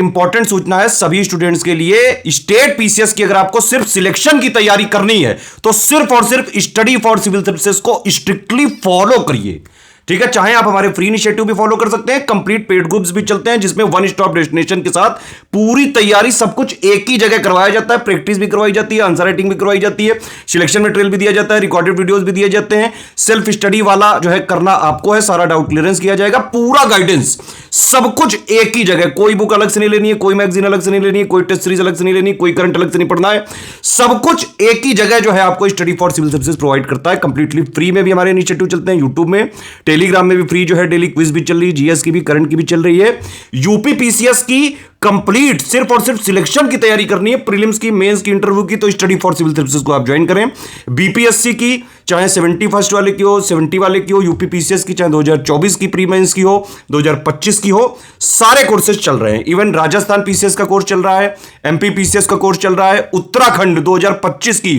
Important सूचना है सभी स्टूडेंट्स के लिए। स्टेट पीसीएस की अगर आपको सिर्फ सिलेक्शन की तैयारी करनी है तो सिर्फ और सिर्फ स्टडी फॉर सिविल सर्विसेज को स्ट्रिक्टली फॉलो करिए, ठीक है। चाहे आप हमारे फ्री इनिशिएटिव भी फॉलो कर सकते हैं, कंप्लीट पेड ग्रुप्स भी चलते हैं जिसमें वन स्टॉप डेस्टिनेशन के साथ पूरी तैयारी सब कुछ एक ही जगह करवाया जाता है। प्रैक्टिस भी करवाई जाती है, आंसर राइटिंग भी करवाई जाती है, सिलेक्शन मटेरियल भी दिया जाता है, रिकॉर्डेड वीडियोस भी दिए जाते हैं। सेल्फ स्टडी वाला जो है करना आपको है, सारा डाउट क्लियरेंस किया जाएगा, पूरा गाइडेंस सब कुछ एक ही जगह। कोई बुक अलग से नहीं लेनी है, कोई मैगजीन अलग से नहीं लेनी है, कोई टेस्ट सीरीज अलग से नहीं लेनी, कोई करंट अलग से नहीं पढ़ना है, सब कुछ एक ही जगह जो है आपको study for civil services provide करता है। कंप्लीटली फ्री में भी हमारे इनिशिएटिव चलते हैं, यूट्यूब में, टेलीग्राम में भी फ्री जो है डेली क्विज भी चल रही है, जीएस की भी, करंट की भी चल रही है। यूपी पीसीएस की कंप्लीट सिर्फ और सिर्फ सिलेक्शन की तैयारी करनी है, प्रीलिम्स की, मेंस की, इंटरव्यू की, तो स्टडी फॉर सिविल सर्विसेज को आप ज्वाइन करें। बीपीएससी की चाहे 71 वाले की हो, 70 वाले की हो, यूपी पीसीएस की चाहे 2024 की प्री मेंस की हो, 2025 की हो, सारे कोर्सेज चल रहे हैं। इवन राजस्थान पीसीएस का कोर्स चल रहा है, एमपी पीसीएस का कोर्स चल रहा है, उत्तराखंड 2025 की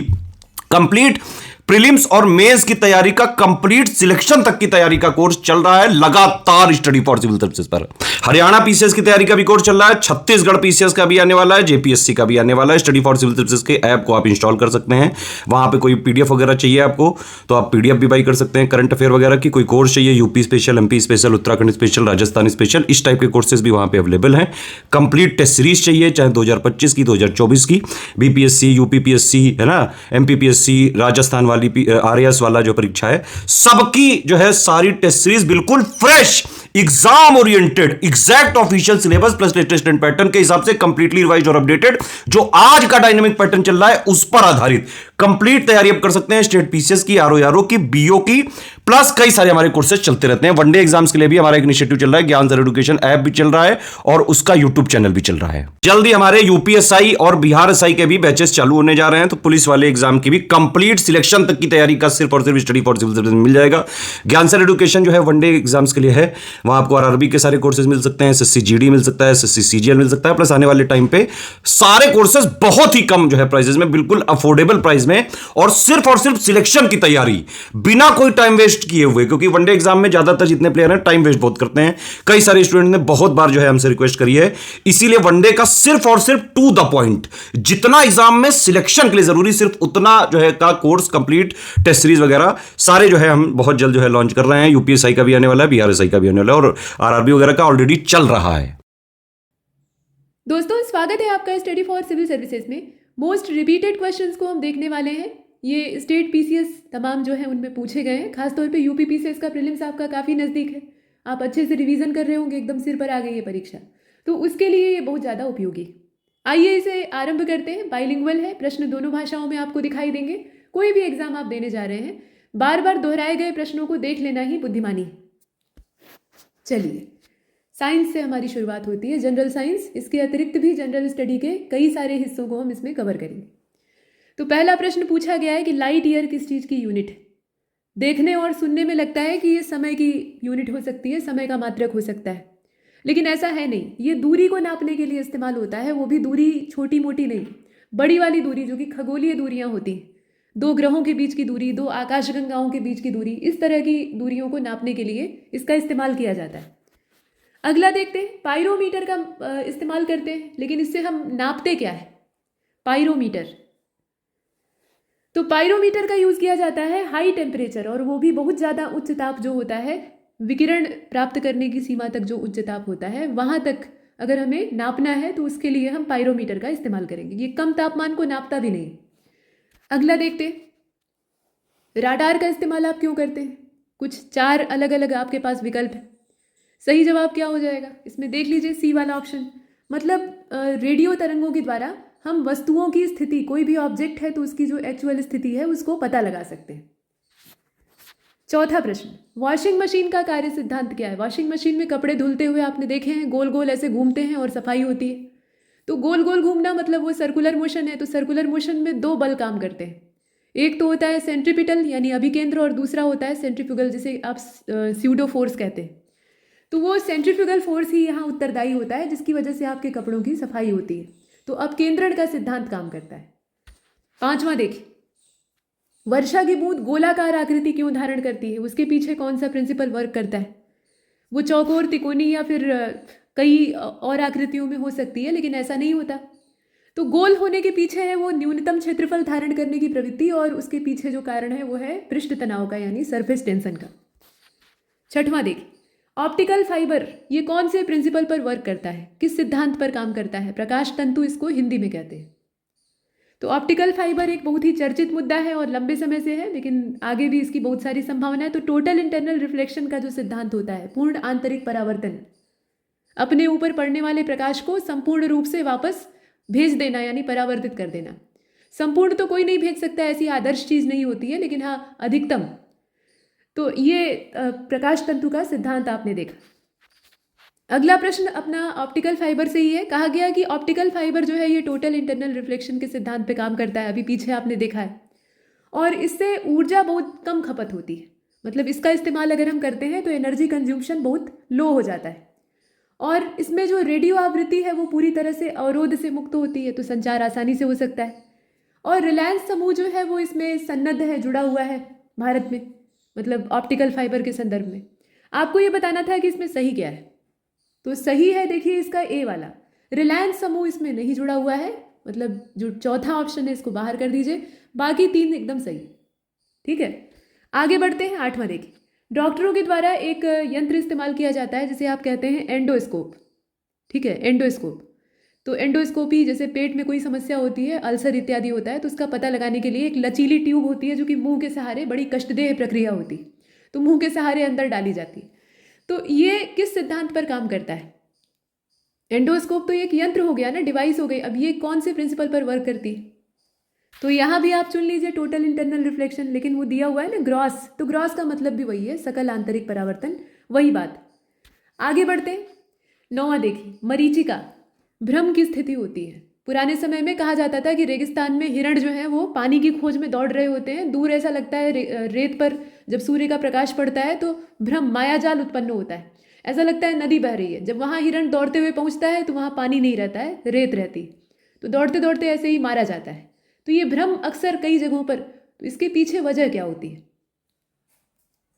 कंप्लीट प्रीलिम्स और मेंस की तैयारी का कंप्लीट सिलेक्शन तक की तैयारी का कोर्स चल रहा है लगातार स्टडी फॉर सिविल सर्विसेज पर। हरियाणा पीसीएस की तैयारी का भी कोर्स चल रहा है, छत्तीसगढ़ पीसीएस का भी आने वाला है, जेपीएससी का भी आने वाला है। स्टडी फॉर सिविल सर्विसेज के ऐप को आप इंस्टॉल कर सकते हैं, वहां पे कोई पीडीएफ वगैरह चाहिए आपको तो आप पीडीएफ भी बाई कर सकते हैं, करंट अफेयर वगैरह की। कोई कोर्स चाहिए, UP special, MP special, Uttarakhand special, Rajasthan special, इस टाइप के कोर्सेज भी वहां पे अवेलेबल हैं। कंप्लीट टेस्ट सीरीज चाहिए, चाहे 2025 की, 2024 की, बीपीएससी, यूपीपीएससी है ना, एमपीपीएससी, राजस्थान वाली आरएएस वाला जो परीक्षा है, सबकी जो है सारी टेस्ट सीरीज बिल्कुल fresh, exam oriented, exact official syllabus plus latest and pattern के हिसाब से कंप्लीटली रिवाइज्ड और अपडेटेड, जो आज का डायनेमिक पैटर्न चल रहा है उस पर आधारित कंप्लीट तैयारी आप कर सकते हैं। स्टेट पीसीएस की, आरओ की, बीओ की, प्लस कई सारे हमारे कोर्सेज चलते रहते हैं। वनडे एग्जाम्स के लिए भी हमारा एक इनिशिएटिव चल रहा है, ज्ञान सर एजुकेशन ऐप भी चल रहा है और उसका यूट्यूब चैनल भी चल रहा है। जल्दी हमारे यूपीएसआई और बिहार एसआई के भी बैचेस चालू होने जा रहे हैं, तो पुलिस वाले एग्जाम की भी कंप्लीट सिलेक्शन तक की तैयारी का सिर्फ और सिर्फ स्टडी फॉर सिविल सर्विसेज मिल जाएगा। ज्ञान सर एजुकेशन जो है वनडे एग्जाम्स के लिए है, वहां आपको आरआरबी के सारे कोर्सेज मिल सकते हैं, एसएससी जीडी मिल सकता है, एसएससी सीजीएल मिल सकता है, प्लस आने वाले टाइम पे सारे कोर्सेज बहुत ही कम जो है प्राइसेस में, बिल्कुल अफोर्डेबल प्राइस में, और सिर्फ सिलेक्शन की तैयारी बिना कोई टाइम वेस्ट किए हुए। क्योंकि वनडे एग्जाम में ज्यादातर जितने प्लेयर हैं टाइम वेस्ट बहुत करते हैं, कई सारे स्टूडेंट ने बहुत बार जो है हमसे रिक्वेस्ट करी है, इसीलिए वनडे का सिर्फ और सिर्फ टू द पॉइंट, जितना एग्जाम में सिलेक्शन के लिए जरूरी सिर्फ उतना जो है का कोर्स, कंप्लीट टेस्ट सीरीज वगैरह सारे जो है हम बहुत जल्द जो है लॉन्च कर रहे हैं। यूपीएसआई का भी आने वाला है, बीआरएसआई का भी आने वाला है, और आरआरबी वगैरह का ऑलरेडी चल रहा है। दोस्तों, स्वागत है आपका स्टडी फॉर सिविल सर्विसेज में। मोस्ट रिपीटेड क्वेश्चंस को हम देखने वाले हैं। ये स्टेट पीसीएस तमाम जो है उनमें पूछे गए हैं, खासतौर पे यूपी पीसीएस का प्रीलिम्स आपका काफ़ी नज़दीक है, आप अच्छे से रिवीजन कर रहे होंगे, एकदम सिर पर आ गई है परीक्षा, तो उसके लिए ये बहुत ज़्यादा उपयोगी। आइए इसे आरंभ करते हैं। बाइलिंगुअल है, प्रश्न दोनों भाषाओं में आपको दिखाई देंगे। कोई भी एग्जाम आप देने जा रहे हैं, बार बार दोहराए गए प्रश्नों को देख लेना ही बुद्धिमानी है। चलिए, साइंस से हमारी शुरुआत होती है, जनरल साइंस। इसके अतिरिक्त भी जनरल स्टडी के कई सारे हिस्सों को हम इसमें कवर करेंगे। तो पहला प्रश्न पूछा गया है कि लाइट ईयर किस चीज़ की यूनिट है। देखने और सुनने में लगता है कि ये समय की यूनिट हो सकती है, समय का मात्रक हो सकता है, लेकिन ऐसा है नहीं। ये दूरी को नापने के लिए इस्तेमाल होता है, वो भी दूरी छोटी मोटी नहीं, बड़ी वाली दूरी जो कि खगोलीय दूरियां होती हैं, दो ग्रहों के बीच की दूरी, दो आकाशगंगाओं के बीच की दूरी, इस तरह की दूरियों को नापने के लिए इसका इस्तेमाल किया जाता है। अगला देखते हैं, पायरोमीटर का इस्तेमाल करते हैं, लेकिन इससे हम नापते क्या है? पायरोमीटर। तो पायरोमीटर का यूज़ किया जाता है हाई टेम्परेचर, और वो भी बहुत ज़्यादा उच्च ताप जो होता है, विकिरण प्राप्त करने की सीमा तक जो उच्च ताप होता है, वहाँ तक अगर हमें नापना है तो उसके लिए हम पायरोमीटर का इस्तेमाल करेंगे। ये कम तापमान को नापता भी नहीं। अगला देखते हैं, राडार का इस्तेमाल आप क्यों करते हैं? कुछ 4 अलग अलग आपके पास विकल्प है। सही जवाब क्या हो जाएगा इसमें? देख लीजिए, सी वाला ऑप्शन। मतलब रेडियो तरंगों के द्वारा हम वस्तुओं की स्थिति, कोई भी ऑब्जेक्ट है तो उसकी जो एक्चुअल स्थिति है उसको पता लगा सकते हैं। चौथा प्रश्न, वॉशिंग मशीन का कार्य सिद्धांत क्या है? वॉशिंग मशीन में कपड़े धुलते हुए आपने देखे हैं, गोल गोल ऐसे घूमते हैं और सफाई होती है। तो गोल गोल घूमना मतलब वो सर्कुलर मोशन है। तो सर्कुलर मोशन में 2 बल काम करते हैं। एक तो होता है सेंट्रीपिटल यानी अभिकेंद्र, और दूसरा होता है सेंट्रीफ्यूगल, जिसे आप स्यूडो फोर्स कहते हैं। तो वो सेंट्रीफ्यूगल फोर्स ही यहाँ उत्तरदायी होता है, जिसकी वजह से आपके कपड़ों की सफाई होती है। तो अपकेंद्रण का सिद्धांत काम करता है। 5वां देखिए, वर्षा की बूंद गोलाकार आकृति क्यों धारण करती है? उसके पीछे कौन सा प्रिंसिपल वर्क करता है? वो चौकोर, तिकोनी या फिर कई और आकृतियों में हो सकती है, लेकिन ऐसा नहीं होता। तो गोल होने के पीछे है वो न्यूनतम क्षेत्रफल धारण करने की प्रवृत्ति, और उसके पीछे जो कारण है वो है पृष्ठ तनाव का, यानी सरफेस टेंशन का। छठवां देखिए, ऑप्टिकल फाइबर ये कौन से प्रिंसिपल पर वर्क करता है, किस सिद्धांत पर काम करता है? प्रकाश तंतु इसको हिंदी में कहते हैं। तो ऑप्टिकल फाइबर एक बहुत ही चर्चित मुद्दा है और लंबे समय से है, लेकिन आगे भी इसकी बहुत सारी संभावना है। तो टोटल इंटरनल रिफ्लेक्शन का जो सिद्धांत होता है, पूर्ण आंतरिक परावर्तन, अपने ऊपर पड़ने वाले प्रकाश को संपूर्ण रूप से वापस भेज देना, यानी परावर्तित कर देना। संपूर्ण तो कोई नहीं भेज सकता, ऐसी आदर्श चीज नहीं होती है, लेकिन हाँ अधिकतम। तो ये प्रकाश तंतु का सिद्धांत आपने देखा। अगला प्रश्न अपना ऑप्टिकल फाइबर से ही है। कहा गया कि ऑप्टिकल फाइबर जो है ये टोटल इंटरनल रिफ्लेक्शन के सिद्धांत पे काम करता है, अभी पीछे आपने देखा है, और इससे ऊर्जा बहुत कम खपत होती है। मतलब इसका इस्तेमाल अगर हम करते हैं तो एनर्जी कंज्यूम्शन बहुत लो हो जाता है, और इसमें जो रेडियो आवृत्ति है वो पूरी तरह से अवरोध से मुक्त होती है, तो संचार आसानी से हो सकता है। और रिलायंस समूह जो है वो इसमें सन्नद्ध है, जुड़ा हुआ है भारत में, मतलब ऑप्टिकल फाइबर के संदर्भ में। आपको ये बताना था कि इसमें सही क्या है, तो सही है देखिए इसका ए वाला, रिलायंस समूह इसमें नहीं जुड़ा हुआ है, मतलब जो चौथा ऑप्शन है इसको बाहर कर दीजिए, बाकी तीन एकदम सही। ठीक है, आगे बढ़ते हैं। आठवां देखिए, डॉक्टरों के द्वारा एक यंत्र इस्तेमाल किया जाता है जिसे आप कहते हैं एंडोस्कोप। ठीक है, एंडोस्कोप। तो एंडोस्कोपी, जैसे पेट में कोई समस्या होती है, अल्सर इत्यादि होता है, तो उसका पता लगाने के लिए एक लचीली ट्यूब होती है जो कि मुंह के सहारे, बड़ी कष्टदेह प्रक्रिया होती है, तो मुंह के सहारे अंदर डाली जाती है। तो ये किस सिद्धांत पर काम करता है? एंडोस्कोप तो एक यंत्र हो गया ना, डिवाइस हो गई। अब ये कौन से प्रिंसिपल पर वर्क करती है? तो यहाँ भी आप चुन लीजिए टोटल इंटरनल रिफ्लेक्शन, लेकिन वो दिया हुआ है ना ग्रॉस, तो ग्रॉस का मतलब भी वही है, सकल आंतरिक परावर्तन, वही बात। आगे बढ़ते हैं। नौवां देखिए, मरीचिका, भ्रम की स्थिति होती है। पुराने समय में कहा जाता था कि रेगिस्तान में हिरण जो है वो पानी की खोज में दौड़ रहे होते हैं, दूर ऐसा लगता है रेत पर जब सूर्य का प्रकाश पड़ता है तो भ्रम, मायाजाल उत्पन्न होता है, ऐसा लगता है नदी बह रही है। जब वहाँ हिरण दौड़ते हुए पहुँचता है तो वहाँ पानी नहीं रहता है, रेत रहती, तो दौड़ते दौड़ते ऐसे ही मारा जाता है। तो ये भ्रम अक्सर कई जगहों पर, तो इसके पीछे वजह क्या होती है?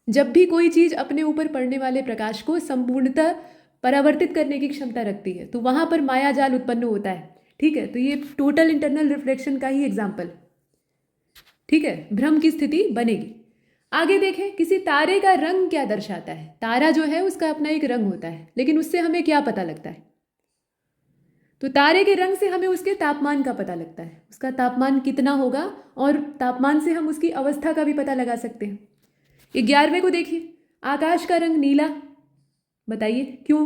जब भी कोई चीज़ अपने ऊपर पड़ने वाले प्रकाश को संपूर्णतः परावर्तित करने की क्षमता रखती है तो वहाँ पर मायाजाल उत्पन्न होता है। ठीक है, तो ये टोटल इंटरनल रिफ्लेक्शन का ही एग्जाम्पल। ठीक है, भ्रम की स्थिति बनेगी। आगे देखें, किसी तारे का रंग क्या दर्शाता है? तारा जो है उसका अपना एक रंग होता है, लेकिन उससे हमें क्या पता लगता है? तो तारे के रंग से हमें उसके तापमान का पता लगता है, उसका तापमान कितना होगा, और तापमान से हम उसकी अवस्था का भी पता लगा सकते हैं। 11वें को देखिए, आकाश का रंग नीला, बताइए क्यों?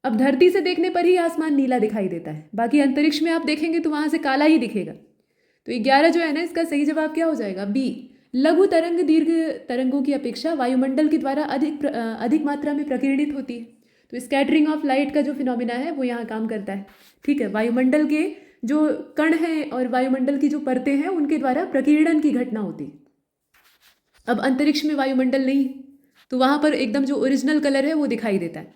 अब धरती से देखने पर ही आसमान नीला दिखाई देता है, बाकी अंतरिक्ष में आप देखेंगे तो वहां से काला ही दिखेगा। तो 11 जो है ना, इसका सही जवाब क्या हो जाएगा? बी। लघु तरंग दीर्घ तरंगों की अपेक्षा वायुमंडल के द्वारा अधिक मात्रा में प्रकीर्णित होती है, तो स्कैटरिंग ऑफ लाइट का जो फिनोमिना है वो यहाँ काम करता है। ठीक है, वायुमंडल के जो कण हैं और वायुमंडल की जो परतें हैं उनके द्वारा प्रकीर्णन की घटना होती है। अब अंतरिक्ष में वायुमंडल नहीं, तो वहां पर एकदम जो ओरिजिनल कलर है वो दिखाई देता है।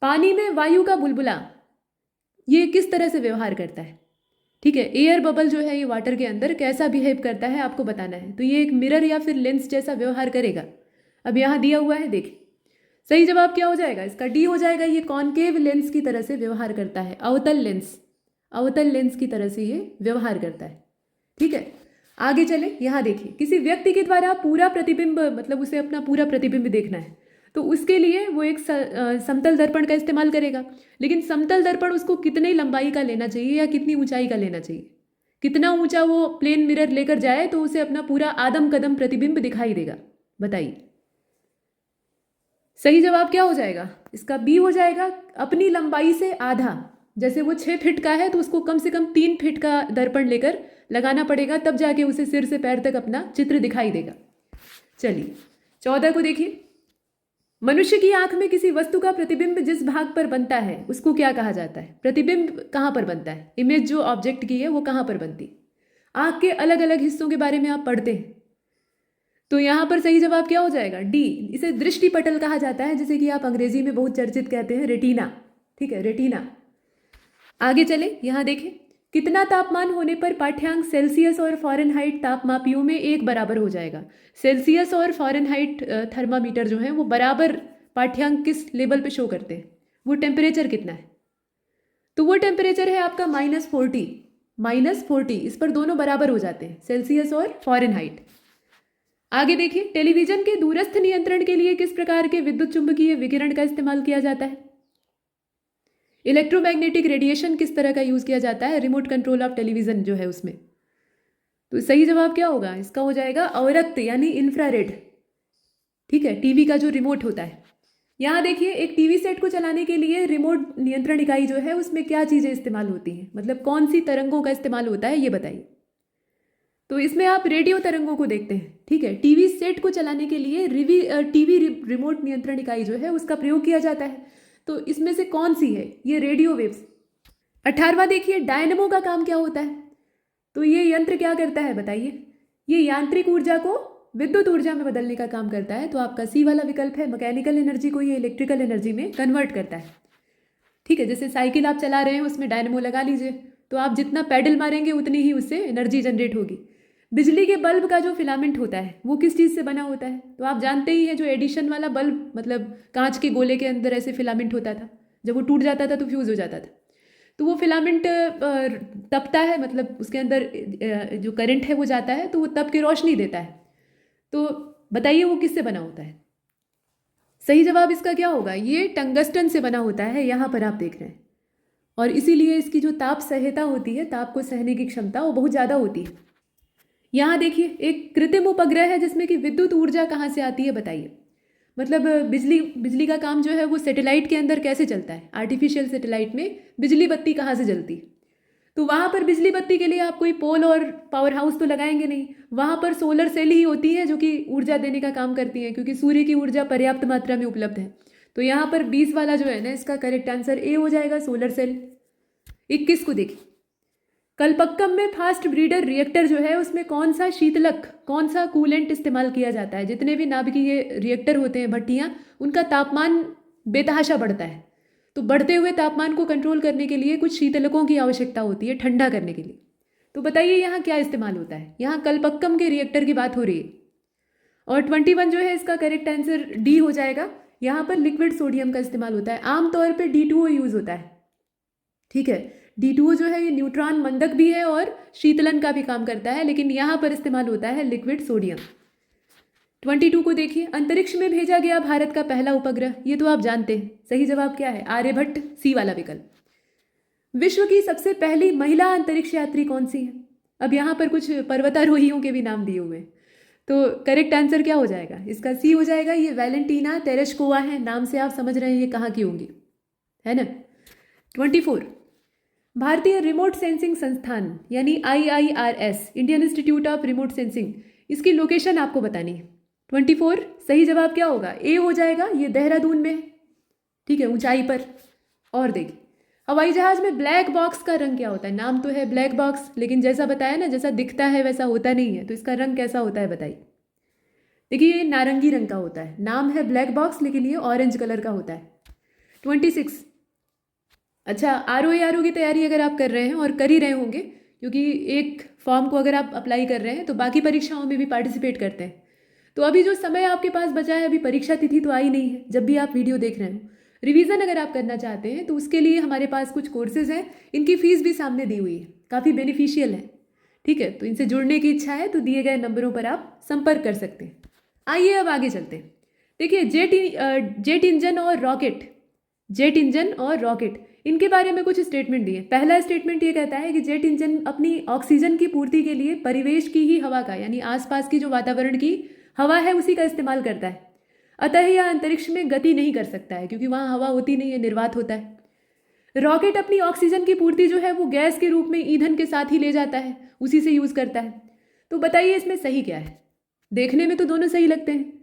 पानी में वायु का बुलबुला ये किस तरह से व्यवहार करता है? ठीक है, एयर बबल जो है ये वाटर के अंदर कैसा बिहेव करता है आपको बताना है। तो ये एक मिरर या फिर लेंस जैसा व्यवहार करेगा। अब यहाँ दिया हुआ है, देखिए सही जवाब क्या हो जाएगा? इसका डी हो जाएगा। ये कॉनकेव लेंस की तरह से व्यवहार करता है, अवतल लेंस की तरह से ये व्यवहार करता है। ठीक है, आगे चले। यहाँ देखिए, किसी व्यक्ति के द्वारा पूरा प्रतिबिंब, मतलब उसे अपना पूरा प्रतिबिंब देखना है, तो उसके लिए वो एक समतल दर्पण का इस्तेमाल करेगा। लेकिन समतल दर्पण उसको कितनी लंबाई का लेना चाहिए या कितनी ऊंचाई का लेना चाहिए? कितना ऊंचा वो प्लेन मिरर लेकर जाए तो उसे अपना पूरा आदम कदम प्रतिबिंब दिखाई देगा, बताइए। सही जवाब क्या हो जाएगा? इसका बी हो जाएगा, अपनी लंबाई से आधा। जैसे वो 6 फीट का है तो उसको कम से कम 3 फीट का दर्पण लेकर लगाना पड़ेगा, तब जाके उसे सिर से पैर तक अपना चित्र दिखाई देगा। चलिए 14 को देखिए, मनुष्य की आंख में किसी वस्तु का प्रतिबिंब जिस भाग पर बनता है उसको क्या कहा जाता है? प्रतिबिंब कहाँ पर बनता है? इमेज जो ऑब्जेक्ट की है वो कहाँ पर बनती है? आंख के अलग अलग हिस्सों के बारे में आप पढ़ते हैं, तो यहाँ पर सही जवाब क्या हो जाएगा? डी। इसे दृष्टि पटल कहा जाता है, जिसे कि आप अंग्रेजी में बहुत चर्चित कहते हैं रेटिना। ठीक है, रेटिना। आगे चले, यहाँ देखें, कितना तापमान होने पर पाठ्यांक सेल्सियस और फ़ारेनहाइट तापमापियों में एक बराबर हो जाएगा? सेल्सियस और फ़ारेनहाइट थर्मामीटर जो है वो बराबर पाठ्यांक किस लेवल पे शो करते हैं, वो टेम्परेचर कितना है। तो वो टेम्परेचर है आपका -40, -40, इस पर दोनों बराबर हो जाते हैं, सेल्सियस और फ़ारेनहाइट। आगे देखिए, टेलीविजन के दूरस्थ नियंत्रण के लिए किस प्रकार के विद्युत चुंबकीय विकिरण का इस्तेमाल किया जाता है। इलेक्ट्रोमैग्नेटिक रेडिएशन किस तरह का यूज़ किया जाता है रिमोट कंट्रोल ऑफ टेलीविज़न जो है उसमें। तो सही जवाब क्या होगा, इसका हो जाएगा अवरक्त यानी इंफ्रारेड। ठीक है, टीवी का जो रिमोट होता है। यहाँ देखिए, एक टीवी सेट को चलाने के लिए रिमोट नियंत्रण इकाई जो है उसमें क्या चीज़ें इस्तेमाल होती हैं, मतलब कौन सी तरंगों का इस्तेमाल होता है, ये बताइए। तो इसमें आप रेडियो तरंगों को देखते हैं। ठीक है, टीवी सेट को चलाने के लिए टीवी रिमोट नियंत्रण इकाई जो है उसका प्रयोग किया जाता है। तो इसमें से कौन सी है, ये रेडियो वेव्स। 18वां देखिए, डायनमो का काम क्या होता है। तो ये यंत्र क्या करता है बताइए। ये यांत्रिक ऊर्जा को विद्युत ऊर्जा में बदलने का काम करता है। तो आपका सी वाला विकल्प है, मैकेनिकल एनर्जी को ये इलेक्ट्रिकल एनर्जी में कन्वर्ट करता है। ठीक है, जैसे साइकिल आप चला रहे हैं उसमें डायनमो लगा लीजिए, तो आप जितना पैडल मारेंगे उतनी ही उससे एनर्जी जनरेट होगी। बिजली के बल्ब का जो फिलामेंट होता है वो किस चीज़ से बना होता है। तो आप जानते ही हैं, जो एडिशन वाला बल्ब, मतलब कांच के गोले के अंदर ऐसे फिलामेंट होता था, जब वो टूट जाता था तो फ्यूज़ हो जाता था। तो वो फिलामेंट तपता है, मतलब उसके अंदर जो करंट है वो जाता है, तो वो तप के रोशनी देता है। तो बताइए वो किससे बना होता है। सही जवाब इसका क्या होगा, ये टंगस्टन से बना होता है, यहाँ पर आप देख रहे हैं। और इसीलिए इसकी जो ताप सह्यता होती है, ताप को सहने की क्षमता, वो बहुत ज़्यादा होती है। यहाँ देखिए, एक कृत्रिम उपग्रह है जिसमें कि विद्युत ऊर्जा कहाँ से आती है बताइए। मतलब बिजली का काम जो है वो सैटेलाइट के अंदर कैसे चलता है, आर्टिफिशियल सैटेलाइट में बिजली बत्ती कहाँ से जलती। तो वहाँ पर बिजली बत्ती के लिए आप कोई पोल और पावर हाउस तो लगाएंगे नहीं, वहाँ पर सोलर सेल ही होती हैं जो कि ऊर्जा देने का काम करती हैं, क्योंकि सूर्य की ऊर्जा पर्याप्त मात्रा में उपलब्ध है। तो यहाँ पर 20 वाला जो है ना, इसका करेक्ट आंसर ए हो जाएगा, सोलर सेल। 21 को देखिए, कलपक्कम में फास्ट ब्रीडर रिएक्टर जो है उसमें कौन सा शीतलक, कौन सा कूलेंट इस्तेमाल किया जाता है। जितने भी नाभिकीय रिएक्टर होते हैं, भट्टियाँ, उनका तापमान बेतहाशा बढ़ता है। तो बढ़ते हुए तापमान को कंट्रोल करने के लिए कुछ शीतलकों की आवश्यकता होती है, ठंडा करने के लिए। तो बताइए यहाँ क्या इस्तेमाल होता है। यहाँ कलपक्कम के रिएक्टर की बात हो रही है। और 21 जो है इसका करेक्ट आंसर डी हो जाएगा। यहाँ पर लिक्विड सोडियम का इस्तेमाल होता है। आमतौर पर D2O यूज़ होता है। ठीक है, D2O जो है ये न्यूट्रॉन मंदक भी है और शीतलन का भी काम करता है, लेकिन यहाँ पर इस्तेमाल होता है लिक्विड सोडियम। 22 को देखिए, अंतरिक्ष में भेजा गया भारत का पहला उपग्रह, ये तो आप जानते हैं। सही जवाब क्या है, आर्यभट्ट, सी वाला विकल्प। विश्व की सबसे पहली महिला अंतरिक्ष यात्री कौन सी है। अब यहाँ पर कुछ पर्वतारोहियों के भी नाम दिए हुए हैं, तो करेक्ट आंसर क्या हो जाएगा, इसका सी हो जाएगा। ये वैलेंटीना तेरेश्कोवा है, नाम से आप समझ रहे हैं ये कहाँ की होंगी, है ना। 24, भारतीय रिमोट सेंसिंग संस्थान यानी IIRS, Indian institute of remote sensing, इसकी लोकेशन आपको बतानी है। 24 सही जवाब क्या होगा, ए हो जाएगा। ये देहरादून में है, ठीक है, ऊंचाई पर। और देखिए, हवाई जहाज में ब्लैक बॉक्स का रंग क्या होता है। नाम तो है ब्लैक बॉक्स, लेकिन जैसा बताया ना, जैसा दिखता है वैसा होता नहीं है। तो इसका रंग कैसा होता है बताइए। देखिए, ये नारंगी रंग का होता है। नाम है ब्लैक बॉक्स, लेकिन ये ऑरेंज कलर का होता है। 26, अच्छा, ROA की तैयारी अगर आप कर रहे हैं, और कर ही रहे होंगे, क्योंकि एक फॉर्म को अगर आप अप्लाई कर रहे हैं तो बाकी परीक्षाओं में भी पार्टिसिपेट करते हैं। तो अभी जो समय आपके पास बचा है, अभी परीक्षा तिथि तो आई नहीं है जब भी आप वीडियो देख रहे हो। रिवीजन अगर आप करना चाहते हैं तो उसके लिए हमारे पास कुछ कोर्सेज हैं, इनकी फीस भी सामने दी हुई है, काफ़ी बेनिफिशियल है। ठीक है, तो इनसे जुड़ने की इच्छा है तो दिए गए नंबरों पर आप संपर्क कर सकते हैं। आइए अब आगे चलते हैं। देखिए, जेट इंजन और रॉकेट, इनके बारे में कुछ स्टेटमेंट दिए। पहला स्टेटमेंट ये कहता है कि जेट इंजन अपनी ऑक्सीजन की पूर्ति के लिए परिवेश की ही हवा का, यानी आसपास की जो वातावरण की हवा है उसी का इस्तेमाल करता है। अतः यह अंतरिक्ष में गति नहीं कर सकता है, क्योंकि वहाँ हवा होती नहीं है, निर्वात होता है। रॉकेट अपनी ऑक्सीजन की पूर्ति जो है वो गैस के रूप में ईंधन के साथ ही ले जाता है, उसी से यूज़ करता है। तो बताइए इसमें सही क्या है। देखने में तो दोनों सही लगते हैं,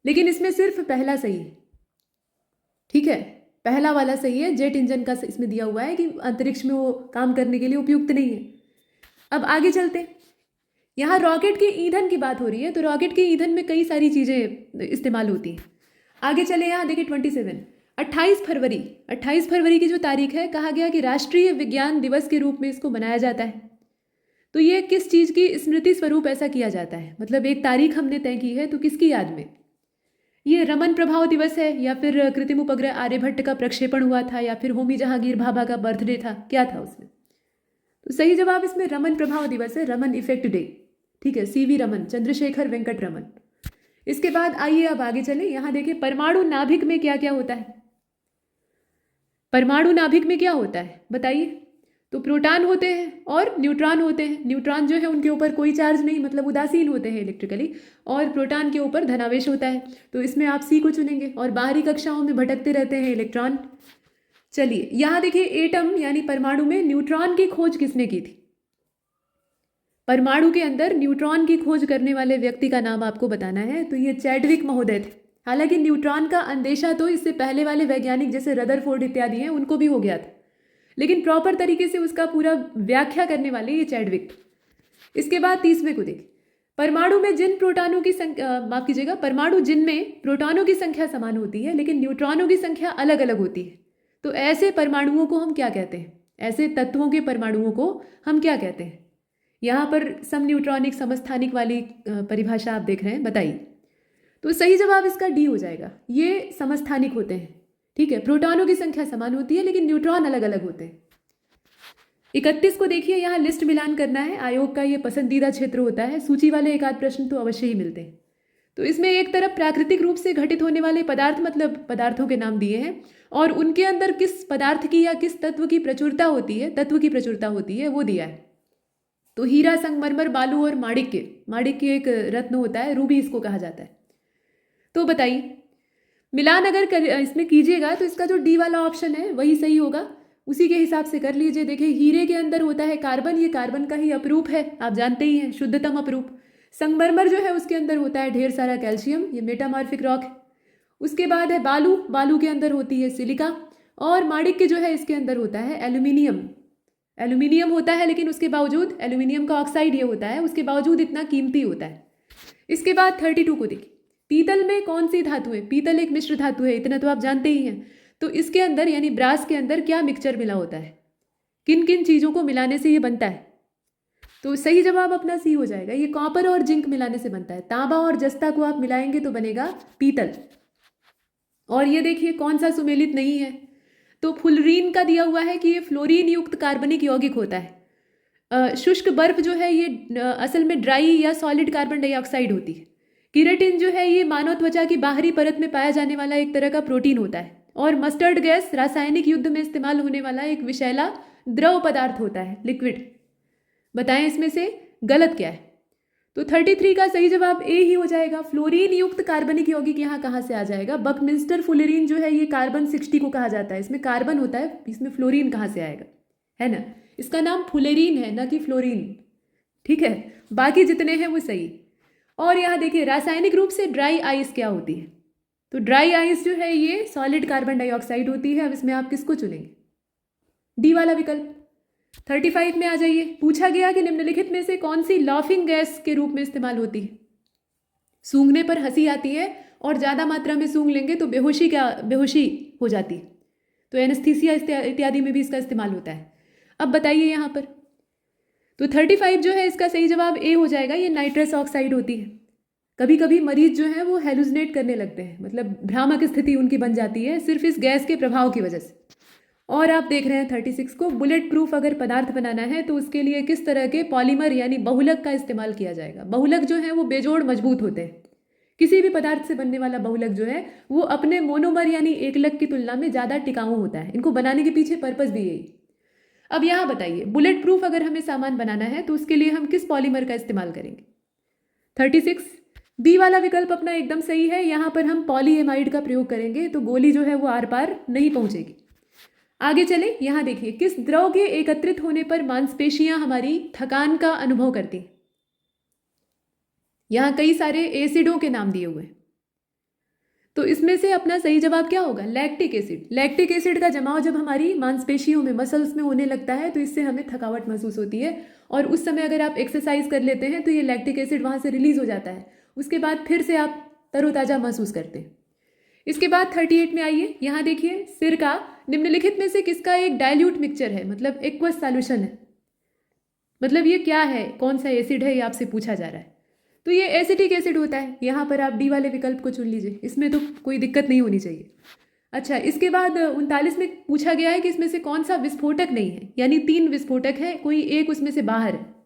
लेकिन इसमें सिर्फ पहला सही है। ठीक है, पहला वाला सही है। जेट इंजन का इसमें दिया हुआ है कि अंतरिक्ष में वो काम करने के लिए उपयुक्त नहीं है। अब आगे चलते हैं। यहाँ रॉकेट के ईंधन की बात हो रही है, तो रॉकेट के ईंधन में कई सारी चीज़ें इस्तेमाल होती हैं। आगे चले, यहाँ देखिए 27, 28 फरवरी की जो तारीख है, कहा गया कि राष्ट्रीय विज्ञान दिवस के रूप में इसको मनाया जाता है। तो ये किस चीज़ की स्मृति स्वरूप ऐसा किया जाता है, मतलब एक तारीख हमने तय की है तो किसकी याद में। ये रमन प्रभाव दिवस है या फिर कृत्रिम उपग्रह आर्यभट्ट का प्रक्षेपण हुआ था या फिर होमी जहांगीर भाभा का बर्थडे था, क्या था उसमें? तो सही जवाब इसमें रमन प्रभाव दिवस है, रमन इफेक्ट डे। ठीक है, सीवी रमन, चंद्रशेखर वेंकट रमन। इसके बाद आइए अब आगे चले। यहाँ देखिए परमाणु नाभिक में क्या क्या होता है। परमाणु नाभिक में क्या होता है बताइए? तो प्रोटॉन होते हैं और न्यूट्रॉन होते हैं। न्यूट्रॉन जो है उनके ऊपर कोई चार्ज नहीं, मतलब उदासीन होते हैं इलेक्ट्रिकली, और प्रोटॉन के ऊपर धनावेश होता है। तो इसमें आप सी को चुनेंगे और बाहरी कक्षाओं में भटकते रहते हैं इलेक्ट्रॉन। चलिए यहाँ देखिए एटम यानी परमाणु में न्यूट्रॉन की खोज किसने की थी? परमाणु के अंदर न्यूट्रॉन की खोज करने वाले व्यक्ति का नाम आपको बताना है। तो ये चैडविक महोदय थे। हालांकि न्यूट्रॉन का अंदेशा तो इससे पहले वाले वैज्ञानिक जैसे रदरफोर्ड इत्यादि हैं उनको भी हो गया था, लेकिन प्रॉपर तरीके से उसका पूरा व्याख्या करने वाले ये चैडविक। इसके बाद 30वें को देखिए, परमाणु में जिन प्रोटॉनों की संख्या, माफ कीजिएगा, परमाणु जिनमें प्रोटॉनों की संख्या समान होती है लेकिन न्यूट्रॉनों की संख्या अलग अलग होती है, तो ऐसे परमाणुओं को हम क्या कहते हैं? ऐसे तत्वों के परमाणुओं को हम क्या कहते हैं? यहाँ पर सम न्यूट्रॉनिक समस्थानिक वाली परिभाषा आप देख रहे हैं, बताइए। तो सही जवाब इसका डी हो जाएगा। ये समस्थानिक होते हैं। ठीक है, प्रोटॉनों की संख्या समान होती है लेकिन न्यूट्रॉन अलग अलग होते हैं। 31 को देखिए, यहाँ लिस्ट मिलान करना है। आयोग का ये पसंदीदा क्षेत्र होता है। सूची वाले एक आध प्रश्न तो अवश्य ही मिलते हैं। तो इसमें एक तरफ प्राकृतिक रूप से घटित होने वाले पदार्थ, मतलब पदार्थों के नाम दिए हैं, और उनके अंदर किस पदार्थ की या किस तत्व की प्रचुरता होती है, तत्व की प्रचुरता होती है, वो दिया है। तो हीरा, संगमरमर, बालू और माणिक्य। माणिक्य एक रत्न होता है, रूबी इसको कहा जाता है। तो बताइए, मिलान अगर इसमें कीजिएगा तो इसका जो डी वाला ऑप्शन है वही सही होगा, उसी के हिसाब से कर लीजिए। देखिए हीरे के अंदर होता है कार्बन, ये कार्बन का ही अपरूप है, आप जानते ही हैं, शुद्धतम अपरूप। संगमरमर जो है उसके अंदर होता है ढेर सारा कैल्शियम, ये मेटामॉर्फिक रॉक है। उसके बाद है बालू, बालू के अंदर होती है सिलिका, और माणिक्य जो है इसके अंदर होता है एल्यूमिनियम। एल्यूमिनियम होता है लेकिन उसके बावजूद, एल्यूमिनियम का ऑक्साइड ये होता है, उसके बावजूद इतना कीमती होता है। इसके बाद 32 को देखिए, पीतल में कौन सी धातु है? पीतल एक मिश्र धातु है, इतना तो आप जानते ही हैं। तो इसके अंदर यानी ब्रास के अंदर क्या मिक्सचर मिला होता है? किन किन चीज़ों को मिलाने से ये बनता है? तो सही जवाब अपना सी हो जाएगा। ये कॉपर और जिंक मिलाने से बनता है। तांबा और जस्ता को आप मिलाएंगे तो बनेगा पीतल। और ये देखिए कौन सा सुमेलित नहीं है? तो फ्लोरीन का दिया हुआ है कि ये फ्लोरीन युक्त कार्बनिक यौगिक होता है। शुष्क बर्फ जो है ये असल में ड्राई या सॉलिड कार्बन डाइऑक्साइड होती है। कीरेटिन जो है ये मानव त्वचा की बाहरी परत में पाया जाने वाला एक तरह का प्रोटीन होता है। और मस्टर्ड गैस रासायनिक युद्ध में इस्तेमाल होने वाला एक विषैला द्रव पदार्थ होता है, लिक्विड। बताएं इसमें से गलत क्या है? तो 33 का सही जवाब ए ही हो जाएगा। फ्लोरीन युक्त कार्बनिक यौगिक यहाँ कहाँ से आ जाएगा? बकमिंस्टर फुलेरीन जो है ये कार्बन 60 को कहा जाता है, इसमें कार्बन होता है, इसमें फ्लोरीन कहाँ से आएगा, है ना? इसका नाम फुलेरीन है, ना कि फ्लोरीन। ठीक है, बाकी जितने हैं वो सही। और यहाँ देखिए रासायनिक रूप से ड्राई आइस क्या होती है? तो ड्राई आइस जो है ये सॉलिड कार्बन डाइऑक्साइड होती है। अब इसमें आप किसको चुनेंगे? डी वाला विकल्प। 35 में आ जाइए। पूछा गया कि निम्नलिखित में से कौन सी लाफिंग गैस के रूप में इस्तेमाल होती है? सूंघने पर हंसी आती है और ज़्यादा मात्रा में सूंघ लेंगे तो बेहोशी हो जाती है। तो एनेस्थीसिया इत्यादि में भी इसका इस्तेमाल होता है। अब बताइए यहाँ पर, तो 35 जो है इसका सही जवाब ए हो जाएगा। ये नाइट्रस ऑक्साइड होती है। कभी कभी मरीज जो है वो हेलुसिनेट करने लगते हैं, मतलब भ्रामक स्थिति उनकी बन जाती है सिर्फ इस गैस के प्रभाव की वजह से। और आप देख रहे हैं 36 को, बुलेट प्रूफ अगर पदार्थ बनाना है तो उसके लिए किस तरह के पॉलीमर यानी बहुलक का इस्तेमाल किया जाएगा? बहुलक जो है वो बेजोड़ मजबूत होते हैं। किसी भी पदार्थ से बनने वाला बहुलक जो है वो अपने मोनोमर यानी एकलक की तुलना में ज़्यादा टिकाऊ होता है। इनको बनाने के पीछे पर्पस भी यही। अब यहाँ बताइए, बुलेट प्रूफ अगर हमें सामान बनाना है तो उसके लिए हम किस पॉलीमर का इस्तेमाल करेंगे? 36 बी वाला विकल्प अपना एकदम सही है। यहाँ पर हम पॉलीएमाइड का प्रयोग करेंगे तो गोली जो है वो आर पार नहीं पहुंचेगी। आगे चले, यहाँ देखिए किस द्रव के एकत्रित होने पर मांसपेशियां हमारी थकान का अनुभव करती हैं? यहाँ कई सारे एसिडों के नाम दिए हुए हैं, तो इसमें से अपना सही जवाब क्या होगा? Lactic acid. लैक्टिक एसिड का जमाव जब हमारी मांसपेशियों में, मसल्स में होने लगता है तो इससे हमें थकावट महसूस होती है, और उस समय अगर आप एक्सरसाइज कर लेते हैं तो ये लैक्टिक एसिड वहाँ से रिलीज हो जाता है। उसके बाद फिर से आप तरोताज़ा महसूस करते हैं। इसके बाद 38 में आइए। यहाँ देखिए सिरका निम्नलिखित में से किसका एक डाइल्यूट मिक्सचर है, मतलब एक्वस सॉल्यूशन है। मतलब ये क्या है, कौन सा एसिड है, ये आपसे पूछा जा रहा है। तो ये एसिटिक एसिड होता है। यहाँ पर आप डी वाले विकल्प को चुन लीजिए, इसमें तो कोई दिक्कत नहीं होनी चाहिए। अच्छा, इसके बाद 39 में पूछा गया है कि इसमें से कौन सा विस्फोटक नहीं है, यानी 3 विस्फोटक है, कोई एक उसमें से बाहर है।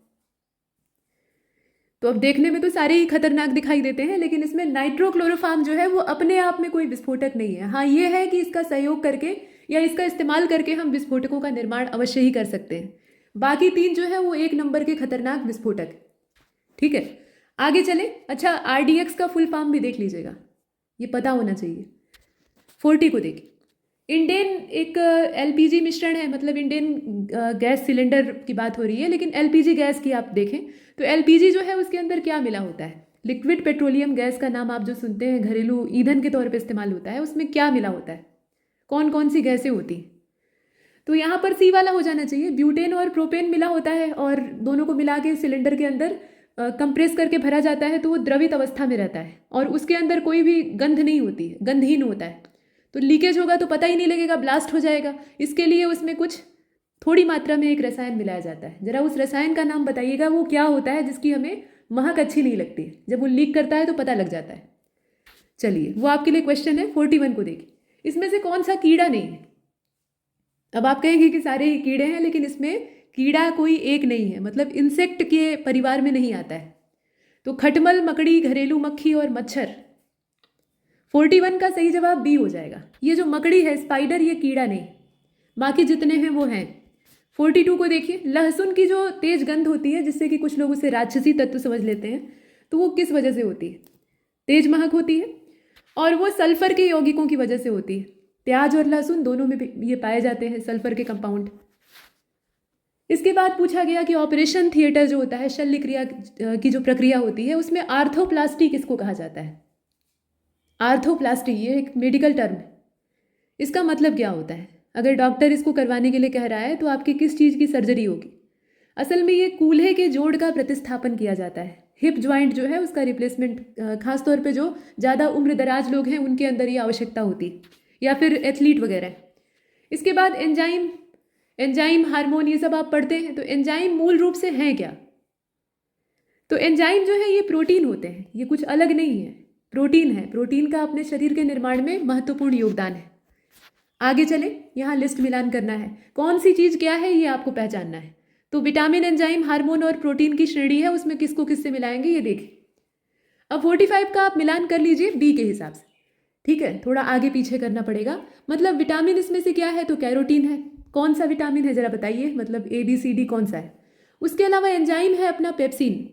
तो अब देखने में तो सारे ही खतरनाक दिखाई देते हैं, लेकिन इसमें नाइट्रोक्लोरोफॉर्म जो है वो अपने आप में कोई विस्फोटक नहीं है। हाँ, ये है कि इसका सहयोग करके या इसका इस्तेमाल करके हम विस्फोटकों का निर्माण अवश्य ही कर सकते हैं। बाकी 3 जो है वो 1 नंबर के खतरनाक विस्फोटक है। ठीक है, आगे चले। अच्छा, RDX का फुल फॉर्म भी देख लीजिएगा, ये पता होना चाहिए। 40 को देखिए। इंडेन एक LPG मिश्रण है, मतलब इंडेन गैस सिलेंडर की बात हो रही है, लेकिन LPG गैस की आप देखें तो LPG जो है उसके अंदर क्या मिला होता है? लिक्विड पेट्रोलियम गैस का नाम आप जो सुनते हैं, घरेलू ईंधन के तौर पे इस्तेमाल होता है, उसमें क्या मिला होता है? कौन कौन सी गैसें होती हैं? तो यहाँ पर सी वाला हो जाना चाहिए। ब्यूटेन और प्रोपेन मिला होता है और दोनों को मिला के सिलेंडर के अंदर कंप्रेस करके भरा जाता है, तो वो द्रवित अवस्था में रहता है और उसके अंदर कोई भी गंध नहीं होती है, गंधहीन होता है। तो लीकेज होगा तो पता ही नहीं लगेगा, ब्लास्ट हो जाएगा। इसके लिए उसमें कुछ थोड़ी मात्रा में एक रसायन मिलाया जाता है। जरा उस रसायन का नाम बताइएगा, वो क्या होता है जिसकी हमें महक अच्छी नहीं लगती है, जब वो लीक करता है तो पता लग जाता है। चलिए, वो आपके लिए क्वेश्चन है। 41 को देखिए। इसमें से कौन सा कीड़ा नहीं है? अब आप कहेंगे कि सारे ही कीड़े हैं, लेकिन इसमें कीड़ा कोई एक नहीं है, मतलब इंसेक्ट के परिवार में नहीं आता है। तो खटमल, मकड़ी, घरेलू मक्खी और मच्छर। 41 का सही जवाब बी हो जाएगा। ये जो मकड़ी है, स्पाइडर, ये कीड़ा नहीं, बाकी जितने हैं वो हैं। 42 को देखिए। लहसुन की जो तेज गंध होती है, जिससे कि कुछ लोग उसे राक्षसी तत्व समझ लेते हैं, तो वो किस वजह से होती है? तेज महक होती है और वो सल्फर के यौगिकों की वजह से होती है। प्याज और लहसुन दोनों में भी ये पाए जाते हैं सल्फर के कंपाउंड। इसके बाद पूछा गया कि ऑपरेशन थिएटर जो होता है, शल्य क्रिया की जो प्रक्रिया होती है, उसमें आर्थोप्लास्टी किसको कहा जाता है? आर्थोप्लास्टी ये एक मेडिकल टर्म है। इसका मतलब क्या होता है? अगर डॉक्टर इसको करवाने के लिए कह रहा है तो आपकी किस चीज़ की सर्जरी होगी? असल में ये कूल्हे के जोड़ का प्रतिस्थापन किया जाता है। हिप ज्वाइंट जो है उसका रिप्लेसमेंट, खासतौर पे जो ज़्यादा उम्र दराज लोग हैं उनके अंदर ये आवश्यकता होती है, या फिर एथलीट वगैरह। इसके बाद एंजाइम, हार्मोन, ये सब आप पढ़ते हैं। तो एंजाइम मूल रूप से हैं क्या? तो एंजाइम जो है ये प्रोटीन होते हैं, ये कुछ अलग नहीं है, प्रोटीन है। प्रोटीन का अपने शरीर के निर्माण में महत्वपूर्ण योगदान है। आगे चले, यहाँ लिस्ट मिलान करना है, कौन सी चीज़ क्या है ये आपको पहचानना है। तो विटामिन, एंजाइम, हार्मोन और प्रोटीन की श्रेणी है, उसमें किसको किससे मिलाएंगे ये देखिए। अब 45 का आप मिलान कर लीजिए बी के हिसाब से। ठीक है, थोड़ा आगे पीछे करना पड़ेगा। मतलब विटामिन इसमें से क्या है? तो कैरोटीन है। कौन सा विटामिन है जरा बताइए, मतलब ABCD कौन सा है? उसके अलावा एंजाइम है अपना पेप्सिन।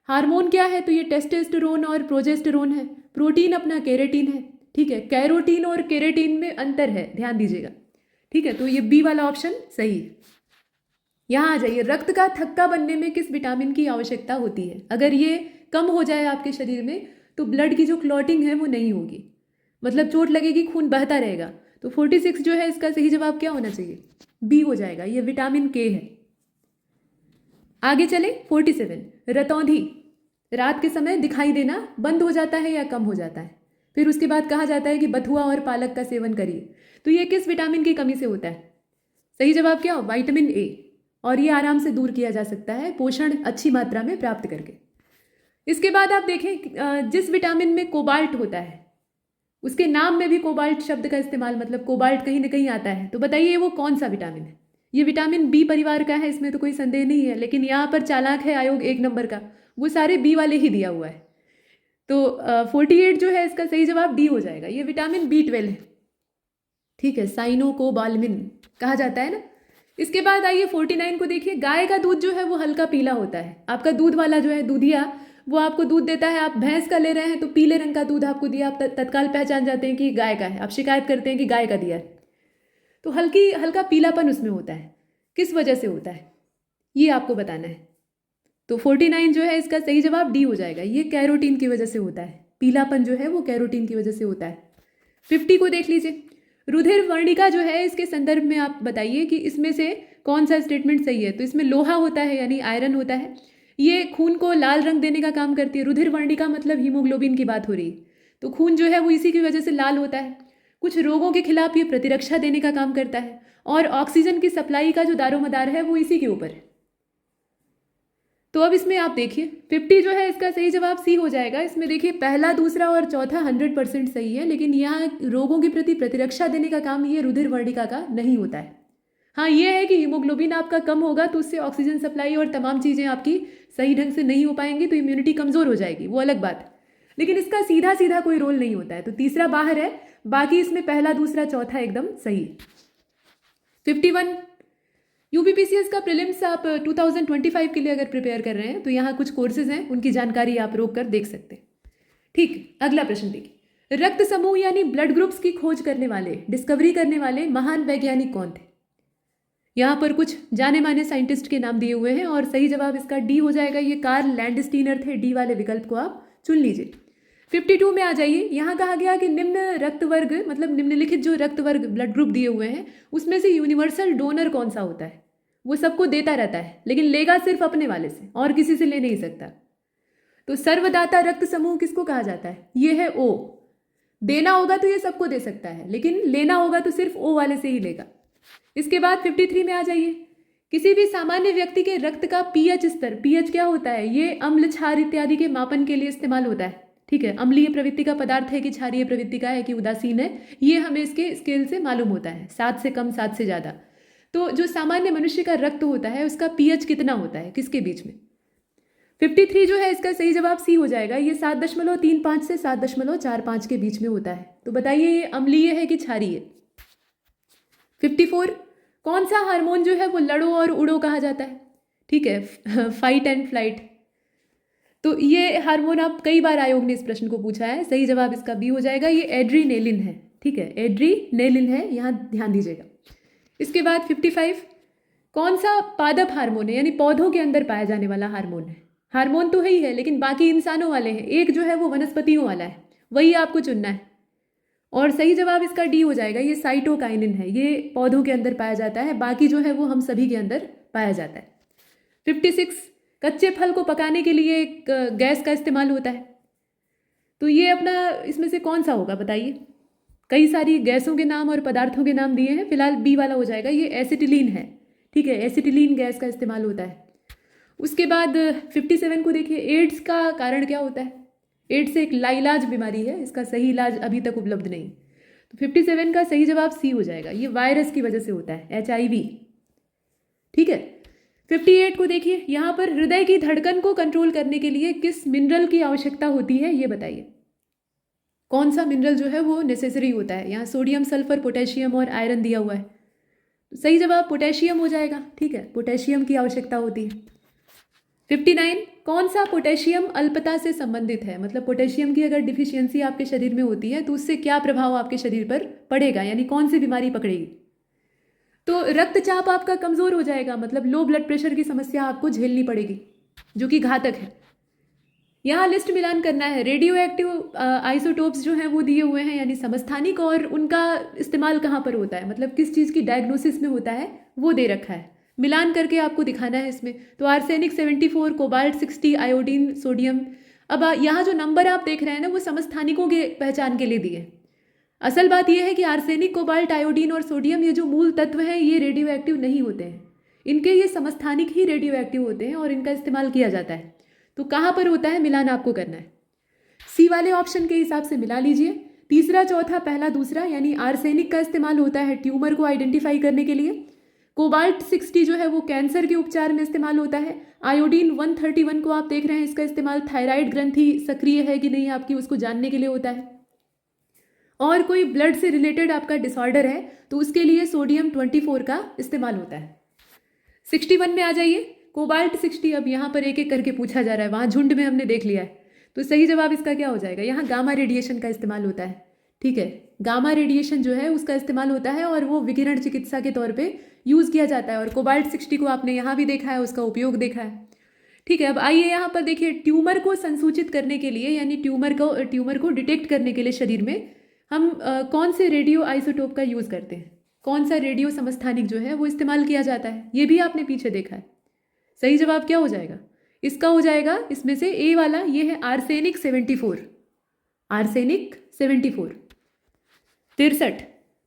हार्मोन क्या है? तो ये टेस्टोस्टेरोन और प्रोजेस्टेरोन है। प्रोटीन अपना केरेटिन है। ठीक है, कैरोटीन और केरेटिन में अंतर है, ध्यान दीजिएगा। ठीक है, तो ये बी वाला ऑप्शन सही है। यहाँ आ जाइए, रक्त का थक्का बनने में किस विटामिन की आवश्यकता होती है? अगर ये कम हो जाए आपके शरीर में तो ब्लड की जो क्लॉटिंग है वो नहीं होगी, मतलब चोट लगेगी, खून बहता रहेगा। तो 46 जो है इसका सही जवाब क्या होना चाहिए? बी हो जाएगा, ये विटामिन के है। आगे चले, 47 रतौंधी, रात के समय दिखाई देना बंद हो जाता है या कम हो जाता है? फिर उसके बाद कहा जाता है कि बथुआ और पालक का सेवन करिए। तो ये किस विटामिन की कमी से होता है? सही जवाब क्या हो? Vitamin A। और ये आराम से दूर किया जा सकता है पोषण अच्छी मात्रा में प्राप्त करके। इसके बाद आप देखें, जिस विटामिन में कोबाल्ट होता है उसके नाम में भी कोबाल्ट शब्द का इस्तेमाल, मतलब कोबाल्ट कहीं ना कहीं आता है। तो बताइए वो कौन सा विटामिन है? ये विटामिन बी परिवार का है, इसमें तो कोई संदेह नहीं है, लेकिन यहाँ पर चालाक है आयोग 1 नंबर का, वो सारे बी वाले ही दिया हुआ है। तो 48 जो है इसका सही जवाब डी हो जाएगा, ये विटामिन B12 है। ठीक है, साइनोकोबाल्मिन कहा जाता है ना। इसके बाद आइए 49 को देखिए। गाय का दूध जो है वो हल्का पीला होता है। आपका दूध वाला जो है दूधिया, वो आपको दूध देता है, आप भैंस का ले रहे हैं तो पीले रंग का दूध आपको दिया, आप तत्काल पहचान जाते हैं कि गाय का है, आप शिकायत करते हैं कि गाय का दिया है। तो हल्का पीलापन उसमें होता है, किस वजह से होता है ये आपको बताना है। तो 49 जो है इसका सही जवाब डी हो जाएगा, ये कैरोटीन की वजह से होता है, पीलापन जो है वो कैरोटीन की वजह से होता है। 50 को देख लीजिए। रुधिर वर्णिका जो है इसके संदर्भ में आप बताइए कि इसमें से कौन सा स्टेटमेंट सही है। तो इसमें लोहा होता है, यानी आयरन होता है, ये खून को लाल रंग देने का काम करती है। रुधिर वर्णिका मतलब हीमोग्लोबिन की बात हो रही है, तो खून जो है वो इसी की वजह से लाल होता है। कुछ रोगों के खिलाफ ये प्रतिरक्षा देने का काम करता है, और ऑक्सीजन की सप्लाई का जो दारोमदार है वो इसी के ऊपर है। तो अब इसमें आप देखिए 50 जो है इसका सही जवाब सी हो जाएगा। इसमें देखिए पहला, दूसरा और चौथा 100% सही है, लेकिन यहाँ रोगों के प्रति प्रतिरक्षा देने का काम ये रुधिर वर्णिका का नहीं होता है। हाँ, ये है कि हीमोग्लोबिन आपका कम होगा तो उससे ऑक्सीजन सप्लाई और तमाम चीज़ें आपकी सही ढंग से नहीं हो पाएंगी, तो इम्यूनिटी कमज़ोर हो जाएगी, वो अलग बात है। लेकिन इसका सीधा सीधा कोई रोल नहीं होता है, तो तीसरा बाहर है। बाकी इसमें पहला, दूसरा, चौथा एकदम सही है। 51 यूपीपीसीएस का प्रीलिम्स आप 2025 के लिए अगर प्रिपेयर कर रहे हैं तो यहाँ कुछ कोर्सेज हैं, उनकी जानकारी आप रोक कर देख सकते हैं। ठीक, अगला प्रश्न देखिए। रक्त समूह यानी ब्लड ग्रुप्स की खोज करने वाले, डिस्कवरी करने वाले महान वैज्ञानिक कौन थे? यहाँ पर कुछ जाने माने साइंटिस्ट के नाम दिए हुए हैं और सही जवाब इसका डी हो जाएगा। ये कार्ल लैंडस्टीनर थे। डी वाले विकल्प को आप चुन लीजिए। 52 में आ जाइए। यहाँ कहा गया कि निम्न रक्त वर्ग, मतलब निम्नलिखित जो रक्त वर्ग ब्लड ग्रुप दिए हुए हैं उसमें से यूनिवर्सल डोनर कौन सा होता है? वो सबको देता रहता है लेकिन लेगा सिर्फ अपने वाले से, और किसी से ले नहीं सकता। तो सर्वदाता रक्त समूह किसको कहा जाता है? ये है ओ। देना होगा तो ये सबको दे सकता है, लेकिन लेना होगा तो सिर्फ ओ वाले से ही लेगा। इसके बाद 53 में आ जाइए। किसी भी सामान्य व्यक्ति के रक्त का पीएच स्तर, पीएच क्या होता है? ये अम्ल, क्षार इत्यादि के मापन के लिए इस्तेमाल होता है। ठीक है, अम्लीय प्रवृत्ति का पदार्थ है कि क्षारीय प्रवृत्ति का है कि उदासीन है, ये हमें इसके स्केल से मालूम होता है। 7 से कम, 7 से ज़्यादा। तो जो सामान्य मनुष्य का रक्त होता है उसका पीएच कितना होता है, किसके बीच में? 53 जो है इसका सही जवाब सी हो जाएगा। ये 7.35 से 7.45 के बीच में होता है। तो बताइए ये अम्लीय है कि क्षारीय? 54 कौन सा हार्मोन जो है वो लड़ो और उड़ो कहा जाता है? ठीक है, फाइट एंड फ्लाइट। तो ये हार्मोन आप कई बार आयोग ने इस प्रश्न को पूछा है। सही जवाब इसका बी हो जाएगा। ये एड्रीनेलिन है। ठीक है, एड्रीनेलिन है, यहाँ ध्यान दीजिएगा। इसके बाद 55 कौन सा पादप हार्मोन है, यानी पौधों के अंदर पाया जाने वाला हार्मोन है? हार्मोन तो है ही है, लेकिन बाकी इंसानों वाले हैं। एक जो है वो वनस्पतियों वाला है, वही आपको चुनना है। और सही जवाब इसका डी हो जाएगा। ये साइटोकाइनिन है, ये पौधों के अंदर पाया जाता है, बाकी जो है वो हम सभी के अंदर पाया जाता है। 56 कच्चे फल को पकाने के लिए एक गैस का इस्तेमाल होता है। तो ये अपना इसमें से कौन सा होगा बताइए? कई सारी गैसों के नाम और पदार्थों के नाम दिए हैं, फिलहाल बी वाला हो जाएगा। ये एसिटिलीन है। ठीक है, एसिटिलीन गैस का इस्तेमाल होता है। उसके बाद 57 को देखिए। एड्स का कारण क्या होता है? एड्स एक लाइलाज बीमारी है, इसका सही इलाज अभी तक उपलब्ध नहीं। तो 57 का सही जवाब सी हो जाएगा। ये वायरस की वजह से होता है, HIV। ठीक है, 58 को देखिए। यहाँ पर हृदय की धड़कन को कंट्रोल करने के लिए किस मिनरल की आवश्यकता होती है, ये बताइए। कौन सा मिनरल जो है वो नेसेसरी होता है? यहाँ सोडियम, सल्फर, पोटेशियम और आयरन दिया हुआ है। तो सही जवाब पोटेशियम हो जाएगा। ठीक है, पोटेशियम की आवश्यकता होती है। 59 कौन सा पोटेशियम अल्पता से संबंधित है? मतलब पोटेशियम की अगर डिफिशियंसी आपके शरीर में होती है तो उससे क्या प्रभाव आपके शरीर पर पड़ेगा, यानी कौन सी बीमारी पकड़ेगी? तो रक्तचाप आपका कमज़ोर हो जाएगा, मतलब लो ब्लड प्रेशर की समस्या आपको झेलनी पड़ेगी, जो कि घातक है। यहाँ लिस्ट मिलान करना है। रेडियो एक्टिव आइसोटोप्स जो हैं वो दिए हुए हैं, यानी समस्थानिक, और उनका इस्तेमाल कहाँ पर होता है, मतलब किस चीज़ की डायग्नोसिस में होता है, वो दे रखा है। मिलान करके आपको दिखाना है इसमें। तो आर्सेनिक 74, कोबाल्ट 60, आयोडीन, सोडियम। अब यहाँ जो नंबर आप देख रहे हैं ना, वो समस्थानिकों के पहचान के लिए दिए हैं। असल बात यह है कि आर्सेनिक, कोबाल्ट, आयोडीन और सोडियम, ये जो मूल तत्व हैं, ये रेडियो एक्टिव नहीं होते हैं। इनके ये समस्थानिक ही रेडियो एक्टिव होते हैं और इनका इस्तेमाल किया जाता है। तो कहाँ पर होता है, मिलान आपको करना है। सी वाले ऑप्शन के हिसाब से मिला लीजिए। तीसरा, चौथा, पहला, दूसरा, यानी आर्सेनिक का इस्तेमाल होता है ट्यूमर को आइडेंटिफाई करने के लिए। कोबाल्ट 60 जो है वो कैंसर के उपचार में इस्तेमाल होता है। आयोडीन 131 को आप देख रहे हैं, इसका इस्तेमाल थायराइड ग्रंथि सक्रिय है कि नहीं आपकी, उसको जानने के लिए होता है। और कोई ब्लड से रिलेटेड आपका डिसऑर्डर है तो उसके लिए सोडियम 24 का इस्तेमाल होता है। 61 में आ जाइए। कोबाल्ट 60 अब यहाँ पर एक एक करके पूछा जा रहा है, वहाँ झुंड में हमने देख लिया है। तो सही जवाब इसका क्या हो जाएगा? यहाँ गामा रेडिएशन का इस्तेमाल होता है। ठीक है, गामा रेडिएशन जो है उसका इस्तेमाल होता है और वो विकिरण चिकित्सा के तौर पे यूज़ किया जाता है। और कोबाल्ट 60 को आपने यहाँ भी देखा है, उसका उपयोग देखा है। ठीक है, अब आइए यहाँ पर देखिए। ट्यूमर को संसूचित करने के लिए, यानी ट्यूमर को डिटेक्ट करने के लिए शरीर में हम कौन से रेडियो आइसोटोप का यूज़ करते हैं? कौन सा रेडियो समस्थानिक जो है वो इस्तेमाल किया जाता है? ये भी आपने पीछे देखा है। सही जवाब क्या हो जाएगा? इसका हो जाएगा इसमें से ए वाला, ये है आर्सेनिक 74। आर्सेनिक 74। 63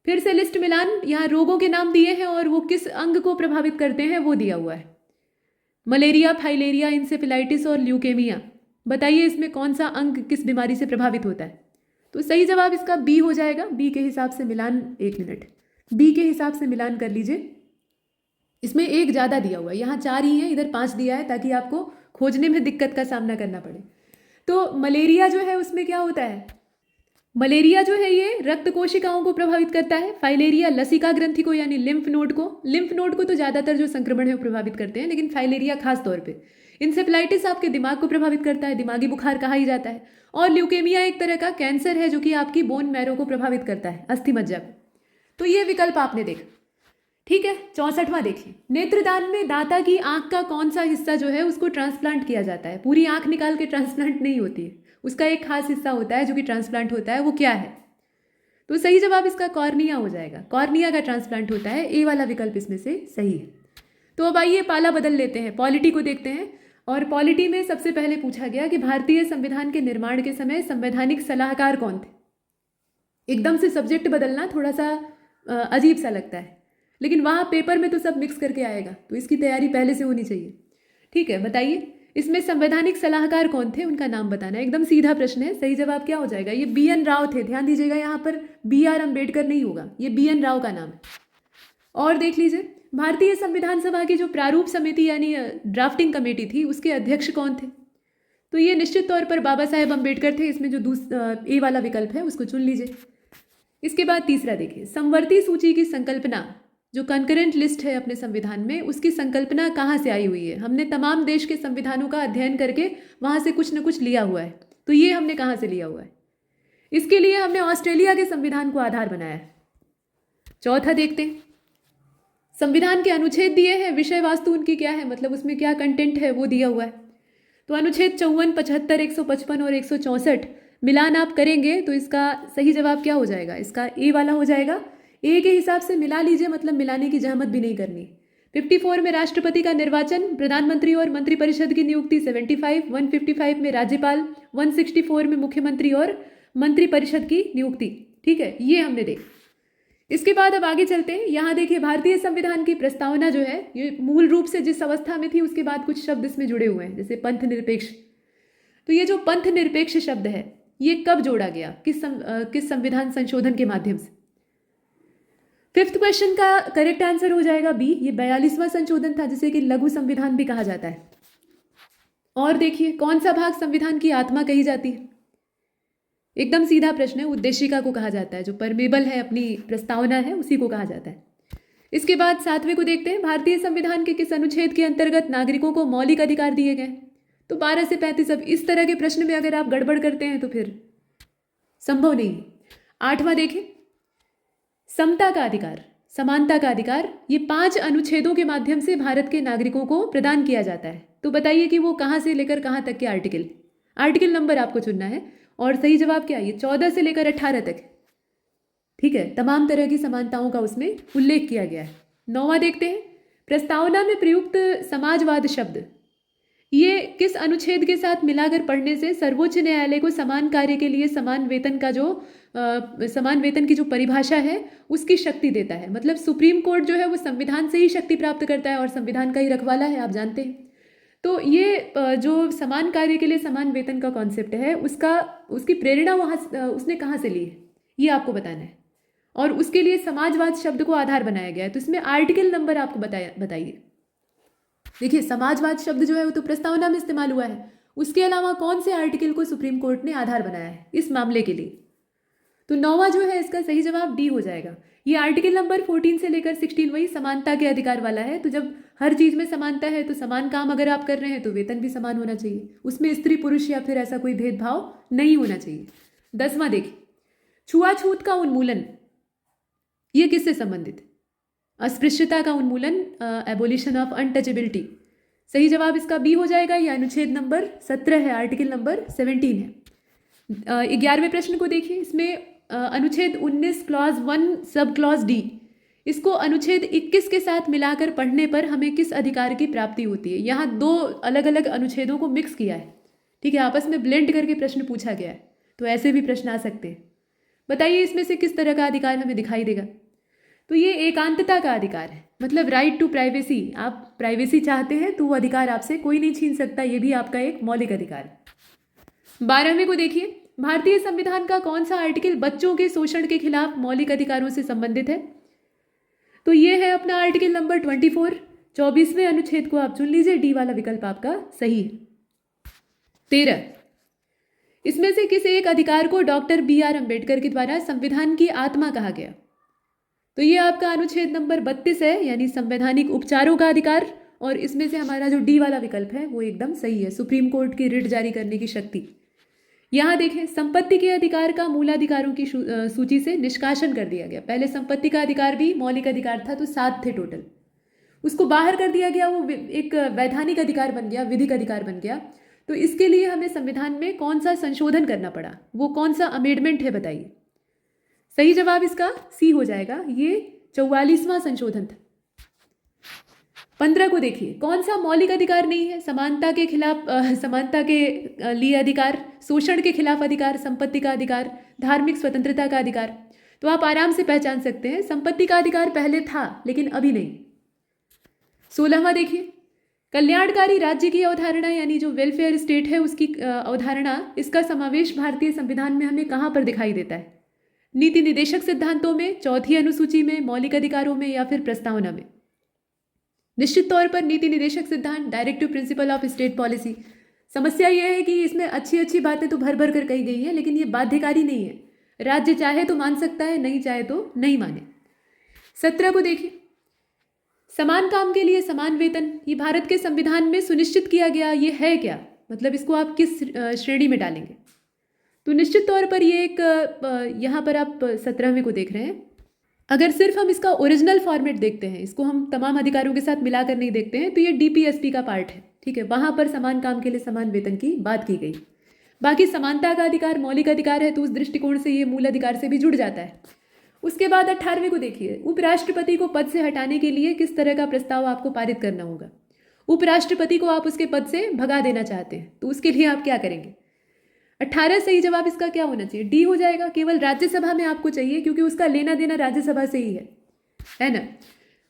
फिर से लिस्ट मिलान। यहाँ रोगों के नाम दिए हैं और वो किस अंग को प्रभावित करते हैं वो दिया हुआ है। मलेरिया, फाइलेरिया, इंसेफेलाइटिस और ल्यूकेमिया। बताइए इसमें कौन सा अंग किस बीमारी से प्रभावित होता है? तो सही जवाब इसका बी हो जाएगा। बी के हिसाब से मिलान, एक मिनट, बी के हिसाब से मिलान कर लीजिए। इसमें एक ज़्यादा दिया हुआ है, यहाँ 4 ही है, इधर 5 दिया है, ताकि आपको खोजने में दिक्कत का सामना करना पड़े। तो मलेरिया जो है उसमें क्या होता है? मलेरिया जो है ये रक्त कोशिकाओं को प्रभावित करता है। फाइलेरिया लसिका ग्रंथि को यानी लिम्फ नोड को। लिम्फ नोड को तो ज़्यादातर जो संक्रमण है वो प्रभावित करते हैं, लेकिन फाइलेरिया खास तौर पे। इंसेफ्लाइटिस आपके दिमाग को प्रभावित करता है, दिमागी बुखार कहा ही जाता है। और ल्यूकेमिया एक तरह का कैंसर है जो कि आपकी बोन मैरो को प्रभावित करता है, अस्थि मज्जा को। तो ये विकल्प आपने देखा, ठीक है। 64वां देखिए, नेत्रदान में दाता की आंख का कौन सा हिस्सा जो है उसको ट्रांसप्लांट किया जाता है। पूरी आंख निकाल के ट्रांसप्लांट नहीं होती है, उसका एक खास हिस्सा होता है जो कि ट्रांसप्लांट होता है, वो क्या है? तो सही जवाब इसका कॉर्निया हो जाएगा। कॉर्निया का ट्रांसप्लांट होता है, ए वाला विकल्प इसमें से सही है। तो अब आइए पाला बदल लेते हैं, पॉलिटी को देखते हैं। और पॉलिटी में सबसे पहले पूछा गया कि भारतीय संविधान के निर्माण के समय संवैधानिक सलाहकार कौन थे। एकदम से सब्जेक्ट बदलना थोड़ा सा अजीब सा लगता है, लेकिन वहाँ पेपर में तो सब मिक्स करके आएगा, तो इसकी तैयारी पहले से होनी चाहिए। ठीक है, बताइए इसमें संवैधानिक सलाहकार कौन थे, उनका नाम बताना है। एकदम सीधा प्रश्न है, सही जवाब क्या हो जाएगा? ये BN राव थे। ध्यान दीजिएगा, यहाँ पर BR अम्बेडकर नहीं होगा, ये BN राव का नाम है। और देख लीजिए, भारतीय संविधान सभा की जो प्रारूप समिति यानी ड्राफ्टिंग कमेटी थी, उसके अध्यक्ष कौन थे? तो ये निश्चित तौर पर बाबा साहेब अम्बेडकर थे। इसमें जो ए वाला विकल्प है उसको चुन लीजिए। इसके बाद तीसरा देखिए, समवर्ती सूची की संकल्पना, जो कंकरेंट लिस्ट है अपने संविधान में, उसकी संकल्पना कहाँ से आई हुई है? हमने तमाम देश के संविधानों का अध्ययन करके वहाँ से कुछ न कुछ लिया हुआ है, तो ये हमने कहाँ से लिया हुआ है? इसके लिए हमने ऑस्ट्रेलिया के संविधान को आधार बनाया है। चौथा देखते हैं, संविधान के अनुच्छेद दिए हैं, विषय वस्तु उनकी क्या है, मतलब उसमें क्या कंटेंट है वो दिया हुआ है। तो अनुच्छेद 54, 75, 155 और 164 मिलान आप करेंगे तो इसका सही जवाब क्या हो जाएगा? इसका ए वाला हो जाएगा। ए के हिसाब से मिला लीजिए, मतलब मिलाने की जहमत भी नहीं करनी। 54 में राष्ट्रपति का निर्वाचन, प्रधानमंत्री और मंत्रिपरिषद की नियुक्ति 75, 155 में राज्यपाल, 164 में मुख्यमंत्री और मंत्रिपरिषद की नियुक्ति। ठीक है, ये हमने देखा। इसके बाद अब आगे चलते हैं। यहाँ देखिए, भारतीय संविधान की प्रस्तावना जो है ये मूल रूप से जिस अवस्था में थी उसके बाद कुछ शब्द इसमें जुड़े हुए हैं, जैसे पंथ निरपेक्ष। तो ये जो पंथ निरपेक्ष शब्द है ये कब जोड़ा गया, किस संविधान संशोधन के माध्यम से? 5th क्वेश्चन का करेक्ट आंसर हो जाएगा बी। ये 42वां संशोधन था, जिसे कि लघु संविधान भी कहा जाता है। और देखिए, कौन सा भाग संविधान की आत्मा कही जाती है? एकदम सीधा प्रश्न है, उद्देशिका को कहा जाता है। जो परमेबल है, अपनी प्रस्तावना है, उसी को कहा जाता है। इसके बाद 7वें को देखते हैं, भारतीय संविधान के किस अनुच्छेद के अंतर्गत नागरिकों को मौलिक अधिकार दिए गए? तो 12 से 35। अब इस तरह के प्रश्न में अगर आप गड़बड़ करते हैं तो फिर संभव नहीं। 8वां देखें, समता का अधिकार, समानता का अधिकार, ये 5 अनुच्छेदों के माध्यम से भारत के नागरिकों को प्रदान किया जाता है। तो बताइए कि वो कहाँ से लेकर कहाँ तक के आर्टिकल नंबर आपको चुनना है। और सही जवाब क्या है? ये 14 से लेकर 18 तक है। ठीक है, तमाम तरह की समानताओं का उसमें उल्लेख किया गया है। 9वां देखते हैं, प्रस्तावना में प्रयुक्त समाजवाद शब्द, ये किस अनुच्छेद के साथ मिलाकर पढ़ने से सर्वोच्च न्यायालय को समान कार्य के लिए समान वेतन की जो परिभाषा है उसकी शक्ति देता है। मतलब सुप्रीम कोर्ट जो है वो संविधान से ही शक्ति प्राप्त करता है और संविधान का ही रखवाला है, आप जानते हैं। तो ये जो समान कार्य के लिए समान वेतन का कॉन्सेप्ट है, उसकी प्रेरणा वहाँ उसने कहाँ से ली है, ये आपको बताना है। और उसके लिए समाजवाद शब्द को आधार बनाया गया है। तो इसमें आर्टिकल नंबर आपको बताइए। देखिए, समाजवाद शब्द जो है वो तो प्रस्तावना में इस्तेमाल हुआ है, उसके अलावा कौन से आर्टिकल को सुप्रीम कोर्ट ने आधार बनाया है इस मामले के लिए? तो 9वां जो है इसका सही जवाब डी हो जाएगा। ये आर्टिकल नंबर 14 से लेकर 16 वही समानता के अधिकार वाला है। तो जब हर चीज़ में समानता है तो समान काम अगर आप कर रहे हैं तो वेतन भी समान होना चाहिए, उसमें स्त्री पुरुष या फिर ऐसा कोई भेदभाव नहीं होना चाहिए। 10वां देखिए, छुआछूत का उन्मूलन, ये किससे संबंधित? अस्पृश्यता का उन्मूलन, एबोलिशन ऑफ अनटचेबिलिटी। सही जवाब इसका बी हो जाएगा। ये अनुच्छेद नंबर 17 है, आर्टिकल नंबर 17 है। 11वें प्रश्न को देखिए, इसमें अनुच्छेद 19 क्लॉज 1 सब क्लॉज डी, इसको अनुच्छेद 21 के साथ मिलाकर पढ़ने पर हमें किस अधिकार की प्राप्ति होती है? यहाँ 2 अलग अलग अनुच्छेदों को मिक्स किया है, ठीक है, आपस में ब्लेंड करके प्रश्न पूछा गया है। तो ऐसे भी प्रश्न आ सकते हैं। बताइए इसमें से किस तरह का अधिकार हमें दिखाई देगा? तो ये एकांतता का अधिकार है, मतलब राइट टू प्राइवेसी। आप प्राइवेसी चाहते हैं तो वो अधिकार आपसे कोई नहीं छीन सकता, ये भी आपका एक मौलिक अधिकार है। 12वें को देखिए, भारतीय संविधान का कौन सा आर्टिकल बच्चों के शोषण के खिलाफ मौलिक अधिकारों से संबंधित है? तो ये है अपना आर्टिकल नंबर 24। 24वें अनुच्छेद को आप चुन लीजिए, डी वाला विकल्प आपका सही है। 13, इसमें से किस एक अधिकार को डॉक्टर BR अम्बेडकर के द्वारा संविधान की आत्मा कहा गया? तो ये आपका अनुच्छेद नंबर 32 है, यानी संवैधानिक उपचारों का अधिकार। और इसमें से हमारा जो डी वाला विकल्प है वो एकदम सही है, सुप्रीम कोर्ट की रिट जारी करने की शक्ति। यहाँ देखें, संपत्ति के अधिकार का मूलाधिकारों की सूची से निष्कासन कर दिया गया। पहले संपत्ति का अधिकार भी मौलिक अधिकार था, तो 7 थे टोटल, उसको बाहर कर दिया गया, वो एक वैधानिक अधिकार बन गया, विधिक अधिकार बन गया। तो इसके लिए हमें संविधान में कौन सा संशोधन करना पड़ा, वो कौन सा अमेंडमेंट है बताइए? सही जवाब इसका सी हो जाएगा, ये 44वां संशोधन था। 15 को देखिए, कौन सा मौलिक अधिकार नहीं है? समानता के खिलाफ समानता के लिए अधिकार, शोषण के खिलाफ अधिकार, संपत्ति का अधिकार, धार्मिक स्वतंत्रता का अधिकार। तो आप आराम से पहचान सकते हैं, संपत्ति का अधिकार पहले था लेकिन अभी नहीं। 16वां देखिए, कल्याणकारी राज्य की अवधारणा, यानी जो वेलफेयर स्टेट है उसकी अवधारणा, इसका समावेश भारतीय संविधान में हमें कहाँ पर दिखाई देता है? नीति निदेशक सिद्धांतों में, चौथी अनुसूची में, मौलिक अधिकारों में, या फिर प्रस्तावना में? निश्चित तौर पर नीति निदेशक सिद्धांत, directive principle of state policy. समस्या यह है कि इसमें अच्छी अच्छी बातें तो भर भर कर कही गई हैं, लेकिन ये बाध्यकारी नहीं है। राज्य चाहे तो मान सकता है, नहीं चाहे तो नहीं माने। 17 को देखिए, समान काम के लिए समान वेतन, ये भारत के संविधान में सुनिश्चित किया गया, ये है क्या? मतलब इसको आप किस श्रेणी में डालेंगे? तो निश्चित तौर पर ये एक, यहाँ पर आप 17वें को देख रहे हैं। अगर सिर्फ हम इसका ओरिजिनल फॉर्मेट देखते हैं, इसको हम तमाम अधिकारों के साथ मिलाकर नहीं देखते हैं, तो ये DPSP का पार्ट है, ठीक है। वहाँ पर समान काम के लिए समान वेतन की बात की गई। बाकी समानता का अधिकार मौलिक अधिकार है, तो उस दृष्टिकोण से ये मूल अधिकार से भी जुड़ जाता है। उसके बाद 18वें को देखिए, उपराष्ट्रपति को पद से हटाने के लिए किस तरह का प्रस्ताव आपको पारित करना होगा? उपराष्ट्रपति को आप उसके पद से भगा देना चाहते हैं, तो उसके लिए आप क्या करेंगे? 18 सही जवाब इसका क्या होना चाहिए? डी हो जाएगा। केवल राज्यसभा में आपको चाहिए, क्योंकि उसका लेना देना राज्यसभा से ही है ना।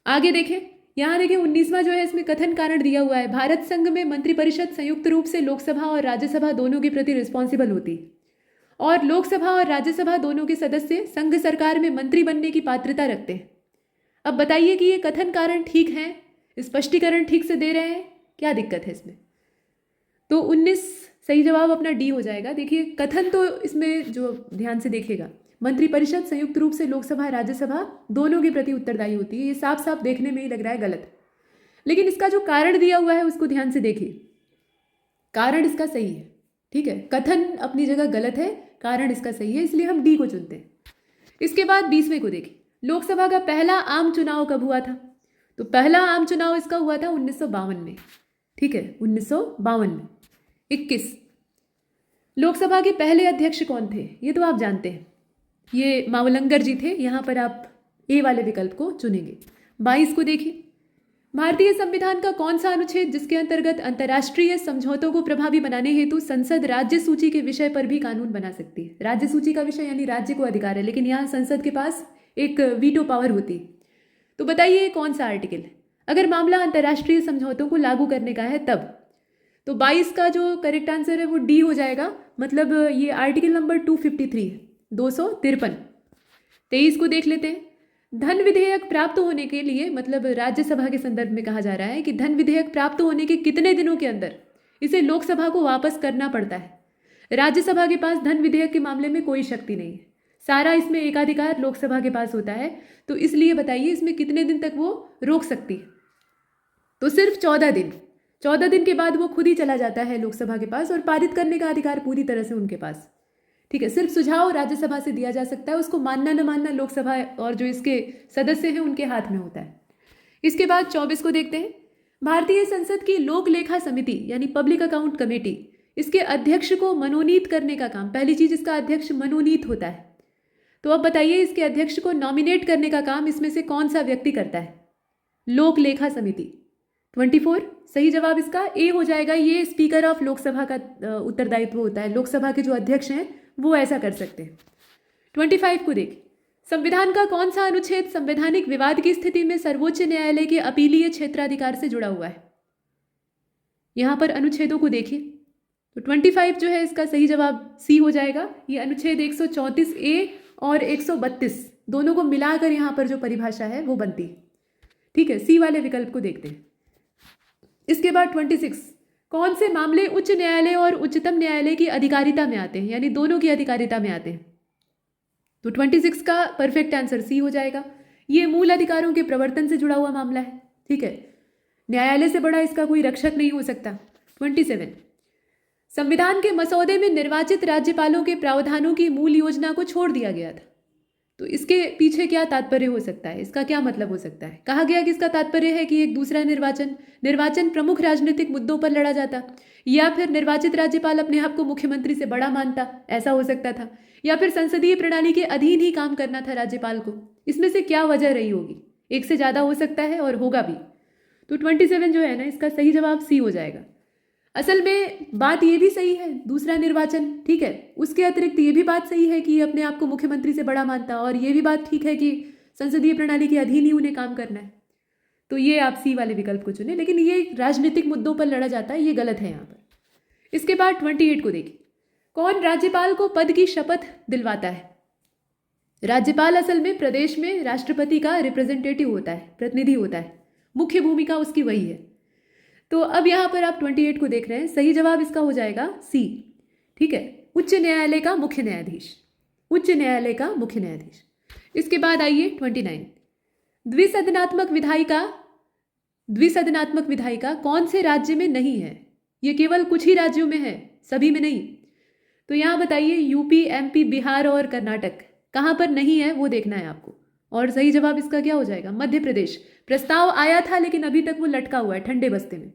आगे देखें, यहाँ देखें 19वां जो है, इसमें कथन कारण दिया हुआ है, भारत संघ में मंत्रिपरिषद संयुक्त रूप से लोकसभा और राज्यसभा दोनों के प्रति रिस्पॉन्सिबल होती है, और लोकसभा और राज्यसभा दोनों के सदस्य संघ सरकार में मंत्री बनने की पात्रता रखते हैं। अब बताइए कि ये कथन कारण ठीक है, स्पष्टीकरण ठीक से दे रहे हैं, क्या दिक्कत है इसमें? तो 19 सही जवाब अपना डी हो जाएगा। देखिए, कथन तो इसमें जो ध्यान से देखेगा, मंत्रिपरिषद संयुक्त रूप से लोकसभा राज्यसभा दोनों के प्रति उत्तरदायी होती है, ये साफ साफ देखने में ही लग रहा है गलत। लेकिन इसका जो कारण दिया हुआ है उसको ध्यान से देखिए, कारण इसका सही है, ठीक है। कथन अपनी जगह गलत है, कारण इसका सही है, इसलिए हम डी को चुनते हैं। इसके बाद 20वें को देखिए, लोकसभा का पहला आम चुनाव कब हुआ था? तो पहला आम चुनाव इसका हुआ था 1952 में, ठीक है, 1952 में। 21, लोकसभा के पहले अध्यक्ष कौन थे? ये तो आप जानते हैं, ये मावलंकर जी थे। यहाँ पर आप ए वाले विकल्प को चुनेंगे। 22 को देखिए, भारतीय संविधान का कौन सा अनुच्छेद जिसके अंतर्गत अंतर्राष्ट्रीय समझौतों को प्रभावी बनाने हेतु संसद राज्य सूची के विषय पर भी कानून बना सकती है? राज्य सूची का विषय यानी राज्य को अधिकार है, लेकिन यहाँ संसद के पास एक वीटो पावर होती है। तो बताइए कौन सा आर्टिकल है अगर मामला अंतर्राष्ट्रीय समझौतों को लागू करने का है तब? तो 22 का जो करेक्ट आंसर है वो डी हो जाएगा, मतलब ये आर्टिकल नंबर 253 है, 253। 23 को देख लेते हैं, धन विधेयक प्राप्त होने के लिए, मतलब राज्यसभा के संदर्भ में कहा जा रहा है कि धन विधेयक प्राप्त होने के कितने दिनों के अंदर इसे लोकसभा को वापस करना पड़ता है। राज्यसभा के पास धन विधेयक के मामले में कोई शक्ति नहीं है, सारा इसमें एकाधिकार लोकसभा के पास होता है। तो इसलिए बताइए इसमें कितने दिन तक वो रोक सकती है? तो सिर्फ 14 दिन। 14 दिन के बाद वो खुद ही चला जाता है लोकसभा के पास, और पारित करने का अधिकार पूरी तरह से उनके पास, ठीक है। सिर्फ सुझाव राज्यसभा से दिया जा सकता है, उसको मानना न मानना लोकसभा और जो इसके सदस्य हैं उनके हाथ में होता है। इसके बाद 24 को देखते हैं, भारतीय संसद की लोक लेखा समिति यानी पब्लिक अकाउंट कमेटी, इसके अध्यक्ष को मनोनीत करने का काम, पहली चीज इसका अध्यक्ष मनोनीत होता है। तो अब बताइए इसके अध्यक्ष को नॉमिनेट करने का काम इसमें से कौन सा व्यक्ति करता है? लोक लेखा समिति। 24 सही जवाब इसका ए हो जाएगा। ये स्पीकर ऑफ लोकसभा का उत्तरदायित्व होता है, लोकसभा के जो अध्यक्ष हैं वो ऐसा कर सकते हैं। 25 को देखिए, संविधान का कौन सा अनुच्छेद संवैधानिक विवाद की स्थिति में सर्वोच्च न्यायालय के अपीलीय क्षेत्राधिकार से जुड़ा हुआ है? यहां पर अनुच्छेदों को देखिए तो 25 जो है इसका सही जवाब सी हो जाएगा। ये अनुच्छेद 134A और 132 दोनों को मिलाकर यहां पर जो परिभाषा है वो बनती है। ठीक है, सी वाले विकल्प को देखते हैं। इसके बाद 26, कौन से मामले उच्च न्यायालय और उच्चतम न्यायालय की अधिकारिता में आते हैं, यानी दोनों की अधिकारिता में आते हैं? तो 26 का परफेक्ट आंसर सी हो जाएगा। ये मूल अधिकारों के प्रवर्तन से जुड़ा हुआ मामला है। ठीक है, न्यायालय से बड़ा इसका कोई रक्षक नहीं हो सकता। 27, संविधान के मसौदे में निर्वाचित राज्यपालों के प्रावधानों की मूल योजना को छोड़ दिया गया था। तो इसके पीछे क्या तात्पर्य हो सकता है, इसका क्या मतलब हो सकता है? कहा गया कि इसका तात्पर्य है कि एक दूसरा निर्वाचन प्रमुख राजनीतिक मुद्दों पर लड़ा जाता, या फिर निर्वाचित राज्यपाल अपने आप को मुख्यमंत्री से बड़ा मानता, ऐसा हो सकता था, या फिर संसदीय प्रणाली के अधीन ही काम करना था राज्यपाल को। इसमें से क्या वजह रही होगी? एक से ज़्यादा हो सकता है और होगा भी। तो 27 जो है ना, इसका सही जवाब सी हो जाएगा। असल में बात ये भी सही है, दूसरा निर्वाचन, ठीक है, उसके अतिरिक्त ये भी बात सही है कि ये अपने आप को मुख्यमंत्री से बड़ा मानता, और ये भी बात ठीक है कि संसदीय प्रणाली के अधीन ही उन्हें काम करना है। तो ये आप सी वाले विकल्प को चुने, लेकिन ये राजनीतिक मुद्दों पर लड़ा जाता है, ये गलत है यहाँ पर। इसके बाद 28 को देखिए, कौन राज्यपाल को पद की शपथ दिलवाता है? राज्यपाल असल में प्रदेश में राष्ट्रपति का रिप्रेजेंटेटिव होता है, प्रतिनिधि होता है, मुख्य भूमिका उसकी वही है। तो अब यहाँ पर आप 28 को देख रहे हैं, सही जवाब इसका हो जाएगा सी। ठीक है, उच्च न्यायालय का मुख्य न्यायाधीश, उच्च न्यायालय का मुख्य न्यायाधीश। इसके बाद आइए 29, द्विसदनात्मक विधायिका कौन से राज्य में नहीं है? ये केवल कुछ ही राज्यों में है, सभी में नहीं। तो यहाँ बताइए, यूपी, एमपी, बिहार और कर्नाटक कहाँ पर नहीं है वो देखना है आपको। और सही जवाब इसका क्या हो जाएगा? मध्य प्रदेश। प्रस्ताव आया था लेकिन अभी तक वो लटका हुआ है ठंडे बस्ते में।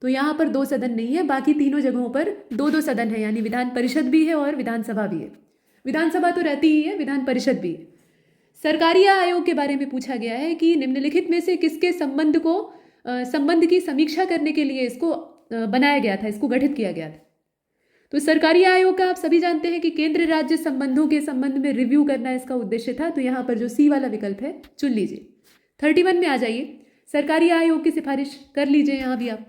तो यहाँ पर 2 सदन नहीं है, बाकी तीनों जगहों पर 2-2 सदन है, यानी विधान परिषद भी है और विधानसभा भी है। विधानसभा तो रहती ही है, विधान परिषद भी है। सरकारी आयोग के बारे में पूछा गया है कि निम्नलिखित में से किसके संबंध की समीक्षा करने के लिए इसको बनाया गया था, इसको गठित किया गया था। तो सरकारी आयोग का आप सभी जानते हैं कि केंद्र राज्य संबंधों के संबंध में रिव्यू करना इसका उद्देश्य था। तो यहाँ पर जो सी वाला विकल्प है चुन लीजिए। 31 में आ जाइए, सरकारी आयोग की सिफारिश कर लीजिए यहाँ भी आप।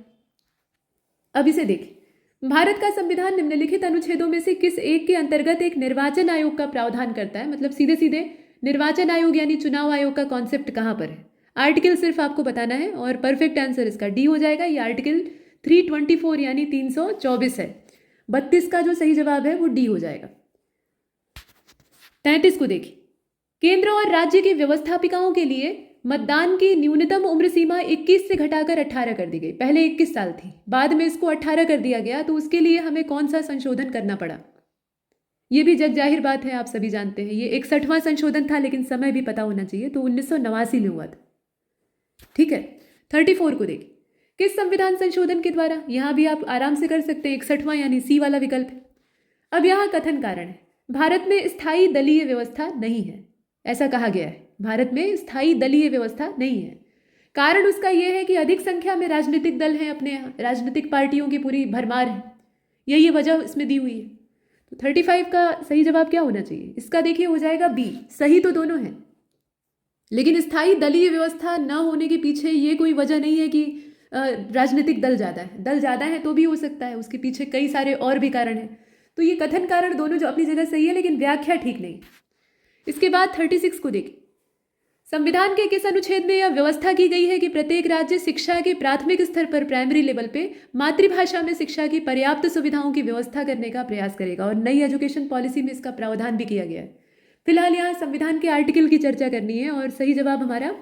अब इसे देखिए, भारत का संविधान निम्नलिखित अनुच्छेदों में से किस एक के अंतर्गत एक निर्वाचन आयोग का प्रावधान करता है? मतलब सीधे सीधे निर्वाचन आयोग यानी चुनाव आयोग का कॉन्सेप्ट कहाँ पर है? आर्टिकल सिर्फ आपको बताना है और परफेक्ट आंसर इसका डी हो जाएगा। ये आर्टिकल 324 यानी 324 है। 32 का जो सही जवाब है वो डी हो जाएगा। 33 को देखिए, केंद्र और राज्य की व्यवस्थापिकाओं के लिए मतदान की न्यूनतम उम्र सीमा 21 से घटाकर 18 कर दी गई। पहले 21 साल थी, बाद में इसको 18 कर दिया गया। तो उसके लिए हमें कौन सा संशोधन करना पड़ा? ये भी जग जाहिर बात है, आप सभी जानते हैं। ये 61वां संशोधन था, लेकिन समय भी पता होना चाहिए। तो 1989 में हुआ था। ठीक है, 34 को देखिए, किस संविधान संशोधन के द्वारा? यहाँ भी आप आराम से कर सकते हैं, 61वां यानी सी वाला विकल्प है। अब यहाँ कथन कारण है, भारत में स्थायी दलीय व्यवस्था नहीं है, ऐसा कहा गया है। भारत में स्थायी दलीय व्यवस्था नहीं है। कारण उसका यह है कि अधिक संख्या में राजनीतिक दल हैं, अपने यहाँ राजनीतिक पार्टियों की पूरी भरमार है, यही वजह इसमें दी हुई है। तो 35 का सही जवाब क्या होना चाहिए? इसका देखिए हो जाएगा बी। सही तो दोनों है, लेकिन स्थायी दलीय व्यवस्था न होने के पीछे ये कोई वजह नहीं है कि राजनीतिक दल ज़्यादा है। दल ज़्यादा है तो भी हो सकता है, उसके पीछे कई सारे और भी कारण हैं। तो ये कथन कारण दोनों जो अपनी जगह सही है, लेकिन व्याख्या ठीक नहीं। इसके बाद 36 को देखिए, संविधान के किस अनुच्छेद में यह व्यवस्था की गई है कि प्रत्येक राज्य शिक्षा के प्राथमिक स्तर पर प्राइमरी लेवल पे मातृभाषा में शिक्षा की पर्याप्त सुविधाओं की व्यवस्था करने का प्रयास करेगा? और नई एजुकेशन पॉलिसी में इसका प्रावधान भी किया गया है। फिलहाल यहाँ संविधान के आर्टिकल की चर्चा करनी है और सही जवाब हमारा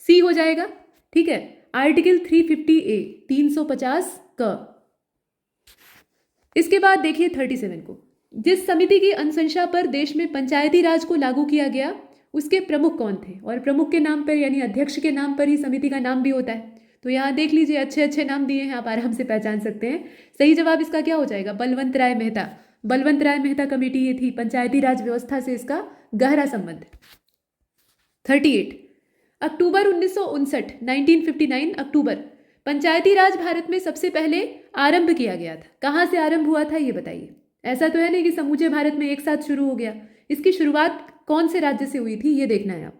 सी हो जाएगा। ठीक है, आर्टिकल 350A 350 क। इसके बाद देखिए 37 को, जिस समिति की अनुशंसा पर देश में पंचायती राज को लागू किया गया उसके प्रमुख कौन थे? और प्रमुख के नाम पर यानी अध्यक्ष के नाम पर ही समिति का नाम भी होता है। तो यहाँ देख लीजिए, अच्छे अच्छे नाम दिए हैं, आप आराम से पहचान सकते हैं। सही जवाब इसका क्या हो जाएगा? बलवंत राय मेहता। बलवंत राय मेहता कमेटी ये थी, पंचायती राज व्यवस्था से इसका गहरा संबंध। 38 अक्टूबर 1959 1959 अक्टूबर पंचायती राज भारत में सबसे पहले आरंभ किया गया था। कहाँ से आरंभ हुआ था ये बताइए? ऐसा तो है नहीं कि समूचे भारत में एक साथ शुरू हो गया। इसकी शुरुआत कौन से राज्य से हुई थी ये देखना है आप।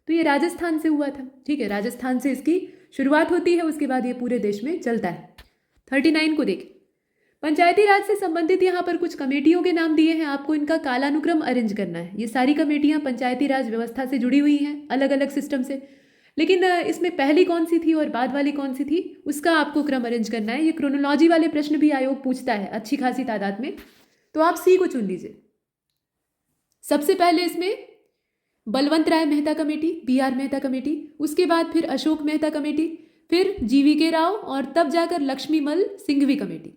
तो ये राजस्थान से हुआ था, ठीक है, राजस्थान से इसकी शुरुआत होती है, उसके बाद ये पूरे देश में चलता है। 39 को देखिए, पंचायती राज से संबंधित यहाँ पर कुछ कमेटियों के नाम दिए हैं, आपको इनका कालानुक्रम अरेंज करना है। ये सारी कमेटियाँ पंचायती राज व्यवस्था से जुड़ी हुई हैं, अलग अलग सिस्टम से, लेकिन इसमें पहली कौन सी थी और बाद वाली कौन सी थी उसका आपको क्रम अरेंज करना है। ये क्रोनोलॉजी वाले प्रश्न भी आयोग पूछता है अच्छी खासी तादाद में, तो आप सी को चुन लीजिए। सबसे पहले इसमें Balwant Rai Mehta committee, BR Mehta committee, उसके बाद फिर अशोक मेहता कमेटी, फिर GVK राव और तब जाकर लक्ष्मीमल सिंघवी कमेटी,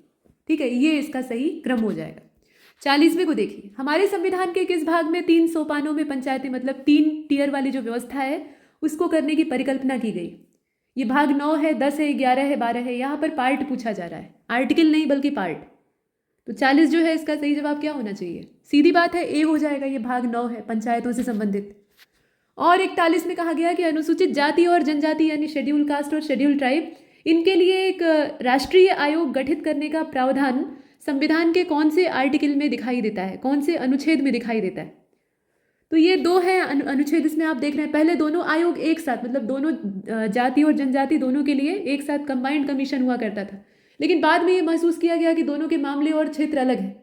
ठीक है, ये इसका सही क्रम हो जाएगा। 40वें को देखिए, हमारे संविधान के किस भाग में 3 सोपानों में पंचायतें मतलब 3 टियर वाली जो व्यवस्था है उसको करने की परिकल्पना की गई। ये भाग 9 है, 10 है, 11 है, 12 है, यहाँ पर पार्ट पूछा जा रहा है, आर्टिकल नहीं बल्कि पार्ट। तो 40 जो है इसका सही जवाब क्या होना चाहिए, सीधी बात है ए हो जाएगा, ये भाग 9 है पंचायतों से संबंधित। और 41 में कहा गया कि अनुसूचित जाति और जनजाति यानी शेड्यूल कास्ट और शेड्यूल ट्राइब, इनके लिए एक राष्ट्रीय आयोग गठित करने का प्रावधान संविधान के कौन से आर्टिकल में दिखाई देता है, कौन से अनुच्छेद में दिखाई देता है। तो ये 2 हैं अनुच्छेद, इसमें आप देख रहे हैं पहले दोनों आयोग एक साथ मतलब दोनों जाति और जनजाति दोनों के लिए एक साथ कंबाइंड कमीशन हुआ करता था, लेकिन बाद में ये महसूस किया गया कि दोनों के मामले और क्षेत्र अलग हैं,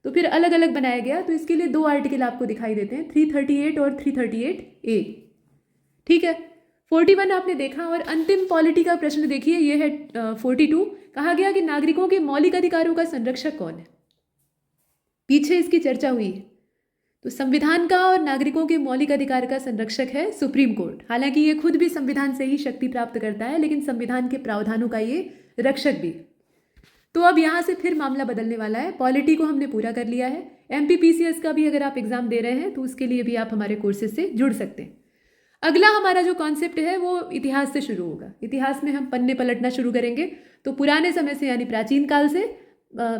तो फिर अलग अलग बनाया गया। तो इसके लिए 2 आर्टिकल आपको दिखाई देते हैं, 338 और 338A, ठीक है। 41 आपने देखा, और अंतिम पॉलिटी का प्रश्न देखिए, ये है 42। कहा गया कि नागरिकों के मौलिक अधिकारों का संरक्षक कौन है। पीछे इसकी चर्चा हुई है, तो संविधान का और नागरिकों के मौलिक अधिकार का संरक्षक है सुप्रीम कोर्ट। हालांकि ये खुद भी संविधान से ही शक्ति प्राप्त करता है, लेकिन संविधान के प्रावधानों का ये रक्षक भी। तो अब यहाँ से फिर मामला बदलने वाला है। पॉलिटी को हमने पूरा कर लिया है। MPPCS का भी अगर आप एग्जाम दे रहे हैं तो उसके लिए भी आप हमारे कोर्सेज से जुड़ सकते हैं। अगला हमारा जो कॉन्सेप्ट है वो इतिहास से शुरू होगा। इतिहास में हम पन्ने पलटना शुरू करेंगे, तो पुराने समय से यानी प्राचीन काल से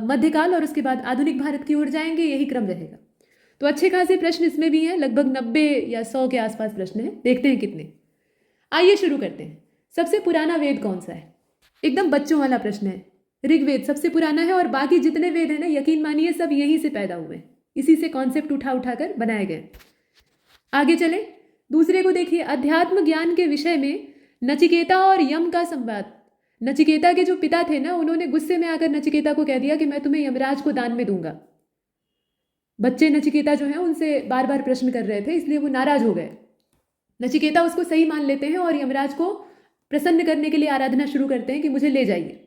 मध्यकाल और उसके बाद आधुनिक भारत की ओर जाएंगे, यही क्रम रहेगा। तो अच्छे खासे प्रश्न इसमें भी हैं, लगभग 90 या 100 के आसपास प्रश्न हैं, देखते हैं कितने। आइए शुरू करते हैं। सबसे पुराना वेद कौन सा है, एकदम बच्चों वाला प्रश्न है। ऋग्वेद सबसे पुराना है, और बाकी जितने वेद हैं ना, यकीन मानिए सब यहीं से पैदा हुए, इसी से कॉन्सेप्ट उठा कर बनाए गए। आगे चले, दूसरे को देखिए, अध्यात्म ज्ञान के विषय में नचिकेता और यम का संवाद। नचिकेता के जो पिता थे ना, उन्होंने गुस्से में आकर नचिकेता को कह दिया कि मैं तुम्हें यमराज को दान में दूंगा। बच्चे नचिकेता जो है उनसे बार बार प्रश्न कर रहे थे, इसलिए वो नाराज हो गए। नचिकेता उसको सही मान लेते हैं और यमराज को प्रसन्न करने के लिए आराधना शुरू करते हैं कि मुझे ले जाइए।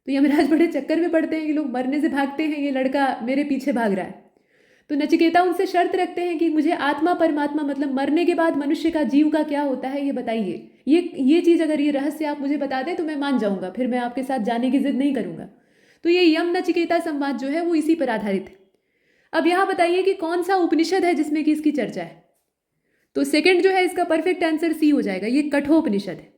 तो यमराज बड़े चक्कर में पड़ते हैं कि लोग मरने से भागते हैं, ये लड़का मेरे पीछे भाग रहा है। तो नचिकेता उनसे शर्त रखते हैं कि मुझे आत्मा परमात्मा मतलब मरने के बाद मनुष्य का जीव का क्या होता है ये बताइए। ये चीज़ अगर ये रहस्य आप मुझे बता दें तो मैं मान जाऊंगा, फिर मैं आपके साथ जाने की जिद नहीं करूंगा। तो ये यम नचिकेता संवाद जो है वो इसी पर आधारित है। अब यहाँ बताइए कि कौन सा उपनिषद है जिसमें कि इसकी चर्चा है। तो सेकंड जो है इसका परफेक्ट आंसर सी हो जाएगा, ये कठोपनिषद है,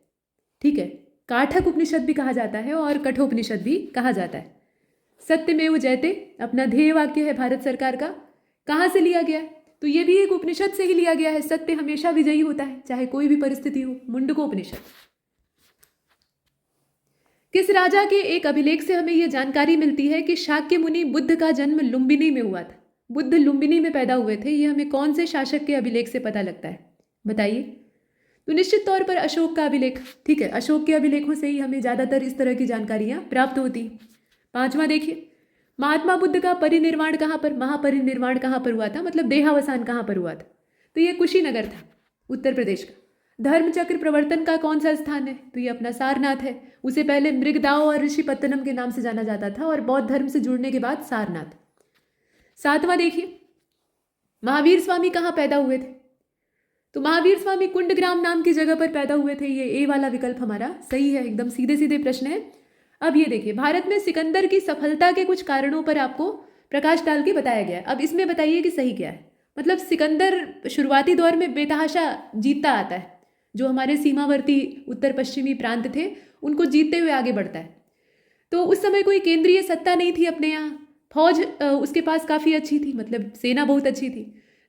ठीक है। काठक उपनिषद भी कहा जाता है और कठोपनिषद भी कहा जाता है। सत्यमेव जयते अपना ध्येय वाक्य है भारत सरकार का। कहाँ से लिया गया है, तो ये भी एक उपनिषद से ही लिया गया है। सत्य हमेशा विजयी होता है चाहे कोई भी परिस्थिति हो, मुंडकोपनिषद। किस राजा के एक अभिलेख से हमें यह जानकारी मिलती है कि शाक्य मुनि बुद्ध का जन्म लुम्बिनी में हुआ था। बुद्ध लुम्बिनी में पैदा हुए थे, ये हमें कौन से शासक के अभिलेख से पता लगता है बताइए। तो निश्चित तौर पर अशोक का अभिलेख, ठीक है। अशोक के अभिलेखों से ही हमें ज़्यादातर इस तरह की जानकारियाँ प्राप्त होती। 5वां देखिए, महात्मा बुद्ध का परिनिर्वाण कहाँ पर, महापरिनिर्वाण कहाँ पर हुआ था, मतलब देहावसान कहाँ पर हुआ था। तो ये कुशीनगर था, उत्तर प्रदेश का। धर्मचक्र प्रवर्तन का कौन सा स्थान है, तो ये अपना सारनाथ है। उसे पहले मृगदाव और ऋषिपत्तनम के नाम से जाना जाता था और बौद्ध धर्म से जुड़ने के बाद सारनाथ। 7वां देखिए, महावीर स्वामी कहाँ पैदा हुए थे, तो महावीर स्वामी कुंडग्राम नाम की जगह पर पैदा हुए थे। ये ए वाला विकल्प हमारा सही है, एकदम सीधे सीधे प्रश्न है। अब ये देखिए, भारत में सिकंदर की सफलता के कुछ कारणों पर आपको प्रकाश डाल के बताया गया है। अब इसमें बताइए कि सही क्या है। मतलब सिकंदर शुरुआती दौर में बेतहाशा जीतता आता है, जो हमारे सीमावर्ती उत्तर पश्चिमी प्रांत थे उनको जीतते हुए आगे बढ़ता है। तो उस समय कोई केंद्रीय सत्ता नहीं थी अपने यहाँ, फौज उसके पास काफ़ी अच्छी थी, मतलब सेना बहुत अच्छी थी।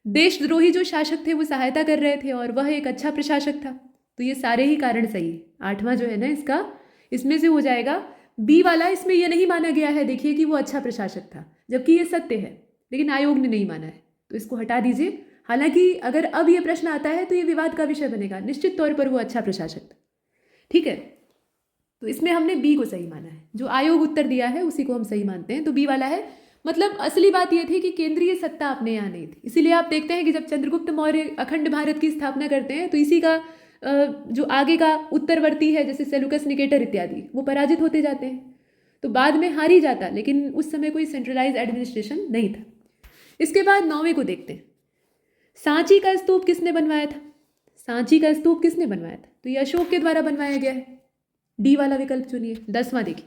देशद्रोही जो शासक थे वो सहायता कर रहे थे और वह एक अच्छा प्रशासक था। तो ये सारे ही कारण सही है। 8वां जो है ना इसका, इसमें से हो जाएगा बी वाला। इसमें यह नहीं माना गया है देखिए कि वो अच्छा प्रशासक था, जबकि ये सत्य है, लेकिन आयोग ने नहीं माना है, तो इसको हटा दीजिए। हालांकि अगर अब ये प्रश्न आता है तो ये विवाद का विषय बनेगा, निश्चित तौर पर वो अच्छा प्रशासक था। ठीक है, तो इसमें हमने बी को सही माना है, जो आयोग उत्तर दिया है उसी को हम सही मानते हैं, तो बी वाला है। मतलब असली बात यह थी कि केंद्रीय सत्ता अपने यहाँ नहीं थी, इसीलिए आप देखते हैं कि जब चंद्रगुप्त मौर्य अखंड भारत की स्थापना करते हैं तो इसी का जो आगे का उत्तरवर्ती है जैसे सेलुकस निकेटर इत्यादि वो पराजित होते जाते हैं, तो बाद में हार ही जाता, लेकिन उस समय कोई सेंट्रलाइज एडमिनिस्ट्रेशन नहीं था। इसके बाद 9वें को देखते हैं, सांची का स्तूप किसने बनवाया था? सांची का स्तूप किसने बनवाया था? तो ये अशोक के द्वारा बनवाया गया है, डी वाला विकल्प चुनिए। 10वां देखिए,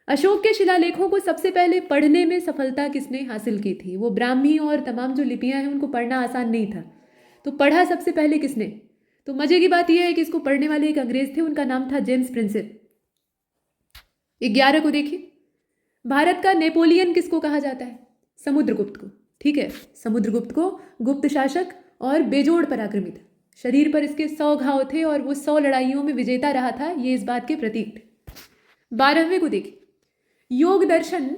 अशोक के शिलालेखों को सबसे पहले पढ़ने में सफलता किसने हासिल की थी? वो ब्राह्मी और तमाम जो लिपियां हैं उनको पढ़ना आसान नहीं था, तो पढ़ा सबसे पहले किसने? तो मजे की बात यह है कि इसको पढ़ने वाले एक अंग्रेज थे, उनका नाम था जेम्स प्रिंसेप। 11 को देखिए, भारत का नेपोलियन किसको कहा जाता है? समुद्रगुप्त को। ठीक है, समुद्रगुप्त को गुप्त शासक और बेजोड़ पराक्रमी था, शरीर पर इसके 100 घाव थे और वो 100 लड़ाइयों में विजेता रहा था, ये इस बात के प्रतीक थे। 12वें को देखिए, योग दर्शन,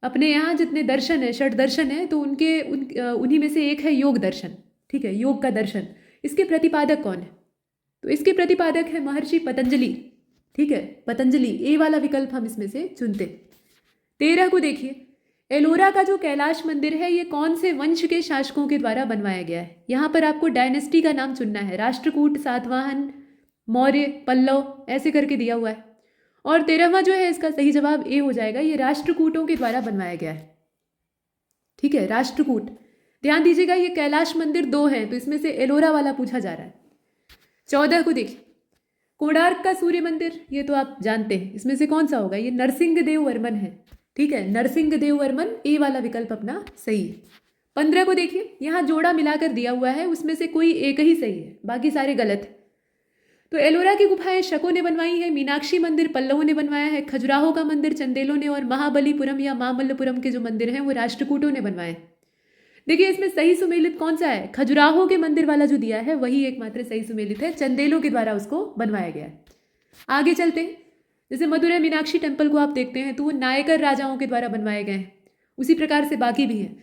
अपने यहाँ जितने दर्शन है, षट दर्शन है, तो उन्हीं में से एक है योग दर्शन। ठीक है, योग का दर्शन, इसके प्रतिपादक कौन है? तो इसके प्रतिपादक है महर्षि पतंजलि। ठीक है, पतंजलि, ए वाला विकल्प हम इसमें से चुनते। 13 को देखिए, एलोरा का जो कैलाश मंदिर है ये कौन से वंश के शासकों के द्वारा बनवाया गया है? यहाँ पर आपको डायनेस्टी का नाम चुनना है, राष्ट्रकूट, सातवाहन, मौर्य, पल्लव, ऐसे करके दिया हुआ है। और 13वां जो है इसका सही जवाब ए हो जाएगा, ये राष्ट्रकूटों के द्वारा बनवाया गया है। ठीक है, राष्ट्रकूट। ध्यान दीजिएगा ये कैलाश मंदिर 2 है, तो इसमें से एलोरा वाला पूछा जा रहा है। 14 को देखिए, कोणार्क का सूर्य मंदिर, ये तो आप जानते हैं, इसमें से कौन सा होगा? ये नरसिंह देव वर्मन है। ठीक है, नरसिंह देव वर्मन, ए वाला विकल्प अपना सही है। 15 को देखिए, यहाँ जोड़ा मिलाकर दिया हुआ है, उसमें से कोई एक ही सही है, बाकी सारे गलत है। तो एलोरा की गुफाएं शकों ने बनवाई है, मीनाक्षी मंदिर पल्लवों ने बनवाया है, खजुराहो का मंदिर चंदेलों ने, और महाबलीपुरम या मामल्लपुरम के जो मंदिर हैं वो राष्ट्रकूटों ने बनवाए हैं। देखिए इसमें सही सुमेलित कौन सा है? खजुराहो के मंदिर वाला जो दिया है वही एकमात्र सही सुमेलित है, चंदेलों के द्वारा उसको बनवाया गया है। आगे चलते हैं, जैसे मदुरै मीनाक्षी टेम्पल को आप देखते हैं तो वो नायकर राजाओं के द्वारा बनवाए गए हैं, उसी प्रकार से बाकी भी हैं।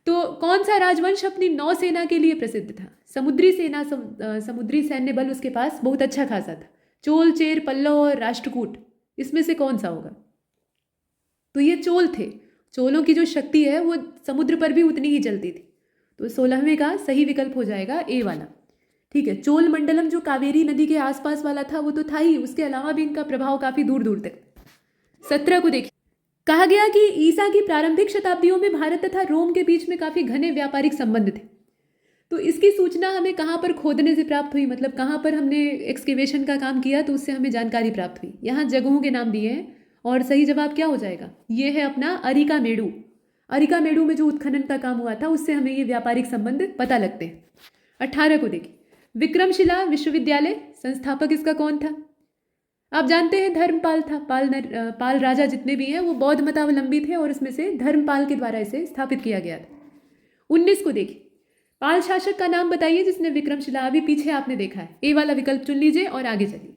तो कौन सा राजवंश अपनी नौसेना के लिए प्रसिद्ध था? समुद्री सेना, समुद्री सैन्य बल उसके पास बहुत अच्छा खासा था। चोल, चेर, पल्लव और राष्ट्रकूट, इसमें से कौन सा होगा? तो ये चोल थे। चोलों की जो शक्ति है वो समुद्र पर भी उतनी ही चलती थी, तो 16वें का सही विकल्प हो जाएगा ए वाला। ठीक है, चोल मंडलम जो कावेरी नदी के आसपास वाला था वो तो था ही, उसके अलावा भी इनका प्रभाव काफी दूर दूर तक। 17 को देखिए, कहा गया कि ईसा की प्रारंभिक शताब्दियों में भारत तथा रोम के बीच में काफी घने व्यापारिक संबंध थे, तो इसकी सूचना हमें कहाँ पर खोदने से प्राप्त हुई? मतलब कहाँ पर हमने एक्सकेवेशन का काम किया तो उससे हमें जानकारी प्राप्त हुई। यहाँ जगहों के नाम दिए हैं और सही जवाब क्या हो जाएगा? ये है अपना अरिकामेडु। अरिकामेडु में जो उत्खनन का काम हुआ था उससे हमें ये व्यापारिक संबंध पता लगते हैं। 18 को देखिए, विक्रमशिला विश्वविद्यालय संस्थापक इसका कौन था? आप जानते हैं धर्मपाल था। पाल राजा जितने भी हैं वो बौद्ध मतावलंबी थे और इसमें से धर्मपाल के द्वारा इसे स्थापित किया गया था। 19 को देखिए, पाल शासक का नाम बताइए जिसने विक्रमशिला, अभी पीछे आपने देखा है, ए वाला विकल्प चुन लीजिए और आगे चलिए।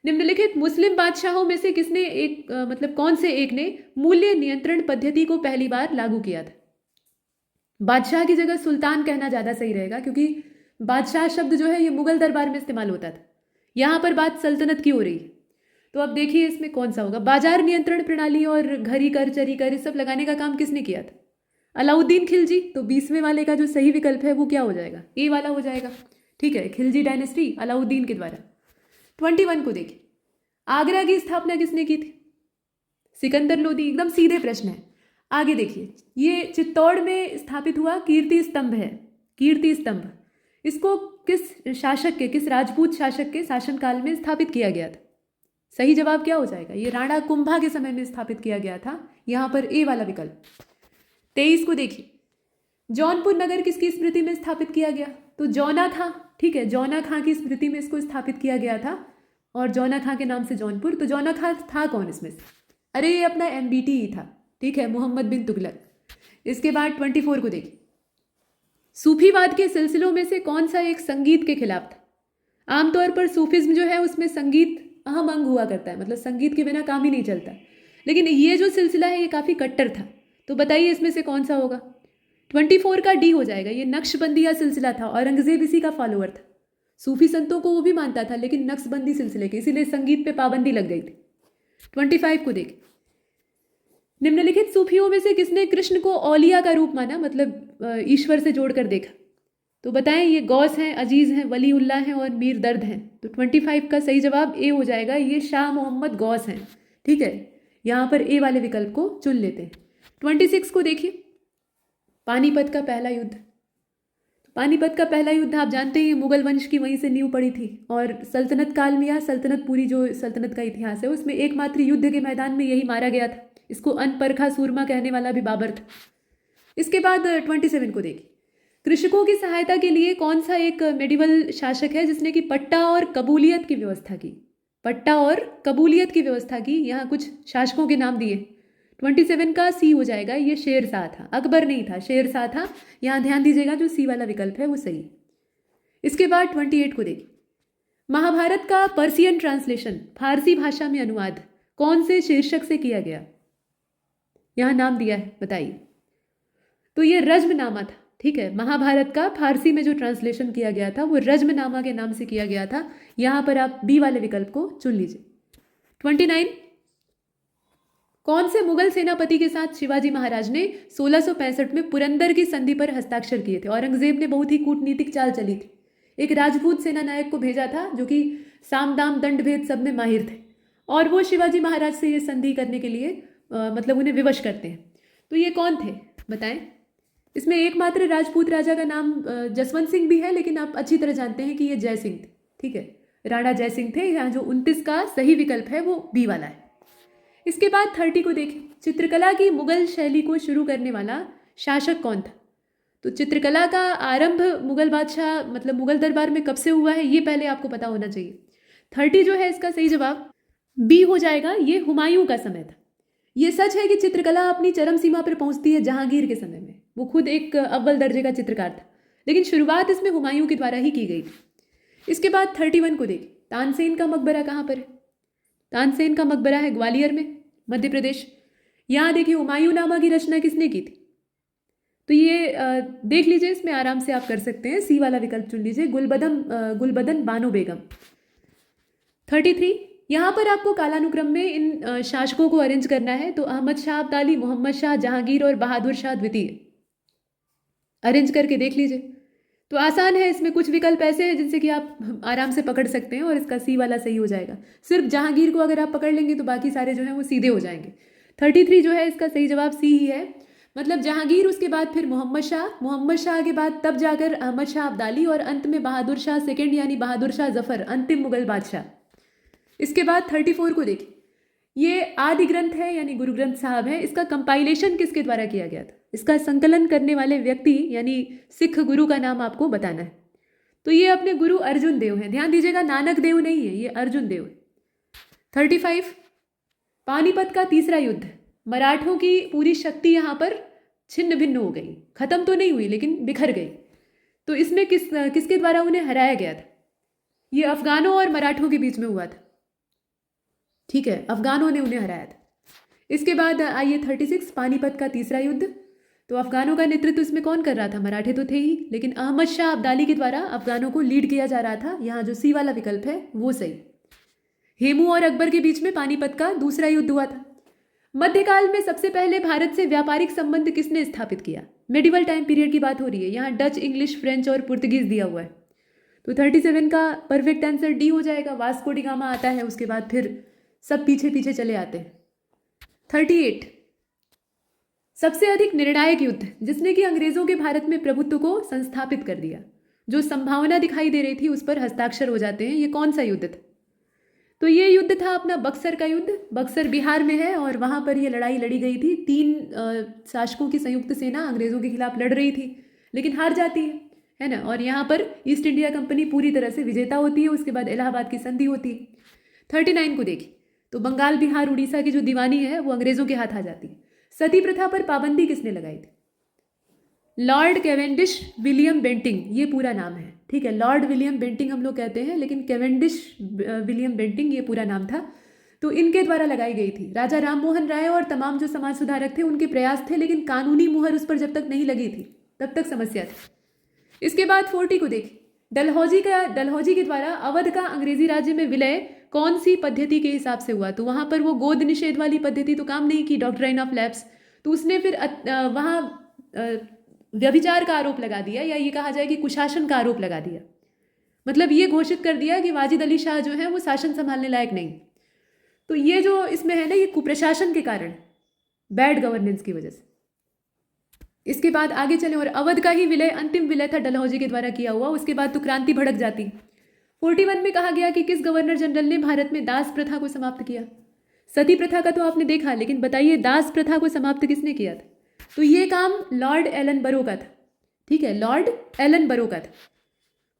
निम्नलिखित मुस्लिम बादशाहों में से किसने मतलब कौन से एक ने मूल्य नियंत्रण पद्धति को पहली बार लागू किया था? बादशाह की जगह सुल्तान कहना ज्यादा सही रहेगा, क्योंकि बादशाह शब्द जो है ये मुगल दरबार में इस्तेमाल होता था, यहाँ पर बात सल्तनत की हो रही है। तो अब देखिए इसमें कौन सा होगा? बाजार नियंत्रण प्रणाली और घरी कर, चरी कर, ये सब लगाने का काम किसने किया था? अलाउद्दीन खिलजी। तो 20वें वाले का जो सही विकल्प है वो क्या हो जाएगा? ए वाला हो जाएगा। ठीक है, खिलजी डायनेस्टी अलाउद्दीन के द्वारा। 21 को देखिए, आगरा की स्थापना किसने की थी? सिकंदर लोदी। एकदम सीधे प्रश्न है। आगे देखिए, ये चित्तौड़ में स्थापित हुआ कीर्ति स्तंभ है। कीर्ति स्तंभ, इसको किस शासक के, किस राजपूत शासक के शासनकाल में स्थापित किया गया था? सही जवाब क्या हो जाएगा? ये राणा कुंभा के समय में स्थापित किया गया था, यहाँ पर ए वाला विकल्प। 23 को देखिए, जौनपुर नगर किसकी स्मृति में स्थापित किया गया? तो जौना खां। ठीक है, जौना खां की स्मृति में इसको स्थापित किया गया था और जौना खां के नाम से जौनपुर। तो जौना खां था कौन इसमें से? अरे ये अपना MBT ही था। ठीक है, मोहम्मद बिन तुगलक। इसके बाद 24 को देखिए, सूफीवाद के सिलसिलों में से कौन सा एक संगीत के खिलाफ था? आमतौर पर सूफिज्म जो है उसमें संगीत अहम अंग हुआ करता है, मतलब संगीत के बिना काम ही नहीं चलता, लेकिन ये जो सिलसिला है ये काफ़ी कट्टर था। तो बताइए इसमें से कौन सा होगा? 24 का डी हो जाएगा, ये नक्शबंदिया सिलसिला था, औरंगजेब इसी का फॉलोअर था। सूफी संतों को वो भी मानता था, लेकिन नक्शबंदी सिलसिले के, इसीलिए संगीत पे पाबंदी लग गई थी। 25 को देख, निम्नलिखित सूफियों में से किसने कृष्ण को औलिया का रूप माना, मतलब ईश्वर से जोड़कर देखा? तो बताएं, ये गौस हैं, अजीज हैं, वली उल्लाह हैं और मीर दर्द हैं। तो 25 का सही जवाब ए हो जाएगा, ये शाह मोहम्मद गौस हैं। ठीक है, यहाँ पर ए वाले विकल्प को चुन लेते हैं। 26 को देखिए, पानीपत का पहला युद्ध। पानीपत का पहला युद्ध आप जानते हैं, मुगल वंश की वहीं से नींव पड़ी थी, और सल्तनत काल में या सल्तनत, पूरी जो सल्तनत का इतिहास है उसमें एकमात्र युद्ध के मैदान में यही मारा गया था। इसको अनपरखा सूरमा कहने वाला भी बाबर था। इसके बाद 27 को देखिए, कृषकों की सहायता के लिए कौन सा एक मेडिवल शासक है जिसने कि पट्टा और कबूलियत की व्यवस्था की? पट्टा और कबूलियत की व्यवस्था की, यहाँ कुछ शासकों के नाम दिए। 27 का सी हो जाएगा, ये शेर शाह था, अकबर नहीं था, शेर शाह था। यहाँ ध्यान दीजिएगा, जो सी वाला विकल्प है वो सही। इसके बाद 28 को देखिए, महाभारत का पर्सियन ट्रांसलेशन, फारसी भाषा में अनुवाद कौन से शीर्षक से किया गया? यहाँ नाम दिया है, बताइए। तो ये रज्मनामा था। ठीक है, महाभारत का फारसी में जो ट्रांसलेशन किया गया था वो रज्मनामा के नाम से किया गया था। यहाँ पर आप बी वाले विकल्प को चुन लीजिए। 29, कौन से मुगल सेनापति के साथ शिवाजी महाराज ने 1665 में पुरंदर की संधि पर हस्ताक्षर किए थे? औरंगजेब ने बहुत ही कूटनीतिक चाल चली थी, एक राजपूत सेना नायक को भेजा था जो कि साम दाम दंड भेद सब में माहिर थे, और वो शिवाजी महाराज से ये संधि करने के लिए मतलब उन्हें विवश करते हैं। तो ये कौन थे, बताएं। इसमें एकमात्र राजपूत राजा का नाम जसवंत सिंह भी है, लेकिन आप अच्छी तरह जानते हैं कि ये जय सिंह थे। ठीक है, राणा जय सिंह थे। यहाँ जो 29 का सही विकल्प है वो बी वाला है। इसके बाद 30 को देखें, चित्रकला की मुगल शैली को शुरू करने वाला शासक कौन था? तो चित्रकला का आरंभ मुगल बादशाह, मतलब मुगल दरबार में कब से हुआ है, ये पहले आपको पता होना चाहिए। 30 जो है इसका सही जवाब बी हो जाएगा, ये हुमायूं का समय था। ये सच है कि चित्रकला अपनी चरम सीमा पर पहुंचती है जहांगीर के समय में, वो खुद एक अव्वल दर्जे का चित्रकार था, लेकिन शुरुआत इसमें हुमायूं के द्वारा ही की गई थी। इसके बाद 31 को देखिए, तानसेन का मकबरा कहाँ पर है? तानसेन का मकबरा है ग्वालियर में, मध्य प्रदेश। यहाँ देखिए, हुमायूंनामा की रचना किसने की थी? तो ये देख लीजिए, इसमें आराम से आप कर सकते हैं, सी वाला विकल्प चुन लीजिए, गुलबदन बानो बेगम। 33, यहाँ पर आपको कालानुक्रम में इन शासकों को अरेंज करना है। तो अहमद शाह अब्दाली, मोहम्मद शाह जहांगीर और बहादुर शाह द्वितीय, अरेंज करके देख लीजिए। तो आसान है, इसमें कुछ विकल्प ऐसे हैं जिनसे कि आप आराम से पकड़ सकते हैं, और इसका सी वाला सही हो जाएगा। सिर्फ जहांगीर को अगर आप पकड़ लेंगे तो बाकी सारे जो हैं वो सीधे हो जाएंगे। 33 जो है इसका सही जवाब सी ही है, मतलब जहांगीर, उसके बाद फिर मोहम्मद शाह के बाद तब जाकर अहमद शाह अब्दाली, और अंत में बहादुर शाह सेकेंड यानी बहादुर शाह जफर, अंतिम मुगल बादशाह। इसके बाद 34 को देखिए, ये आदि ग्रंथ है यानी गुरु ग्रंथ साहब है, इसका कंपाइलेशन किसके द्वारा किया गया था? इसका संकलन करने वाले व्यक्ति यानी सिख गुरु का नाम आपको बताना है। तो ये अपने गुरु अर्जुन देव हैं, ध्यान दीजिएगा, नानक देव नहीं है, ये अर्जुन देव है। 35, पानीपत का तीसरा युद्ध, मराठों की पूरी शक्ति यहाँ पर छिन्न भिन्न हो गई, खत्म तो नहीं हुई लेकिन बिखर गई। तो इसमें किसके द्वारा उन्हें हराया गया था? ये अफगानों और मराठों के बीच में हुआ था। ठीक है, अफगानों ने उन्हें हराया था। इसके बाद आइए 36, पानीपत का तीसरा युद्ध। तो अफगानों का नेतृत्व इसमें कौन कर रहा था? मराठे तो थे ही, लेकिन अहमद शाह अब्दाली के द्वारा अफगानों को लीड किया जा रहा था। यहाँ जो सी वाला विकल्प है वो सही। हेमू और अकबर के बीच में पानीपत का दूसरा युद्ध हुआ था। मध्यकाल में सबसे पहले भारत से व्यापारिक संबंध किसने स्थापित किया? मेडिवल टाइम पीरियड की बात हो रही है, यहाँ डच, इंग्लिश, फ्रेंच और पुर्तगीज दिया हुआ है। तो 37 का परफेक्ट आंसर डी हो जाएगा, वास्को डी गामा आता है, उसके बाद फिर सब पीछे पीछे चले आते हैं। 38, सबसे अधिक निर्णायक युद्ध जिसने कि अंग्रेजों के भारत में प्रभुत्व को संस्थापित कर दिया, जो संभावना दिखाई दे रही थी उस पर हस्ताक्षर हो जाते हैं, ये कौन सा युद्ध था? तो ये युद्ध था अपना बक्सर का युद्ध। बक्सर बिहार में है और वहाँ पर ये लड़ाई लड़ी गई थी। 3 शासकों की संयुक्त सेना अंग्रेजों के खिलाफ लड़ रही थी, लेकिन हार जाती है ना। और यहाँ पर ईस्ट इंडिया कंपनी पूरी तरह से विजेता होती है। उसके बाद इलाहाबाद की संधि होती है। 39 को देखिए, तो बंगाल, बिहार, उड़ीसा की जो दीवानी है वो अंग्रेजों के हाथ आ जाती है। सती प्रथा पर पाबंदी किसने लगाई थी? लॉर्ड कैवेंडिश विलियम बेंटिंग, ये पूरा नाम है। ठीक है, लॉर्ड विलियम बेंटिंग हम लोग कहते हैं, लेकिन कैवेंडिश विलियम बेंटिंग ये पूरा नाम था। तो इनके द्वारा लगाई गई थी। राजा राम मोहन राय और तमाम जो समाज सुधारक थे उनके प्रयास थे, लेकिन कानूनी मुहर उस पर जब तक नहीं लगी थी तब तक समस्या थी। इसके बाद 40 को देखिए, डलहौजी के द्वारा अवध का अंग्रेजी राज्य में विलय कौन सी पद्धति के हिसाब से हुआ? तो वहां पर वो गोद निषेध वाली पद्धति तो काम नहीं की, डॉक्ट्राइन ऑफ लैप्स, तो उसने फिर वहां व्यभिचार का आरोप लगा दिया, या ये कहा जाए कि कुशासन का आरोप लगा दिया। मतलब ये घोषित कर दिया कि वाजिद अली शाह जो है वो शासन संभालने लायक नहीं। तो ये जो इसमें है ना, ये कुप्रशासन के कारण, बैड गवर्नेंस की वजह से। इसके बाद आगे चले, और अवध का ही विलय अंतिम विलय था डलहौजी के द्वारा किया हुआ। उसके बाद तो क्रांति भड़क जाती। 41 में कहा गया कि किस गवर्नर जनरल ने भारत में दास प्रथा को समाप्त किया? सती प्रथा का तो आपने देखा, लेकिन बताइए दास प्रथा को समाप्त किसने किया था? तो ये काम लॉर्ड एलन बरो का था। ठीक है, लॉर्ड एलन बरो का था।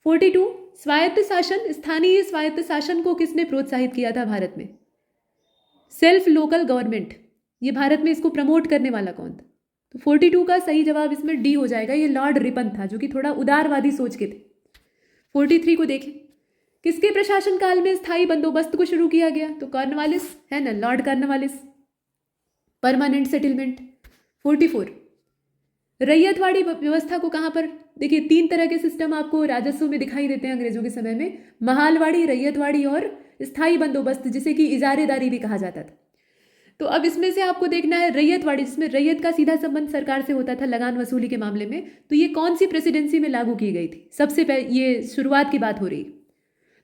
42, स्वायत्त शासन, स्थानीय स्वायत्त शासन को किसने प्रोत्साहित किया था भारत में? Self local government. ये भारत में इसको प्रमोट करने वाला कौन था? तो 42 का सही जवाब इसमें डी हो जाएगा। ये लॉर्ड रिपन था, जो कि थोड़ा उदारवादी सोच के थे। 43 को देखें, किसके प्रशासन काल में स्थायी बंदोबस्त को शुरू किया गया? तो कॉर्नवालिस है ना, Lord Cornwallis. Permanent settlement. 44, ryotwari व्यवस्था को कहाँ पर? देखिए 3 तरह के सिस्टम आपको राजस्व में दिखाई देते हैं अंग्रेजों के समय में, महालवाड़ी, रैयतवाड़ी और स्थायी बंदोबस्त, जिसे कि इजारेदारी भी कहा जाता था। तो अब इसमें से आपको देखना है रैयतवाड़ी, जिसमें रैयत का सीधा संबंध सरकार से होता था लगान वसूली के मामले में। तो ये कौन सी प्रेसिडेंसी में लागू की गई थी? सबसे पहले ये शुरुआत की बात हो रही।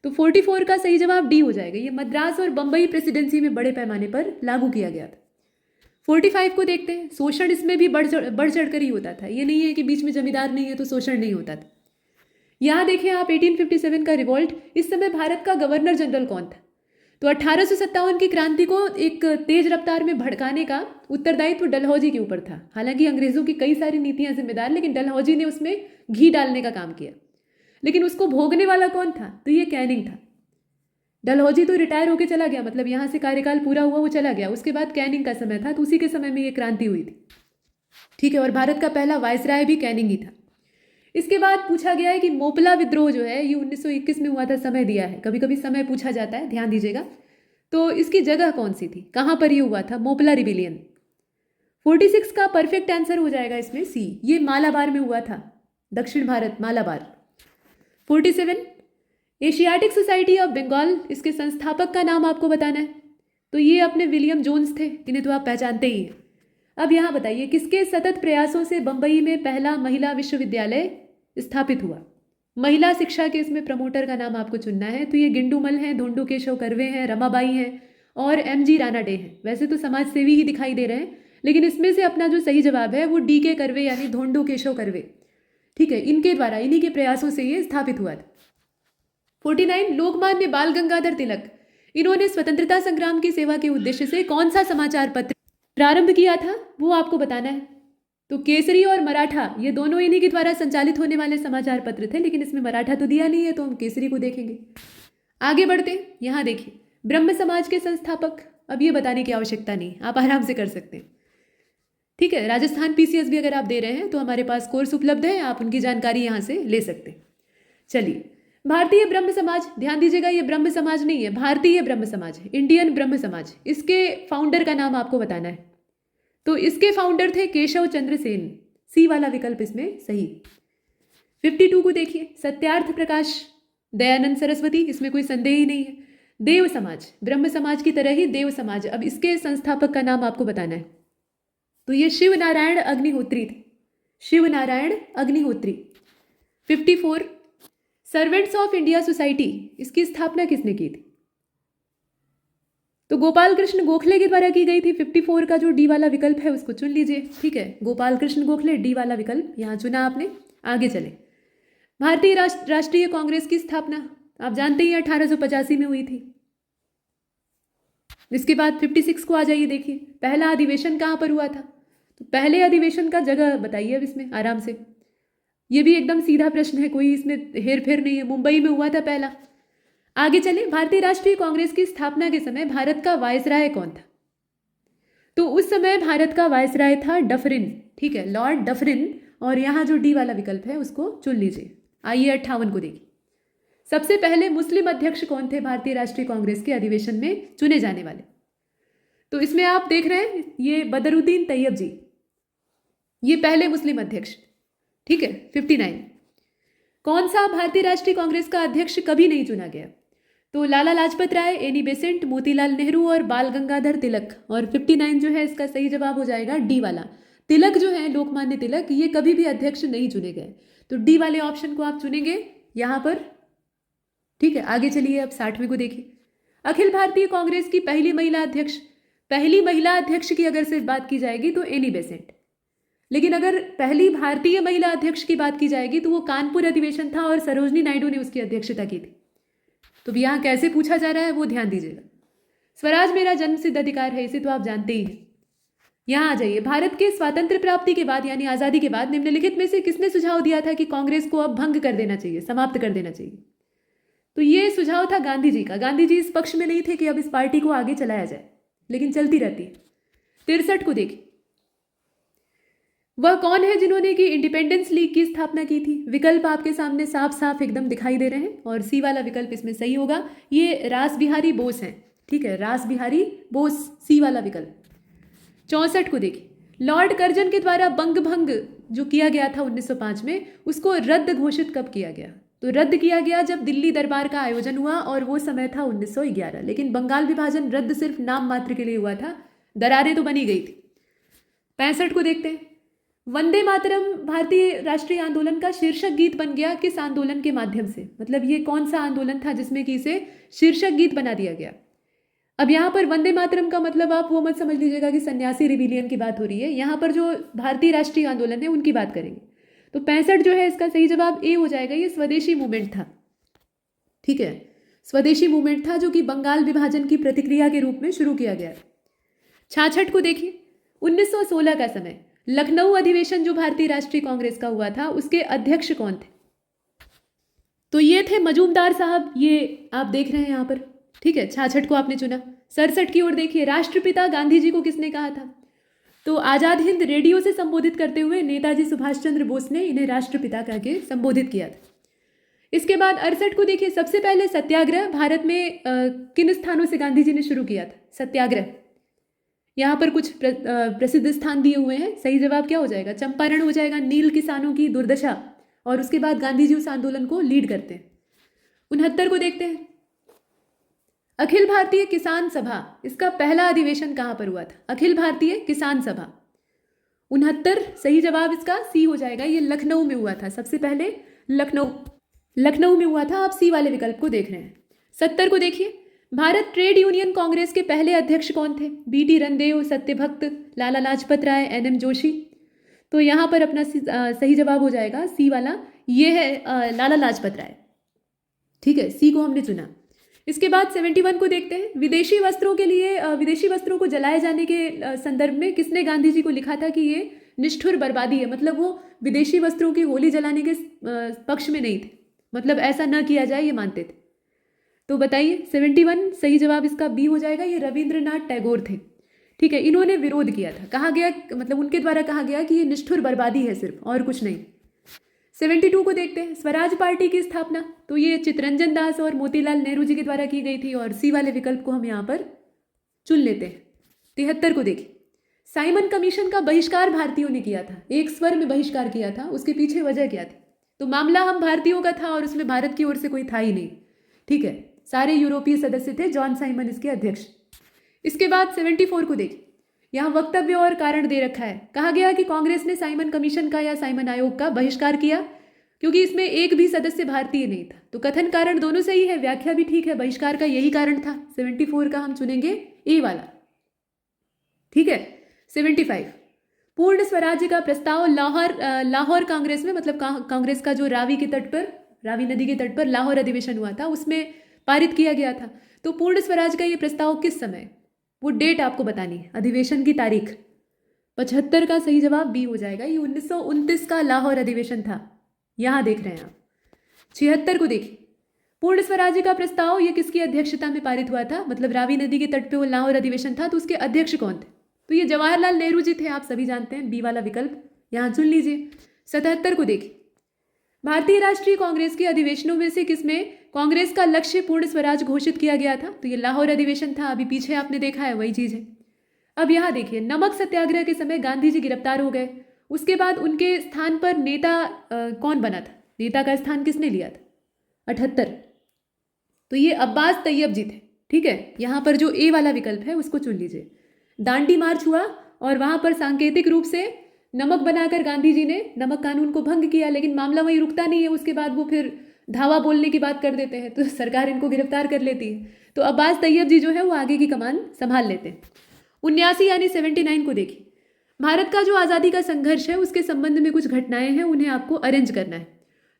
तो 44 का सही जवाब डी हो जाएगा। ये मद्रास और बंबई प्रेसिडेंसी में बड़े पैमाने पर लागू किया गया था। 45 को देखते हैं, शोषण इसमें भी बढ़ चढ़ कर ही होता था। ये नहीं है कि बीच में जमींदार नहीं है तो शोषण नहीं होता था। यहाँ देखिए आप 1857 का रिवॉल्ट, इस समय भारत का गवर्नर जनरल कौन था? तो 1857 की क्रांति को एक तेज रफ्तार में भड़काने का उत्तरदायित्व डलहौजी के ऊपर था। हालांकि अंग्रेजों की कई सारी नीतियां जिम्मेदार, लेकिन डलहौजी ने उसमें घी डालने का काम किया। लेकिन उसको भोगने वाला कौन था? तो ये कैनिंग था। डलहौजी तो रिटायर होकर चला गया, मतलब यहाँ से कार्यकाल पूरा हुआ, वो चला गया। उसके बाद कैनिंग का समय था, तो उसी के समय में ये क्रांति हुई थी। ठीक है, और भारत का पहला वायसराय भी कैनिंग ही था। इसके बाद पूछा गया है कि मोपला विद्रोह जो है ये 1921 में हुआ था, समय दिया है, कभी कभी समय पूछा जाता है, ध्यान दीजिएगा। तो इसकी जगह कौन सी थी, कहाँ पर ये हुआ था? मोपला रिबिलियन। 46 का परफेक्ट आंसर हो जाएगा इसमें सी, ये मालाबार में हुआ था, दक्षिण Bharat, Malabar. 47, Asiatic Society of Bengal, इसके संस्थापक का नाम आपको बताना है। तो ये अपने विलियम जोन्स थे, इन्हें तो आप पहचानते ही हैं। अब यहाँ बताइए किसके सतत प्रयासों से बंबई में पहला महिला विश्वविद्यालय स्थापित हुआ? महिला शिक्षा के इसमें प्रमोटर का नाम आपको चुनना है। तो ये गिंडूमल हैं, धोंडू केशव कर्वे हैं, रमाबाई हैं और MG रानाडे हैं। वैसे तो समाज सेवी ही दिखाई दे रहे हैं, लेकिन इसमें से अपना जो सही जवाब है वो DK कर्वे यानी धोंडू केशव कर्वे। ठीक है, इनके द्वारा, इन्हीं के प्रयासों से ये स्थापित हुआ था। 49, लोकमान्य बाल गंगाधर तिलक, इन्होंने स्वतंत्रता संग्राम की सेवा के उद्देश्य से कौन सा समाचार पत्र प्रारंभ किया था? वो आपको बताना है। तो केसरी और मराठा, ये दोनों इन्हीं के द्वारा संचालित होने वाले समाचार पत्र थे, लेकिन इसमें मराठा तो दिया नहीं है, तो हम केसरी को देखेंगे। आगे बढ़ते, यहाँ देखिए ब्रह्म समाज के संस्थापक, अब ये बताने की आवश्यकता नहीं, आप आराम से कर सकते हैं। ठीक है, राजस्थान PCS भी अगर आप दे रहे हैं तो हमारे पास कोर्स उपलब्ध है, आप उनकी जानकारी यहाँ से ले सकते हैं। चलिए, भारतीय ब्रह्म समाज, ध्यान दीजिएगा ये ब्रह्म समाज नहीं है, भारतीय ब्रह्म समाज है, इंडियन ब्रह्म समाज। इसके फाउंडर का नाम आपको बताना है। तो इसके फाउंडर थे केशव चंद्र सेन, सी वाला विकल्प इसमें सही। 52 को देखिए, सत्यार्थ प्रकाश, दयानंद सरस्वती, इसमें कोई संदेह ही नहीं है। देव समाज, ब्रह्म समाज की तरह ही देव समाज, अब इसके संस्थापक का नाम आपको बताना है। तो ये शिव नारायण अग्निहोत्री थे, Shiv Narayan Agnihotri. 54, Servants of India Society, इसकी स्थापना किसने की थी? तो गोपाल कृष्ण गोखले के द्वारा की गई थी। 54 का जो डी वाला विकल्प है उसको चुन लीजिए। ठीक है, गोपाल कृष्ण गोखले, डी वाला विकल्प यहाँ चुना आपने। आगे चले, भारतीय राष्ट्रीय कांग्रेस की स्थापना आप जानते ही 1885 में हुई थी। इसके बाद 56 को आ जाइए, देखिए पहला अधिवेशन कहाँ पर हुआ था? तो पहले अधिवेशन का जगह बताइए अब इसमें आराम से, ये भी एकदम सीधा प्रश्न है, कोई इसमें हेर फेर नहीं है, मुंबई में हुआ था पहला। आगे चले, भारतीय राष्ट्रीय कांग्रेस की स्थापना के समय भारत का वायसराय कौन था? तो उस समय भारत का वायसराय था डफरिन। ठीक है, लॉर्ड डफरिन, और यहाँ जो डी वाला विकल्प है उसको चुन लीजिए। आइए 58 को देखिए, सबसे पहले मुस्लिम अध्यक्ष कौन थे भारतीय राष्ट्रीय कांग्रेस के अधिवेशन में चुने जाने वाले? तो इसमें आप देख रहे हैं ये बदरुद्दीन तैयब जी, ये पहले मुस्लिम अध्यक्ष, ठीक है। 59। कौन सा भारतीय राष्ट्रीय कांग्रेस का अध्यक्ष कभी नहीं चुना गया? तो लाला लाजपत राय, एनी बेसेंट, मोतीलाल नेहरू और बाल गंगाधर तिलक। और 59 जो है इसका सही जवाब हो जाएगा डी वाला। तिलक जो है, लोकमान्य तिलक, ये कभी भी अध्यक्ष नहीं चुने गए। तो डी वाले ऑप्शन को आप चुनेंगे यहाँ पर, ठीक है। आगे चलिए, अब 60वें को देखिए। अखिल भारतीय कांग्रेस की पहली महिला अध्यक्ष, पहली महिला अध्यक्ष की अगर सिर्फ बात की जाएगी तो एनी बेसेंट, लेकिन अगर पहली भारतीय महिला अध्यक्ष की बात की जाएगी तो वो कानपुर अधिवेशन था और सरोजनी नायडू ने उसकी अध्यक्षता की थी। तो यहाँ कैसे पूछा जा रहा है वो ध्यान दीजिएगा। स्वराज मेरा जन्मसिद्ध अधिकार है, इसे तो आप जानते ही हैं। यहाँ आ जाइए, भारत के स्वातंत्र प्राप्ति के बाद यानी आज़ादी के बाद निम्नलिखित में से किसने सुझाव दिया था कि कांग्रेस को अब भंग कर देना चाहिए, समाप्त कर देना चाहिए? तो ये सुझाव था गांधी जी का। गांधी जी इस पक्ष में नहीं थे कि अब इस पार्टी को आगे चलाया जाए, लेकिन चलती रहती है। 63 को देखिए, वह कौन है जिन्होंने कि इंडिपेंडेंस लीग की स्थापना की थी? विकल्प आपके सामने साफ साफ एकदम दिखाई दे रहे हैं और सी वाला विकल्प इसमें सही होगा। ये रास बिहारी बोस हैं, ठीक है, रास बिहारी बोस, सी वाला विकल्प। 64 को देखिए, लॉर्ड कर्जन के द्वारा बंग भंग जो किया गया था 1905 में, उसको रद्द घोषित कब किया गया? तो रद्द किया गया जब दिल्ली दरबार का आयोजन हुआ और वो समय था 1911। लेकिन बंगाल विभाजन रद्द सिर्फ नाम मात्र के लिए हुआ था, दरारें तो बनी गई थी। 65 को देखते हैं, वंदे मातरम भारतीय राष्ट्रीय आंदोलन का शीर्षक गीत बन गया किस आंदोलन के माध्यम से? मतलब ये कौन सा आंदोलन था जिसमें कि इसे शीर्षक गीत बना दिया गया? अब यहाँ पर वंदे मातरम का मतलब आप वो मत समझ लीजिएगा कि सन्यासी रिविलियन की बात हो रही है। यहाँ पर जो भारतीय राष्ट्रीय आंदोलन है उनकी बात करेंगे। तो 65 जो है इसका सही जवाब ए हो जाएगा। ये स्वदेशी मूवमेंट था, ठीक है, स्वदेशी मूवमेंट था जो कि बंगाल विभाजन की प्रतिक्रिया के रूप में शुरू किया गया। 66 को देखिए, 1916 का समय, लखनऊ अधिवेशन जो भारतीय राष्ट्रीय कांग्रेस का हुआ था उसके अध्यक्ष कौन थे? तो ये थे मजूमदार साहब, ये आप देख रहे हैं यहाँ पर, ठीक है। 66 को आपने चुना। 67 की ओर देखिए, राष्ट्रपिता गांधी जी को किसने कहा था? तो आजाद हिंद रेडियो से संबोधित करते हुए नेताजी सुभाष चंद्र बोस ने इन्हें राष्ट्रपिता करके संबोधित किया था। इसके बाद 68 को देखिए, सबसे पहले सत्याग्रह भारत में किन स्थानों से गांधी जी ने शुरू किया था सत्याग्रह? यहाँ पर कुछ प्रसिद्ध स्थान दिए हुए हैं। सही जवाब क्या हो जाएगा? चंपारण हो जाएगा, नील किसानों की दुर्दशा। और उसके बाद गांधी जी उस आंदोलन को लीड करते हैं। 69 को देखते हैं, अखिल भारतीय किसान सभा, इसका पहला अधिवेशन कहाँ पर हुआ था? अखिल भारतीय किसान सभा 69, सही जवाब इसका सी हो जाएगा। ये लखनऊ में हुआ था, सबसे पहले लखनऊ में हुआ था। आप सी वाले विकल्प को देख रहे हैं। 70 को देखिए, भारत ट्रेड यूनियन कांग्रेस के पहले अध्यक्ष कौन थे? BT रंदेव, Satyabhakta, Lala Lajpat Rai, NM Joshi. तो यहाँ पर अपना सही जवाब हो जाएगा सी वाला, ये है लाला लाजपत राय, ठीक है, सी को हमने चुना। इसके बाद 71 को देखते हैं, विदेशी वस्त्रों के लिए विदेशी वस्त्रों को जलाए जाने के संदर्भ में किसने गांधी जी को लिखा था कि ये निष्ठुर बर्बादी है? मतलब वो विदेशी वस्त्रों की होली जलाने के पक्ष में नहीं थे, मतलब ऐसा न किया जाए ये मानते थे। तो बताइए 71 सही जवाब इसका बी हो जाएगा। ये रविंद्रनाथ टैगोर थे, ठीक है, इन्होंने विरोध किया था। कहा गया, मतलब उनके द्वारा कहा गया कि ये निष्ठुर बर्बादी है सिर्फ, और कुछ नहीं। 72 को देखते हैं, स्वराज पार्टी की स्थापना, तो ये चित्तरंजन दास और मोतीलाल नेहरू जी के द्वारा की गई थी और सी वाले विकल्प को हम यहाँ पर चुन लेते हैं। 73 को देखिए, साइमन कमीशन का बहिष्कार भारतीयों ने किया था, एक स्वर में बहिष्कार किया था, उसके पीछे वजह क्या थी? तो मामला हम भारतीयों का था और उसमें भारत की ओर से कोई था ही नहीं, ठीक है, सारे यूरोपीय सदस्य थे, जॉन साइमन इसके अध्यक्ष। इसके बाद 74 को देखिए, यहाँ वक्तव्य और कारण दे रखा है। कहा गया कि कांग्रेस ने साइमन कमीशन का या साइमन आयोग का बहिष्कार किया क्योंकि इसमें एक भी सदस्य भारतीय नहीं था। तो कथन कारण दोनों सही है, व्याख्या भी ठीक है, बहिष्कार का यही कारण था। 74 का हम चुनेंगे ए वाला, ठीक है। 75 पूर्ण स्वराज्य का प्रस्ताव लाहौर कांग्रेस में, मतलब कांग्रेस का जो रावी नदी के तट पर लाहौर अधिवेशन हुआ था उसमें पारित किया गया था। तो पूर्ण स्वराज का ये प्रस्ताव किस समय, वो डेट आपको बतानी है, अधिवेशन की तारीख। 75 का सही जवाब बी हो जाएगा। ये 1929 का लाहौर अधिवेशन था, यहाँ देख रहे हैं आप। 76 को देखिए, पूर्ण स्वराज्य का प्रस्ताव ये किसकी अध्यक्षता में पारित हुआ था? मतलब रावी नदी के तट पे वो लाहौर अधिवेशन था, तो उसके अध्यक्ष कौन थे? तो ये जवाहरलाल नेहरू जी थे, आप सभी जानते हैं, बी वाला विकल्प यहाँ चुन लीजिए। 77 को देखिए, भारतीय राष्ट्रीय कांग्रेस के अधिवेशनों में से किसमें कांग्रेस का लक्ष्य पूर्ण स्वराज घोषित किया गया था। तो ये लाहौर अधिवेशन था, अभी पीछे आपने देखा है वही चीज़ है। अब यहाँ देखिए, नमक सत्याग्रह के समय गांधी जी गिरफ्तार हो गए। उसके बाद उनके स्थान पर नेता कौन बना था? नेता का स्थान किसने लिया था? 78। तो ये अब्बास तैयब जी थे। ठीक है, यहाँ पर जो ए वाला विकल्प है उसको चुन लीजिए। दांडी मार्च हुआ और वहाँ पर सांकेतिक रूप से नमक बनाकर गांधी जी ने नमक कानून को भंग किया, लेकिन मामला वहीं रुकता नहीं है। उसके बाद वो फिर धावा बोलने की बात कर देते हैं, तो सरकार इनको गिरफ्तार कर लेती है। तो अब्बास तैयब जी जो है वो आगे की कमान संभाल लेते हैं। 79 यानी 79 को देखिए, भारत का जो आज़ादी का संघर्ष है उसके संबंध में कुछ घटनाएं हैं, उन्हें आपको अरेंज करना है।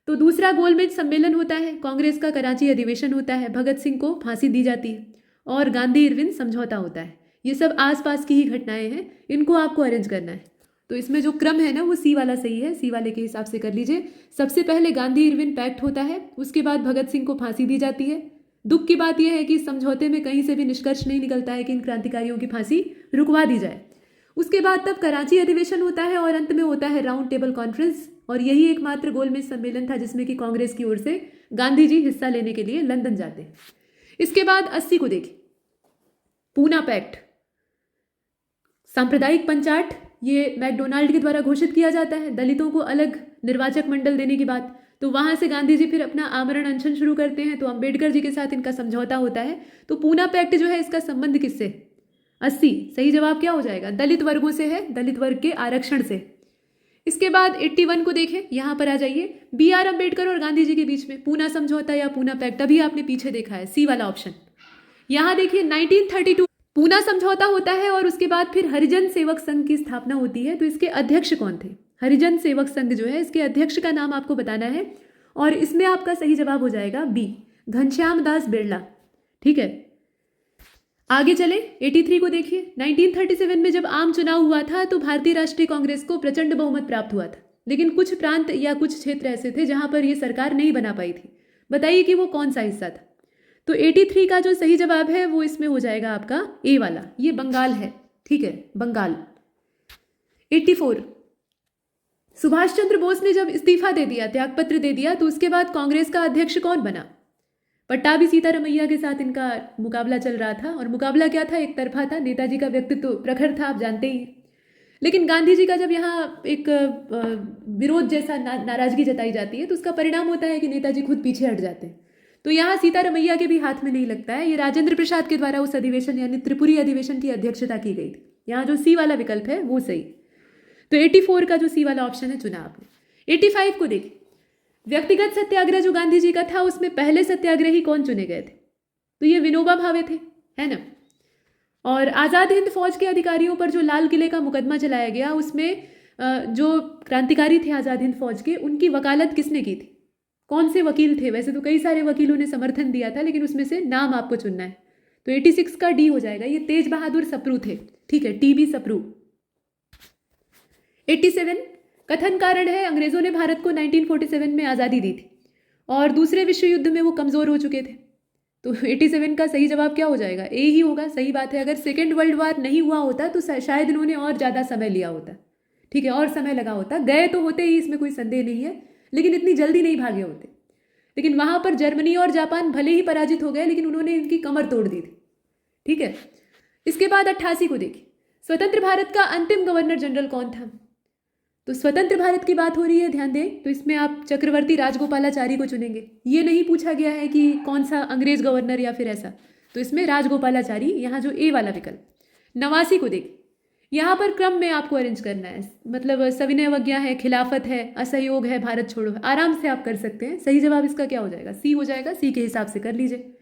तो दूसरा गोलमेज सम्मेलन होता है, कांग्रेस का कराची अधिवेशन होता है, भगत सिंह को फांसी दी जाती है और गांधी इरविन समझौता होता है। ये सब आसपास की ही घटनाएं हैं, इनको आपको अरेंज करना है। तो इसमें जो क्रम है ना वो सी वाला सही है, सी वाले के हिसाब से कर लीजिए। सबसे पहले गांधी इरविन पैक्ट होता है, उसके बाद भगत सिंह को फांसी दी जाती है। दुख की बात यह है कि इस समझौते में कहीं से भी निष्कर्ष नहीं निकलता है कि इन क्रांतिकारियों की फांसी रुकवा दी जाए। उसके बाद तब कराची अधिवेशन होता है और अंत में होता है राउंड टेबल कॉन्फ्रेंस, और यही एकमात्र गोलमेज सम्मेलन था जिसमें कि कांग्रेस की ओर से गांधी जी हिस्सा लेने के लिए लंदन जाते हैं। इसके बाद 80 को देखिए, पूना पैक्ट, सांप्रदायिक पंचाट, ये मैकडोनाल्ड के द्वारा घोषित किया जाता है। दलितों को अलग निर्वाचक मंडल देने की बात, तो वहां से गांधी जी फिर अपना आमरण अनशन शुरू करते हैं। तो अंबेडकर जी के साथ इनका समझौता होता है। तो पूना पैक्ट जो है इसका संबंध किससे? 80 सही जवाब क्या हो जाएगा? दलित वर्गों से है, दलित वर्ग के आरक्षण से। इसके बाद 81 को देखें, यहां पर आ जाइए, BR अम्बेडकर और गांधी जी के बीच में पूना समझौता या पूना पैक्ट, अभी आपने पीछे देखा है सी वाला ऑप्शन। यहां देखिए 1932 पूना समझौता होता है और उसके बाद फिर हरिजन सेवक संघ की स्थापना होती है। तो इसके अध्यक्ष कौन थे? हरिजन सेवक संघ जो है इसके अध्यक्ष का नाम आपको बताना है और इसमें आपका सही जवाब हो जाएगा बी, घनश्याम दास बिरला। ठीक है, आगे चले 83 को देखिए। 1937 में जब आम चुनाव हुआ था तो भारतीय राष्ट्रीय कांग्रेस को प्रचंड बहुमत प्राप्त हुआ था, लेकिन कुछ प्रांत या कुछ क्षेत्र ऐसे थे जहां पर यह सरकार नहीं बना पाई थी। बताइए कि वो कौन सा हिस्सा था? तो 83 का जो सही जवाब है वो इसमें हो जाएगा आपका ए वाला, ये बंगाल है। ठीक है, बंगाल। 84 सुभाष चंद्र बोस ने जब इस्तीफा दे दिया, त्यागपत्र दे दिया, तो उसके बाद कांग्रेस का अध्यक्ष कौन बना? पट्टाभी सीतारमैया के साथ इनका मुकाबला चल रहा था और मुकाबला क्या था? एक तरफा था। नेताजी का व्यक्तित्व प्रखर था, आप जानते ही। लेकिन गांधी जी का जब यहाँ एक विरोध जैसा नाराजगी जताई जाती है तो उसका परिणाम होता है कि नेताजी खुद पीछे हट जाते हैं। तो यहाँ सीतारमैया के भी हाथ में नहीं लगता है। ये राजेंद्र प्रसाद के द्वारा उस अधिवेशन यानी त्रिपुरी अधिवेशन की अध्यक्षता की गई थी। यहाँ जो सी वाला विकल्प है वो सही। तो 84 का जो सी वाला ऑप्शन है चुना आपने। 85 को देखिए, व्यक्तिगत सत्याग्रह जो गांधी जी का था उसमें पहले सत्याग्रही कौन चुने गए थे? तो ये विनोबा भावे थे, है ना। और आज़ाद हिंद फौज के अधिकारियों पर जो लाल किले का मुकदमा चलाया गया उसमें जो क्रांतिकारी थे आज़ाद हिंद फौज के, उनकी वकालत किसने की थी? कौन से वकील थे? वैसे तो कई सारे वकीलों ने समर्थन दिया था, लेकिन उसमें से नाम आपको चुनना है। तो 86 का डी हो जाएगा, ये तेज बहादुर सप्रू थे। ठीक है, TB सप्रू। 87 कथन कारण है अंग्रेजों ने भारत को 1947 में आज़ादी दी थी और दूसरे विश्व युद्ध में वो कमज़ोर हो चुके थे। तो 87 का सही जवाब क्या हो जाएगा? ए ही होगा। सही बात है, अगर सेकेंड वर्ल्ड वार नहीं हुआ होता तो शायद इन्होंने और ज़्यादा समय लिया होता। ठीक है, और समय लगा होता। गए तो होते ही, इसमें कोई संदेह नहीं है, लेकिन इतनी जल्दी नहीं भागे होते। लेकिन वहाँ पर जर्मनी और जापान भले ही पराजित हो गए, लेकिन उन्होंने इनकी कमर तोड़ दी थी। ठीक है, इसके बाद 88 को देखिए, स्वतंत्र भारत का अंतिम गवर्नर जनरल कौन था? तो स्वतंत्र भारत की बात हो रही है, ध्यान दें। तो इसमें आप चक्रवर्ती राजगोपालाचारी को चुनेंगे। ये नहीं पूछा गया है कि कौन सा अंग्रेज गवर्नर या फिर ऐसा, तो इसमें राजगोपालाचारी, यहाँ जो ए वाला विकल्प। 89 को देखिए, यहाँ पर क्रम में आपको अरेंज करना है, मतलब सविनय अवज्ञा है, खिलाफत है, असहयोग है, भारत छोड़ो है, आराम से आप कर सकते हैं। सही जवाब इसका क्या हो जाएगा? सी हो जाएगा। सी के हिसाब से कर लीजिए।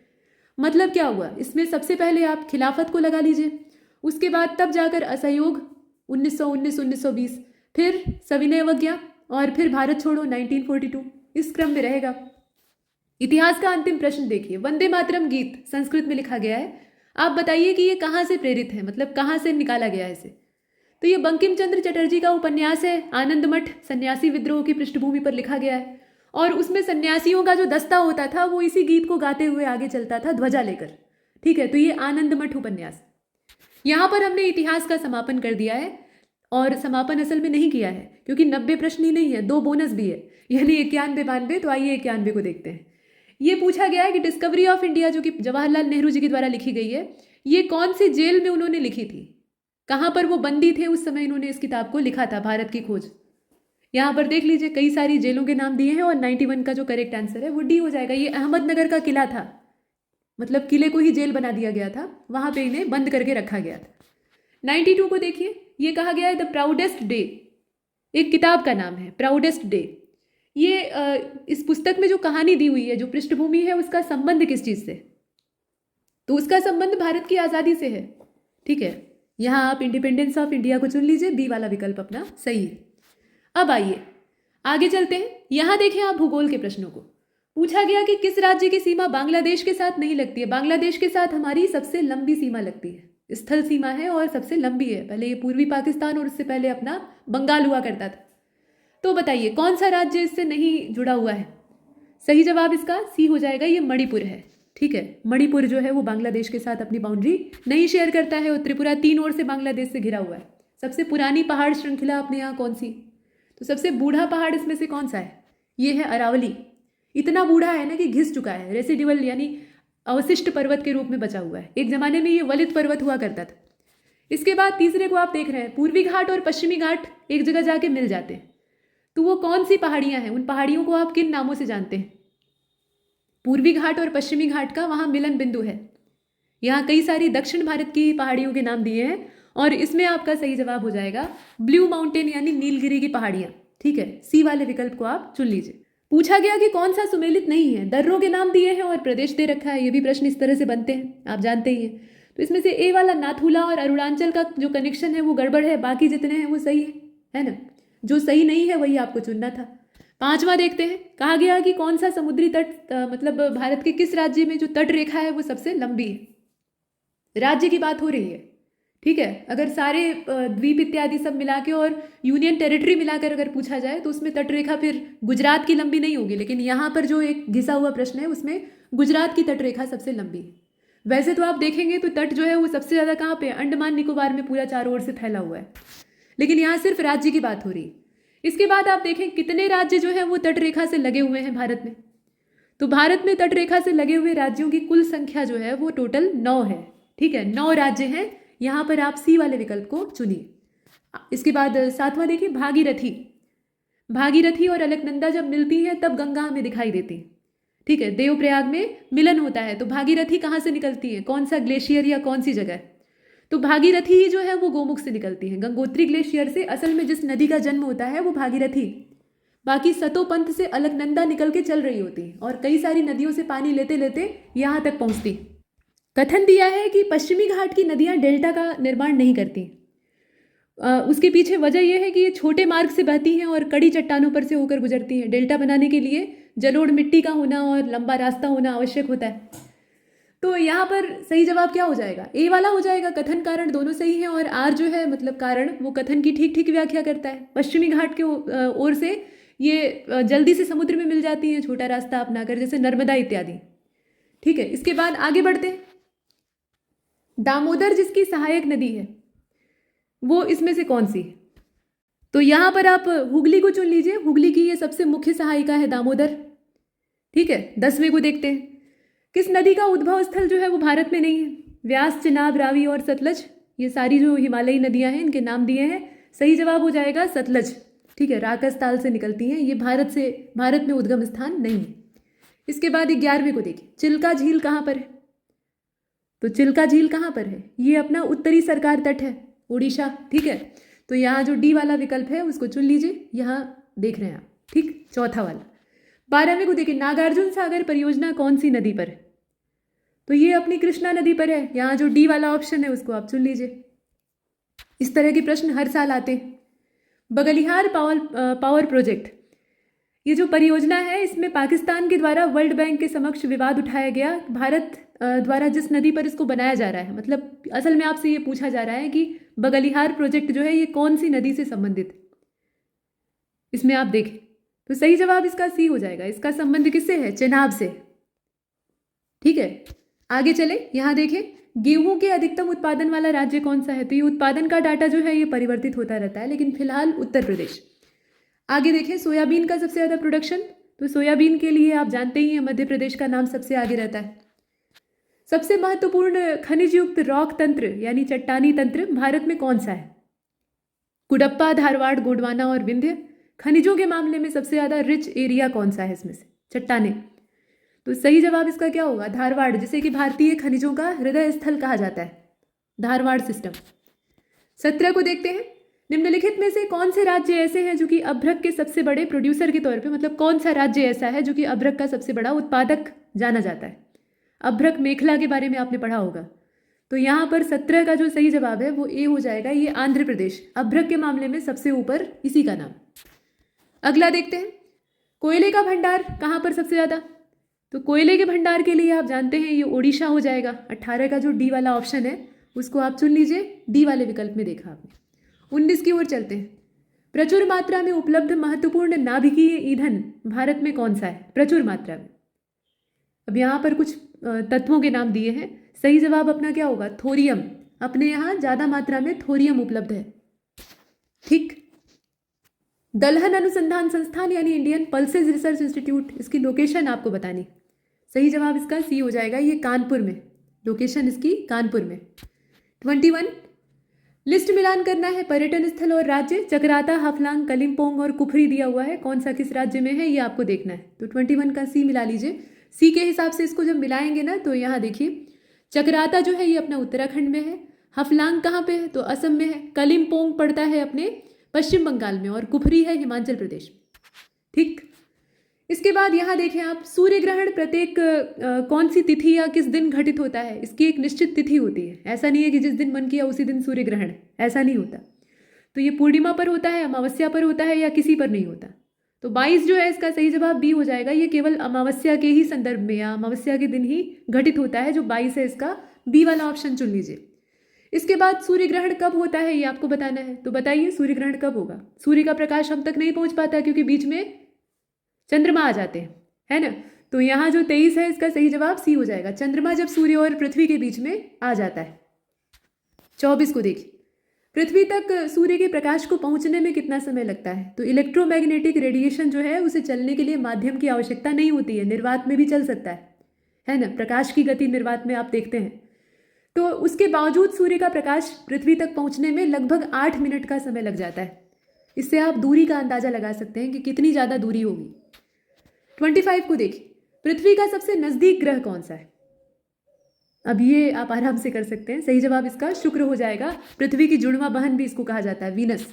मतलब क्या हुआ इसमें? सबसे पहले आप खिलाफत को लगा लीजिए, उसके बाद तब जाकर असहयोग 1919-1920, फिर सविनय अवज्ञा और फिर भारत छोड़ो 1942, इस क्रम में रहेगा। इतिहास का अंतिम प्रश्न देखिए, वंदे मातरम गीत संस्कृत में लिखा गया है। आप बताइए कि ये कहाँ से प्रेरित है, मतलब कहाँ से निकाला गया है इसे? तो ये बंकिम चंद्र चटर्जी का उपन्यास है आनंद मठ, सन्यासी विद्रोह की पृष्ठभूमि पर लिखा गया है और उसमें सन्यासियों का जो दस्ता होता था वो इसी गीत को गाते हुए आगे चलता था ध्वजा लेकर। ठीक है, तो ये आनंद मठ उपन्यास। यहाँ पर हमने इतिहास का समापन कर दिया है और समापन असल में नहीं किया है क्योंकि 90 प्रश्न ही नहीं है, 2 बोनस भी है, यानी 91-92। तो आइए 91 को देखते हैं। ये पूछा गया है कि डिस्कवरी ऑफ इंडिया जो कि जवाहरलाल नेहरू जी के द्वारा लिखी गई है, ये कौन सी जेल में उन्होंने लिखी थी, कहाँ पर वो बंदी थे उस समय इन्होंने इस किताब को लिखा था, भारत की खोज। यहाँ पर देख लीजिए कई सारी जेलों के नाम दिए हैं और 91 का जो करेक्ट आंसर है वो डी हो जाएगा। ये अहमदनगर का किला था, मतलब किले को ही जेल बना दिया गया था, वहाँ पे इन्हें बंद करके रखा गया था। 92 को देखिए, ये कहा गया है द प्राउडेस्ट डे, एक किताब का नाम है प्राउडेस्ट डे। ये इस पुस्तक में जो कहानी दी हुई है, जो पृष्ठभूमि है, उसका संबंध किस चीज़ से, तो उसका संबंध भारत की आज़ादी से है। ठीक है, यहाँ आप इंडिपेंडेंस ऑफ इंडिया को चुन लीजिए, बी वाला विकल्प अपना सही है। अब आइए आगे चलते हैं। यहाँ देखें आप भूगोल के प्रश्नों को। पूछा गया कि किस राज्य की सीमा बांग्लादेश के साथ नहीं लगती है। बांग्लादेश के साथ हमारी सबसे लंबी सीमा लगती है, स्थल सीमा है और सबसे लंबी है। पहले ये पूर्वी पाकिस्तान और उससे पहले अपना बंगाल हुआ करता था। तो बताइए कौन सा राज्य इससे नहीं जुड़ा हुआ है। सही जवाब इसका सी हो जाएगा, ये मणिपुर है। ठीक है, मणिपुर जो है वो बांग्लादेश के साथ अपनी बाउंड्री नहीं शेयर करता है और त्रिपुरा 3 ओर से बांग्लादेश से घिरा हुआ है। सबसे पुरानी पहाड़ श्रृंखला अपने यहाँ कौन सी, तो सबसे बूढ़ा पहाड़ इसमें से कौन सा है, ये है अरावली। इतना बूढ़ा है ना कि घिस चुका है, रेसिडुअल यानी अवशिष्ट पर्वत के रूप में बचा हुआ है। एक जमाने में ये वलित पर्वत हुआ करता था। इसके बाद तीसरे को आप देख रहे हैं, पूर्वी घाट और पश्चिमी घाट एक जगह जाके मिल जाते हैं। तो वो कौन सी पहाड़ियाँ हैं, उन पहाड़ियों को आप किन नामों से जानते हैं। पूर्वी घाट और पश्चिमी घाट का वहाँ मिलन बिंदु है। यहाँ कई सारी दक्षिण भारत की पहाड़ियों के नाम दिए हैं और इसमें आपका सही जवाब हो जाएगा ब्लू माउंटेन यानी नीलगिरी की पहाड़ियाँ। ठीक है, सी वाले विकल्प को आप चुन लीजिए। पूछा गया कि कौन सा सुमेलित नहीं है। दर्रों के नाम दिए हैं और प्रदेश दे रखा है। ये भी प्रश्न इस तरह से बनते हैं, आप जानते ही हैं। तो इसमें से ए वाला नाथुला और अरुणाचल का जो कनेक्शन है वो गड़बड़ है, बाकी जितने हैं वो सही है ना। जो सही नहीं है वही आपको चुनना था। पांचवा देखते हैं। कहा गया कि कौन सा समुद्री तट मतलब भारत के किस राज्य में जो तट रेखा है वो सबसे लंबी है। राज्य की बात हो रही है। ठीक है, अगर सारे द्वीप इत्यादि सब मिला के और यूनियन टेरिटरी मिलाकर अगर पूछा जाए तो उसमें तट रेखा फिर गुजरात की लंबी नहीं होगी, लेकिन यहाँ पर जो एक घिसा हुआ प्रश्न है उसमें गुजरात की तट रेखा सबसे लंबी है। वैसे तो आप देखेंगे तो तट जो है वो सबसे ज़्यादा कहाँ पे, अंडमान निकोबार में पूरा चारों ओर से फैला हुआ है, लेकिन यहाँ सिर्फ राज्य की बात हो रही है। इसके बाद आप देखें कितने राज्य जो है वो तट रेखा से लगे हुए हैं भारत में। तो भारत में तट रेखा से लगे हुए राज्यों की कुल संख्या जो है वो टोटल 9 है। ठीक है, 9 राज्य हैं। यहाँ पर आप सी वाले विकल्प को चुनिए। इसके बाद सातवां देखिए, भागीरथी। भागीरथी और अलकनंदा जब मिलती हैं तब गंगा हमें दिखाई देती है। ठीक है, देवप्रयाग में मिलन होता है। तो भागीरथी कहाँ से निकलती है, कौन सा ग्लेशियर या कौन सी जगह, तो भागीरथी ही जो है वो गोमुख से निकलती है, गंगोत्री ग्लेशियर से। असल में जिस नदी का जन्म होता है वो भागीरथी, बाकी सतोपंथ से अलकनंदा निकल के चल रही होती है और कई सारी नदियों से पानी लेते लेते यहाँ तक पहुँचती। कथन दिया है कि पश्चिमी घाट की नदियाँ डेल्टा का निर्माण नहीं करती। उसके पीछे वजह यह है कि ये छोटे मार्ग से बहती हैं और कड़ी चट्टानों पर से होकर गुजरती हैं। डेल्टा बनाने के लिए जलोढ़ मिट्टी का होना और लंबा रास्ता होना आवश्यक होता है। तो यहाँ पर सही जवाब क्या हो जाएगा, ए वाला हो जाएगा। कथन कारण दोनों सही हैं और आर जो है मतलब कारण, वो कथन की ठीक ठीक व्याख्या करता है। पश्चिमी घाट के ओर से ये जल्दी से समुद्र में मिल जाती हैं छोटा रास्ता अपनाकर, जैसे नर्मदा इत्यादि। ठीक है, इसके बाद आगे बढ़ते हैं। दामोदर जिसकी सहायक नदी है वो इसमें से कौन सी है, तो यहाँ पर आप हुगली को चुन लीजिए। हुगली की ये सबसे मुख्य सहायिका है दामोदर। ठीक है, 10वें को देखते हैं। किस नदी का उद्भव स्थल जो है वो भारत में नहीं है। व्यास, चिनाब, रावी और सतलज, ये सारी जो हिमालयी नदियां हैं इनके नाम दिए हैं। सही जवाब हो जाएगा सतलज। ठीक है, राकस ताल से निकलती हैं। ये भारत में उद्गम स्थान नहीं है। इसके बाद 11वें को देखिए, चिल्का झील कहाँ पर है, तो चिल्का झील कहाँ पर है, ये अपना उत्तरी सरकार तट है, उड़ीसा। ठीक है, तो यहाँ जो डी वाला विकल्प है उसको चुन लीजिए, यहाँ देख रहे हैं आप। ठीक, चौथा वाला। 12वें को देखिए, नागार्जुन सागर परियोजना कौन सी नदी पर है, तो ये अपनी कृष्णा नदी पर है। यहाँ जो डी वाला ऑप्शन है उसको आप चुन लीजिए। इस तरह के प्रश्न हर साल आते हैं। बगलिहार पावर प्रोजेक्ट, ये जो परियोजना है इसमें पाकिस्तान के द्वारा वर्ल्ड बैंक के समक्ष विवाद उठाया गया। भारत द्वारा जिस नदी पर इसको बनाया जा रहा है, मतलब असल में आपसे ये पूछा जा रहा है कि बगलिहार प्रोजेक्ट जो है ये कौन सी नदी से संबंधित है। इसमें आप देखें तो सही जवाब इसका सी हो जाएगा। इसका संबंध किससे है, चेनाब से। ठीक है, आगे चले। यहाँ देखें, गेहूं के अधिकतम उत्पादन वाला राज्य कौन सा है, तो ये उत्पादन का डाटा जो है ये परिवर्तित होता रहता है, लेकिन फिलहाल उत्तर प्रदेश। आगे देखें, सोयाबीन का सबसे ज़्यादा प्रोडक्शन, तो सोयाबीन के लिए आप जानते ही हैं मध्य प्रदेश का नाम सबसे आगे रहता है। सबसे महत्वपूर्ण खनिज युक्त रॉक तंत्र यानी चट्टानी तंत्र भारत में कौन सा है? कुडप्पा, धारवाड़, गोंडवाना और विंध्य। खनिजों के मामले में सबसे ज़्यादा रिच एरिया कौन सा है इसमें से? चट्टाने। तो सही जवाब इसका क्या होगा? धारवाड़, जिसे कि भारतीय खनिजों का हृदय स्थल कहा जाता है, धारवाड़ सिस्टम। 17 को देखते हैं। निम्नलिखित में से कौन से राज्य ऐसे हैं जो कि अभ्रक के सबसे बड़े प्रोड्यूसर के तौर पे, मतलब कौन सा राज्य ऐसा है जो कि अभ्रक का सबसे बड़ा उत्पादक जाना जाता है? अभ्रक मेखला के बारे में आपने पढ़ा होगा। तो यहाँ पर 17 का जो सही जवाब है वो ए हो जाएगा। ये आंध्र प्रदेश अभ्रक के मामले में सबसे ऊपर, इसी का नाम। अगला देखते हैं। कोयले का भंडार कहाँ पर सबसे ज़्यादा? तो कोयले के भंडार के लिए आप जानते हैं ये ओडिशा हो जाएगा। 18 का जो डी वाला ऑप्शन है उसको आप चुन लीजिए, डी वाले विकल्प में देखा आपने। 19 की ओर चलते हैं। प्रचुर मात्रा में उपलब्ध महत्वपूर्ण नाभिकीय ईंधन भारत में कौन सा है? प्रचुर मात्रा में। अब यहाँ पर कुछ तत्वों के नाम दिए हैं। सही जवाब अपना क्या होगा? थोरियम। अपने यहाँ ज़्यादा मात्रा में थोरियम उपलब्ध है। ठीक। दलहन अनुसंधान संस्थान यानी इंडियन पल्सेस रिसर्च इंस्टीट्यूट, इसकी लोकेशन आपको बतानी। सही जवाब इसका सी हो जाएगा। ये कानपुर में, लोकेशन इसकी कानपुर में। 21 लिस्ट मिलान करना है पर्यटन स्थल और राज्य। चकराता, हफलांग, कलिम्पोंग और कुफरी दिया हुआ है, कौन सा किस राज्य में है ये आपको देखना है। तो 21 का सी मिला लीजिए। सी के हिसाब से इसको जब मिलाएंगे ना तो यहाँ देखिए, चकराता जो है ये अपना उत्तराखंड में है, हफलांग कहाँ पे है? तो असम में है, कलिम्पोंग पड़ता है अपने पश्चिम बंगाल में और कुफरी है हिमाचल प्रदेश। ठीक। इसके बाद यहाँ देखें आप, सूर्य ग्रहण प्रत्येक कौन सी तिथि या किस दिन घटित होता है? इसकी एक निश्चित तिथि होती है। ऐसा नहीं है कि जिस दिन मन किया उसी दिन सूर्य ग्रहण, ऐसा नहीं होता। तो ये पूर्णिमा पर होता है, अमावस्या पर होता है, या किसी पर नहीं होता। तो 22 जो है इसका सही जवाब बी हो जाएगा। ये केवल अमावस्या के ही संदर्भ में या अमावस्या के दिन ही घटित होता है। जो 22 है इसका बी वाला ऑप्शन चुन लीजिए। इसके बाद सूर्य ग्रहण कब होता है ये आपको बताना है। तो बताइए सूर्य ग्रहण कब होगा? सूर्य का प्रकाश हम तक नहीं पहुंच पाता क्योंकि बीच में चंद्रमा आ जाते हैं, है ना। तो यहाँ जो 23 है इसका सही जवाब सी हो जाएगा। चंद्रमा जब सूर्य और पृथ्वी के बीच में आ जाता है। 24 को देखिए। पृथ्वी तक सूर्य के प्रकाश को पहुंचने में कितना समय लगता है? तो इलेक्ट्रोमैग्नेटिक रेडिएशन जो है उसे चलने के लिए माध्यम की आवश्यकता नहीं होती है, निर्वात में भी चल सकता है ना। प्रकाश की गति निर्वात में आप देखते हैं। तो उसके बावजूद सूर्य का प्रकाश पृथ्वी तक पहुंचने में लगभग 8 मिनट का समय लग जाता है। इससे आप दूरी का अंदाजा लगा सकते हैं कि कितनी ज़्यादा दूरी होगी। 25 को देखिए। पृथ्वी का सबसे नज़दीक ग्रह कौन सा है? अब ये आप आराम से कर सकते हैं। सही जवाब इसका शुक्र हो जाएगा। पृथ्वी की जुड़वा बहन भी इसको कहा जाता है, वीनस।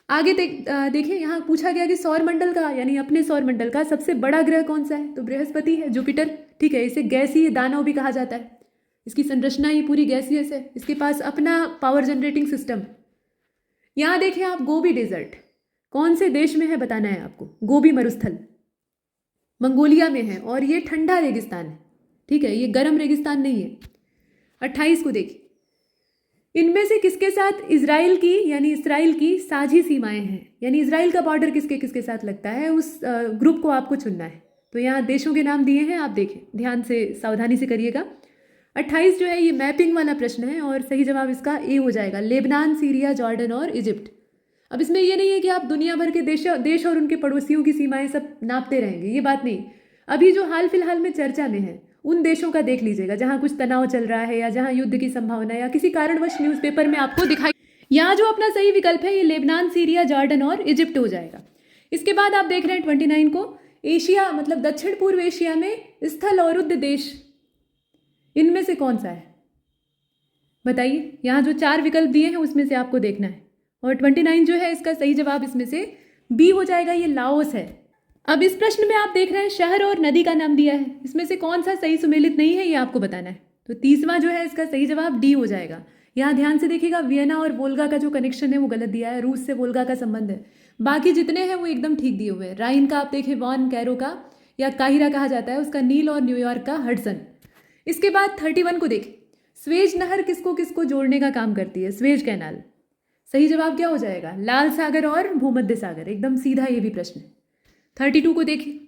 आगे देखिए, यहाँ पूछा गया कि सौर मंडल का यानी अपने सौर मंडल का सबसे बड़ा ग्रह कौन सा है? तो बृहस्पति है, जुपिटर। ठीक है, इसे गैसीय दानव भी कहा जाता है। इसकी संरचना ही पूरी गैसियस है। इसके पास अपना पावर जनरेटिंग सिस्टम। यहाँ देखें आप, गोबी डेजर्ट कौन से देश में है बताना है आपको। गोबी मरुस्थल मंगोलिया में है और ये ठंडा रेगिस्तान है। ठीक है, ये गर्म रेगिस्तान नहीं है। 28 को देखिए। इनमें से किसके साथ इसराइल की साझी सीमाएं हैं? यानी इसराइल का बॉर्डर किसके किसके साथ लगता है, उस ग्रुप को आपको चुनना है। तो यहाँ देशों के नाम दिए हैं, आप देखें, ध्यान से सावधानी से करिएगा। 28 जो है ये मैपिंग वाला प्रश्न है और सही जवाब इसका ए हो जाएगा। लेबनान, सीरिया, जॉर्डन और इजिप्ट। अब इसमें ये नहीं है कि आप दुनिया भर के देश और उनके पड़ोसियों की सीमाएं सब नापते रहेंगे, ये बात नहीं। अभी जो हाल फिलहाल में चर्चा में है उन देशों का देख लीजिएगा जहां कुछ तनाव चल रहा है या जहां युद्ध की संभावना या किसी कारणवश न्यूज़पेपर में आपको दिखाई। यहाँ जो अपना सही विकल्प है ये लेबनान, सीरिया, जॉर्डन और इजिप्ट हो जाएगा। इसके बाद आप देख रहे हैं 29 को। एशिया मतलब दक्षिण पूर्व एशिया में स्थल अवरुद्ध देश इनमें से कौन सा है? बताइए। यहाँ जो 4 विकल्प दिए हैं उसमें से आपको देखना है। और 29 जो है इसका सही जवाब इसमें से बी हो जाएगा, ये लाओस है। अब इस प्रश्न में आप देख रहे हैं शहर और नदी का नाम दिया है, इसमें से कौन सा सही सुमेलित नहीं है ये आपको बताना है। तो 30वां जो है इसका सही जवाब डी हो जाएगा। यहाँ ध्यान से देखिएगा, वियना और वोल्गा का जो कनेक्शन है वो गलत दिया है, रूस से वोल्गा का संबंध है। बाकी जितने हैं वो एकदम ठीक दिए हुए हैं। राइन का आप देखें वॉन कैरो का या काहिरा कहा जाता है उसका, नील और न्यूयॉर्क का हडसन। इसके बाद 31 को देखें। स्वेज नहर किसको किसको जोड़ने का काम करती है? Suez canal. सही जवाब क्या हो जाएगा? लाल सागर और भूमध्य सागर। एकदम सीधा ये भी प्रश्न है। 32 को देखिए।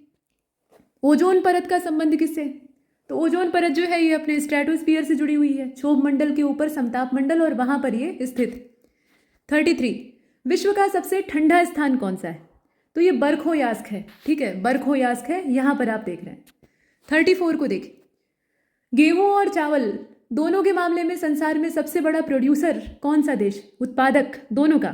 ओजोन परत का संबंध किससे? तो ओजोन परत जो है ये अपने स्ट्रेटोस्फीयर से जुड़ी हुई है, क्षोभ मंडल के ऊपर समताप मंडल, और वहां पर ये स्थित। 33 विश्व का सबसे ठंडा स्थान कौन सा है? तो ये बरखोयास्क है, ठीक है, बरखोयास्क है, यहाँ पर आप देख रहे हैं। 34 को देखिए, गेहूं और चावल दोनों के मामले में संसार में सबसे बड़ा प्रोड्यूसर कौन सा देश, उत्पादक दोनों का?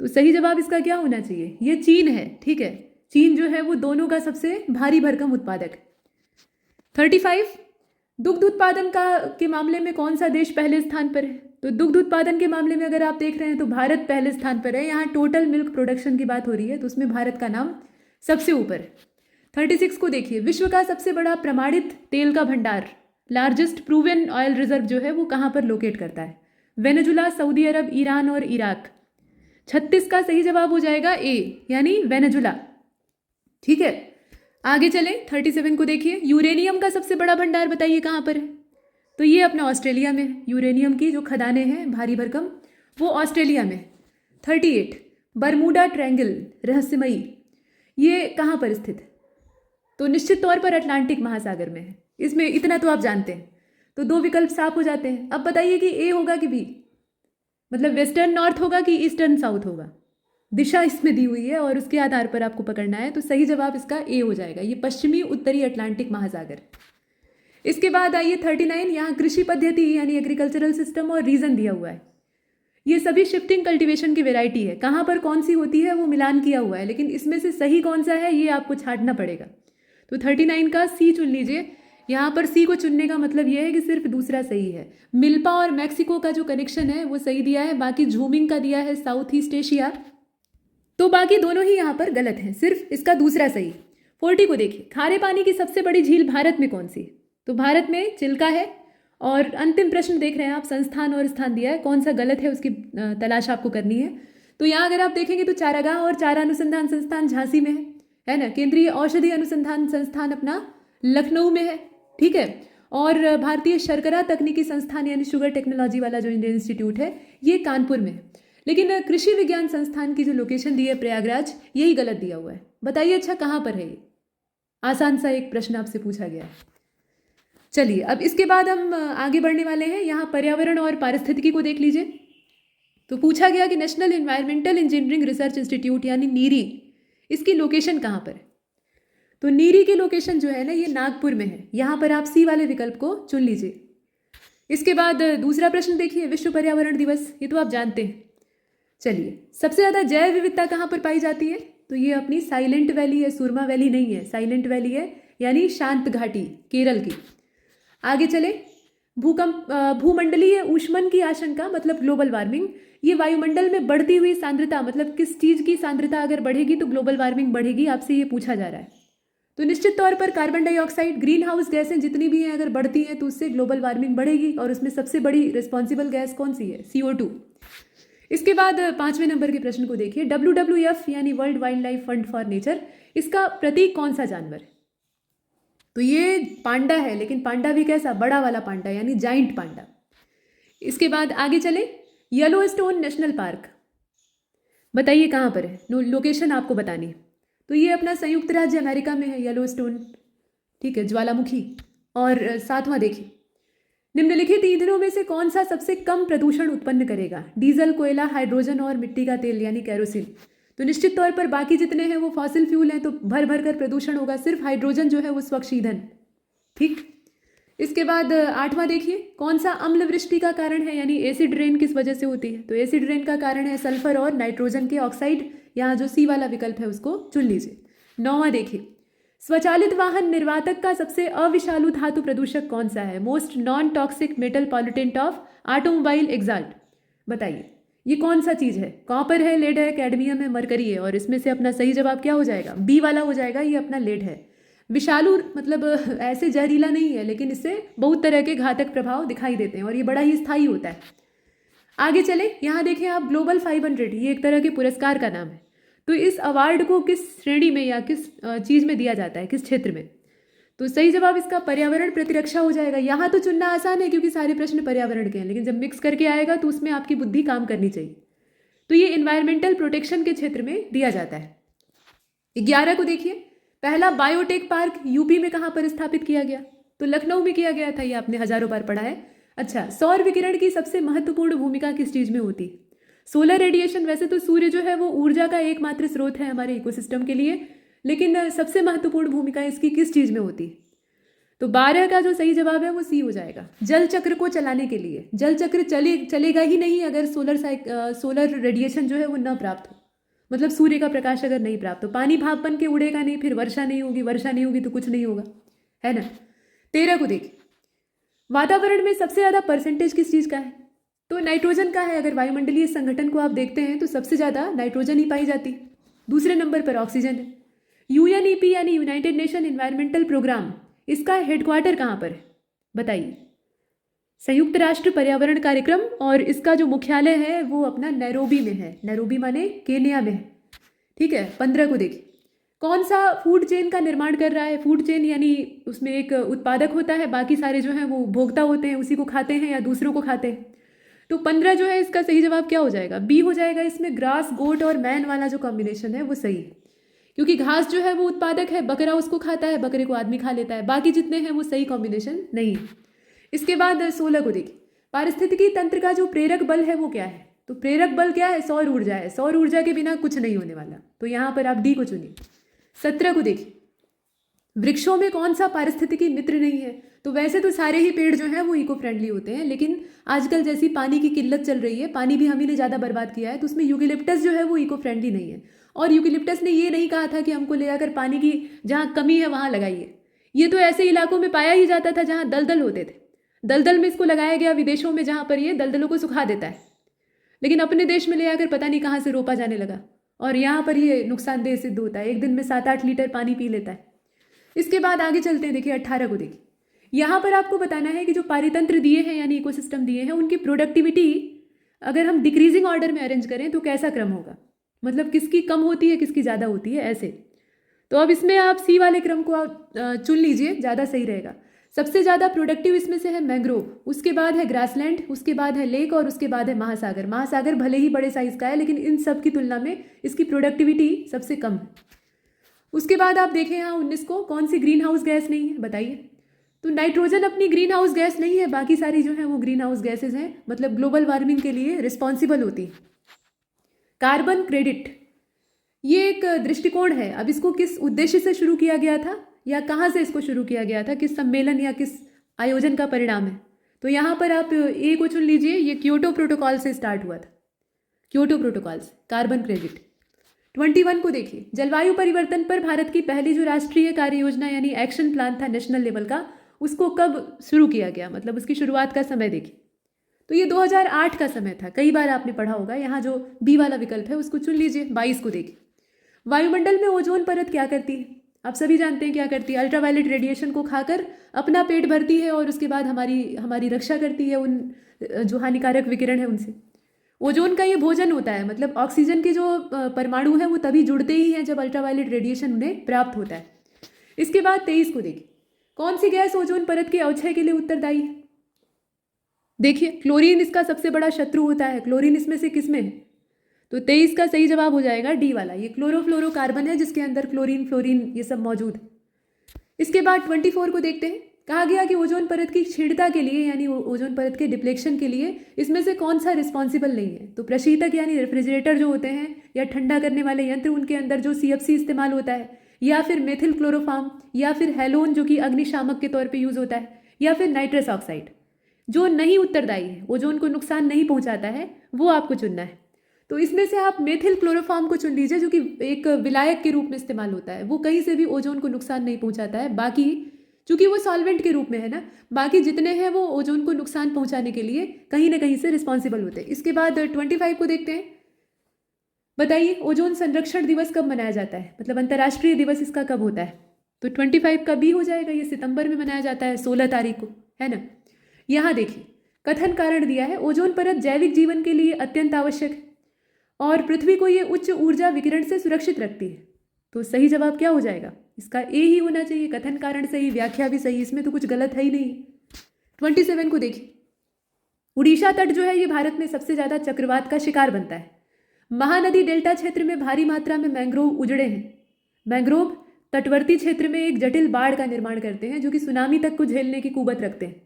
तो सही जवाब इसका क्या होना चाहिए? ये चीन है, ठीक है, चीन जो है वो दोनों का सबसे भारी भरकम उत्पादक। 35, दुग्ध उत्पादन के मामले में कौन सा देश पहले स्थान पर है? तो दुग्ध उत्पादन के मामले में अगर आप देख रहे हैं तो भारत पहले स्थान पर है। यहाँ टोटल मिल्क प्रोडक्शन की बात हो रही है तो उसमें भारत का नाम सबसे ऊपर है। 36 को देखिए, विश्व का सबसे बड़ा प्रमाणित तेल का भंडार, लार्जेस्ट प्रूवन ऑयल रिजर्व जो है वो कहाँ पर लोकेट करता है? वेनेजुला, सऊदी अरब, ईरान और इराक। 36 का सही जवाब हो जाएगा ए, यानी वेनेजुला, ठीक है। आगे चलें, 37 को देखिए, यूरेनियम का सबसे बड़ा भंडार बताइए कहाँ पर है? तो ये अपना ऑस्ट्रेलिया में है। यूरेनियम की जो खदानें हैं भारी भरकम, वो ऑस्ट्रेलिया में। 38, बरमूडा ट्रायंगल रहस्यमयी, ये कहाँ पर स्थित है? तो निश्चित तौर पर अटलांटिक महासागर में है। इसमें इतना तो आप जानते हैं, तो दो विकल्प साफ हो जाते हैं। अब बताइए कि ए होगा कि बी, मतलब वेस्टर्न नॉर्थ होगा कि ईस्टर्न साउथ होगा? दिशा इसमें दी हुई है और उसके आधार पर आपको पकड़ना है, तो सही जवाब इसका ए हो जाएगा। ये पश्चिमी उत्तरी अटलांटिक महासागर। इसके बाद आइए 39, यहाँ कृषि पद्धति यानी एग्रीकल्चरल सिस्टम और रीजन दिया हुआ है। ये सभी शिफ्टिंग कल्टीवेशन की वेराइटी है, कहाँ पर कौन सी होती है वो मिलान किया हुआ है, लेकिन इसमें से सही कौन सा है ये आपको छांटना पड़ेगा। तो 39 का सी चुन लीजिए। यहाँ पर सी को चुनने का मतलब यह है कि सिर्फ दूसरा सही है। मिल्पा और मैक्सिको का जो कनेक्शन है वो सही दिया है, बाकी झूमिंग का दिया है साउथ ईस्ट एशिया, तो बाकी दोनों ही यहाँ पर गलत हैं, सिर्फ इसका दूसरा सही। 40 को देखिए, खारे पानी की सबसे बड़ी झील भारत में कौन सी? तो भारत में चिल्का है। और अंतिम प्रश्न देख रहे हैं आप, संस्थान और स्थान दिया है, कौन सा गलत है उसकी तलाश आपको करनी है। तो यहाँ अगर आप देखेंगे तो चारागाह और चारा अनुसंधान संस्थान झांसी में है ना। केंद्रीय औषधि अनुसंधान संस्थान अपना लखनऊ में है, ठीक है। और भारतीय शर्करा तकनीकी संस्थान यानी शुगर टेक्नोलॉजी वाला जो इंडियन इंस्टीट्यूट है ये कानपुर में है। लेकिन कृषि विज्ञान संस्थान की जो लोकेशन दी है प्रयागराज, यही गलत दिया हुआ है। बताइए अच्छा कहाँ पर है ये? आसान सा एक प्रश्न आपसे पूछा गया है। चलिए अब इसके बाद हम आगे बढ़ने वाले हैं। यहाँ पर्यावरण और पारिस्थितिकी को देख लीजिए। तो पूछा गया कि national environmental engineering research institute यानी नीरी, इसकी लोकेशन कहाँ पर है? तो नीरी की लोकेशन जो है ना ये नागपुर में है। यहाँ पर आप सी वाले विकल्प को चुन लीजिए। इसके बाद दूसरा प्रश्न देखिए, विश्व पर्यावरण दिवस, ये तो आप जानते हैं। चलिए, सबसे ज़्यादा जैव विविधता कहाँ पर पाई जाती है? तो ये अपनी साइलेंट वैली है, सुरमा वैली नहीं है, साइलेंट वैली है, यानी शांत घाटी केरल की। आगे चले, भूमंडलीय ऊष्मन की आशंका मतलब ग्लोबल वार्मिंग, ये वायुमंडल में बढ़ती हुई सांद्रता, मतलब किस चीज़ की सांद्रता अगर बढ़ेगी तो ग्लोबल वार्मिंग बढ़ेगी, आपसे ये पूछा जा रहा है। तो निश्चित तौर पर कार्बन डाइऑक्साइड, ग्रीन हाउस गैसें जितनी भी हैं अगर बढ़ती हैं तो उससे ग्लोबल वार्मिंग बढ़ेगी, और उसमें सबसे बड़ी रिस्पॉन्सिबल गैस कौन सी है? CO2। इसके बाद 5वें नंबर के प्रश्न को देखिए, WWF यानी world wild life fund for nature, इसका प्रतीक कौन सा जानवर है? तो ये पांडा है, लेकिन पांडा भी कैसा? बड़ा वाला पांडा, यानी जाइंट पांडा। इसके बाद आगे चले, येलोस्टोन नेशनल पार्क, बताइए कहाँ पर है? लोकेशन आपको बतानी है। तो ये अपना संयुक्त राज्य अमेरिका में है येलोस्टोन, ठीक है, ज्वालामुखी। और 7वां देखिए, निम्नलिखित ईंधनों में से कौन सा सबसे कम प्रदूषण उत्पन्न करेगा? डीजल, कोयला, हाइड्रोजन और मिट्टी का तेल यानी केरोसिन। तो निश्चित तौर पर बाकी जितने हैं वो फॉसिल फ्यूल हैं, तो भर भर कर प्रदूषण होगा, सिर्फ हाइड्रोजन जो है वो स्वच्छ ईंधन, ठीक। इसके बाद 8वां देखिए, कौन सा अम्ल वृष्टि का कारण है, यानी एसिड रेन किस वजह से होती है? तो एसिड रेन का कारण है सल्फर और नाइट्रोजन के ऑक्साइड। यहाँ जो सी वाला विकल्प है उसको चुन लीजिए। 9वां देखिए, स्वचालित वाहन निर्वातक का सबसे अविषालु धातु प्रदूषक कौन सा है? Most non toxic metal pollutant of automobile exhaust, बताइए ये कौन सा चीज़ है? कॉपर है, लेड है, कैडमियम है, मरकरी है, और इसमें से अपना सही जवाब क्या हो जाएगा? बी वाला हो जाएगा, ये अपना लेड है। विषालु मतलब ऐसे जहरीला नहीं है, लेकिन इससे बहुत तरह के घातक प्रभाव दिखाई देते हैं और ये बड़ा ही स्थायी होता है। आगे चले, यहाँ देखें आप, ग्लोबल 500, ये एक तरह के पुरस्कार का नाम है। तो इस अवार्ड को किस श्रेणी में या किस चीज़ में दिया जाता है, किस क्षेत्र में? तो सही जवाब इसका पर्यावरण प्रतिरक्षा हो जाएगा। यहाँ तो चुनना आसान है क्योंकि सारे प्रश्न पर्यावरण के हैं, लेकिन जब मिक्स करके आएगा तो उसमें आपकी बुद्धि काम करनी चाहिए। तो ये इन्वायरमेंटल प्रोटेक्शन के क्षेत्र में दिया जाता है। 11 को देखिए, पहला बायोटेक पार्क यूपी में कहाँ पर स्थापित किया गया? तो लखनऊ में किया गया था, ये आपने हजारों बार पढ़ा है। अच्छा, सौर विकिरण की सबसे महत्वपूर्ण भूमिका किस चीज़ में होती है? सोलर रेडिएशन, वैसे तो सूर्य जो है वो ऊर्जा का एकमात्र स्रोत है हमारे इकोसिस्टम के लिए, लेकिन सबसे महत्वपूर्ण भूमिका इसकी किस चीज़ में होती है? तो 12 का जो सही जवाब है वो सी हो जाएगा। जल चक्र को चलाने के लिए, जल चक्र चलेगा ही नहीं अगर सोलर रेडिएशन जो है वो न प्राप्त हो, मतलब सूर्य का प्रकाश अगर नहीं प्राप्त हो। पानी भाप बन के उड़ेगा नहीं, फिर वर्षा नहीं होगी, वर्षा नहीं होगी तो कुछ नहीं होगा, है ना। 13 को देखिए, वातावरण में सबसे ज़्यादा परसेंटेज किस चीज़ का है? तो नाइट्रोजन का है। अगर वायुमंडलीय संगठन को आप देखते हैं तो सबसे ज़्यादा नाइट्रोजन ही पाई जाती है। दूसरे नंबर पर ऑक्सीजन है। यूएनईपी यानी यूनाइटेड नेशन एनवायरमेंटल प्रोग्राम, इसका हेडक्वार्टर कहाँ पर है बताइए? संयुक्त राष्ट्र पर्यावरण कार्यक्रम, और इसका जो मुख्यालय है वो अपना नैरोबी में है। नैरोबी माने केन्या में है, ठीक है। 15 को देखिए, कौन सा फूड चेन का निर्माण कर रहा है? फूड चेन यानी उसमें एक उत्पादक होता है, बाकी सारे जो हैं वो भोक्ता होते हैं, उसी को खाते हैं या दूसरों को खाते हैं। तो 15 जो है इसका सही जवाब क्या हो जाएगा? बी हो जाएगा। इसमें ग्रास, गोट और मैन वाला जो कॉम्बिनेशन है वो सही है, क्योंकि घास जो है वो उत्पादक है, बकरा उसको खाता है, बकरे को आदमी खा लेता है, बाकी जितने हैं वो सही कॉम्बिनेशन नहीं है। इसके बाद 16 को देखिए, पारिस्थितिकी तंत्र का जो प्रेरक बल है वो क्या है? तो प्रेरक बल क्या है? सौर ऊर्जा है। सौर ऊर्जा के बिना कुछ नहीं होने वाला, तो यहाँ पर आप डी को चुनिए। 17 को देखिए, वृक्षों में कौन सा पारिस्थितिकी मित्र नहीं है? तो वैसे तो सारे ही पेड़ जो हैं वो इको फ्रेंडली होते हैं, लेकिन आजकल जैसी पानी की किल्लत चल रही है, पानी भी हम ही ने ज़्यादा बर्बाद किया है, तो उसमें यूकेलिप्टस जो है वो इको फ्रेंडली नहीं है। और यूकेलिप्टस ने ये नहीं कहा था कि हमको ले जाकर पानी की जहाँ कमी है वहाँ लगाइए। ये तो ऐसे इलाकों में पाया ही जाता था जहाँ दलदल होते थे। दलदल में इसको लगाया गया, विदेशों में जहाँ पर ये दलदलों को सुखा देता है, लेकिन अपने देश में ले आकर पता नहीं कहाँ से रोपा जाने लगा, और यहाँ पर ये नुकसानदेह सिद्ध होता है। एक दिन में 7-8 लीटर पानी पी लेता है। इसके बाद आगे चलते हैं, देखिए 18 को देखिए, यहाँ पर आपको बताना है कि जो पारितंत्र दिए हैं यानी इकोसिस्टम दिए हैं, उनकी प्रोडक्टिविटी अगर हम डिक्रीजिंग ऑर्डर में अरेंज करें तो कैसा क्रम होगा? मतलब किसकी कम होती है, किसकी ज़्यादा होती है, ऐसे। तो अब इसमें आप सी वाले क्रम को आप चुन लीजिए, ज़्यादा सही रहेगा। सबसे ज़्यादा प्रोडक्टिव इसमें से है मैंग्रोव, उसके बाद है ग्रासलैंड, उसके बाद है लेक, और उसके बाद है महासागर। महासागर भले ही बड़े साइज़ का है, लेकिन इन सब की तुलना में इसकी प्रोडक्टिविटी सबसे कम है। उसके बाद आप देखें यहाँ 19 को, कौन सी ग्रीन हाउस गैस नहीं है बताइए? तो नाइट्रोजन अपनी ग्रीन हाउस गैस नहीं है, बाकी सारी जो है वो ग्रीन हाउस गैसेज हैं, मतलब ग्लोबल वार्मिंग के लिए रिस्पॉन्सिबल होती है। कार्बन क्रेडिट, ये एक दृष्टिकोण है। अब इसको किस उद्देश्य से शुरू किया गया था या कहाँ से इसको शुरू किया गया था, किस सम्मेलन या किस आयोजन का परिणाम है? तो यहाँ पर आप ए को चुन लीजिए। ये क्योटो प्रोटोकॉल से स्टार्ट हुआ था, क्योटो प्रोटोकॉल से कार्बन क्रेडिट। 21 को देखिए, जलवायु परिवर्तन पर भारत की पहली जो राष्ट्रीय कार्य योजना यानी एक्शन प्लान था नेशनल लेवल का, उसको कब शुरू किया गया, मतलब उसकी शुरुआत का समय देखिए। तो ये 2008 का समय था, कई बार आपने पढ़ा होगा। यहाँ जो बी वाला विकल्प है उसको चुन लीजिए। 22 को देखिए, वायुमंडल में ओजोन परत क्या करती है? आप सभी जानते हैं क्या करती है। अल्ट्रावायलेट रेडिएशन को खाकर अपना पेट भरती है और उसके बाद हमारी रक्षा करती है उन जो हानिकारक विकिरण है उनसे। ओजोन का ये भोजन होता है, मतलब ऑक्सीजन के जो परमाणु हैं वो तभी जुड़ते ही हैं जब अल्ट्रावायलेट रेडिएशन उन्हें प्राप्त होता है। इसके बाद 23 को देखिए, कौन सी गैस ओजोन परत के अवक्षय के लिए उत्तरदायी है? देखिए, क्लोरीन इसका सबसे बड़ा शत्रु होता है। क्लोरीन इसमें से किस में है? तो 23 का सही जवाब हो जाएगा डी वाला। ये क्लोरोफ्लोरोकार्बन है जिसके अंदर क्लोरीन, फ्लोरीन ये सब मौजूद है। इसके बाद 24 को देखते हैं। कहा गया कि ओजोन परत की क्षीणता के लिए यानी ओजोन परत के डिप्लेक्शन के लिए इसमें से कौन सा रिस्पॉन्सिबल नहीं है? तो प्रशीतक यानी रेफ्रिजरेटर जो होते हैं या ठंडा करने वाले यंत्र, उनके अंदर जो CFC इस्तेमाल होता है, या फिर मेथिल क्लोरोफॉर्म, या फिर हेलोन जो कि अग्निशामक के तौर पर यूज़ होता है, या फिर नाइट्रस ऑक्साइड, जो नहीं उत्तरदायी है, ओजोन को नुकसान नहीं पहुंचाता है, वो आपको चुनना है। तो इसमें से आप मेथिल क्लोरोफॉर्म को चुन लीजिए, जो कि एक विलायक के रूप में इस्तेमाल होता है। वो कहीं से भी ओजोन को नुकसान नहीं पहुंचाता है। बाकी चूंकि वो सॉल्वेंट के रूप में है ना, बाकी जितने हैं वो ओजोन को नुकसान पहुंचाने के लिए कहीं ना कहीं से रिस्पॉन्सिबल होते हैं। इसके बाद 25 को देखते हैं। बताइए, ओजोन संरक्षण दिवस कब मनाया जाता है, मतलब अंतर्राष्ट्रीय दिवस इसका कब होता है? तो 25 का बी हो जाएगा। ये सितंबर में मनाया जाता है, 16 तारीख को, है ना। यहाँ देखिए, कथन कारण दिया है, ओजोन परत जैविक जीवन के लिए अत्यंत आवश्यक है और पृथ्वी को ये उच्च ऊर्जा विकिरण से सुरक्षित रखती है। तो सही जवाब क्या हो जाएगा? इसका ए ही होना चाहिए। कथन कारण सही, व्याख्या भी सही, इसमें तो कुछ गलत है ही नहीं। 27 को देखिए, उड़ीसा तट जो है ये भारत में सबसे ज़्यादा चक्रवात का शिकार बनता है। महानदी डेल्टा क्षेत्र में भारी मात्रा में मैंग्रोव उजड़े हैं। मैंग्रोव तटवर्ती क्षेत्र में एक जटिल बाढ़ का निर्माण करते हैं, जो कि सुनामी तक को झेलने की कुवत रखते हैं,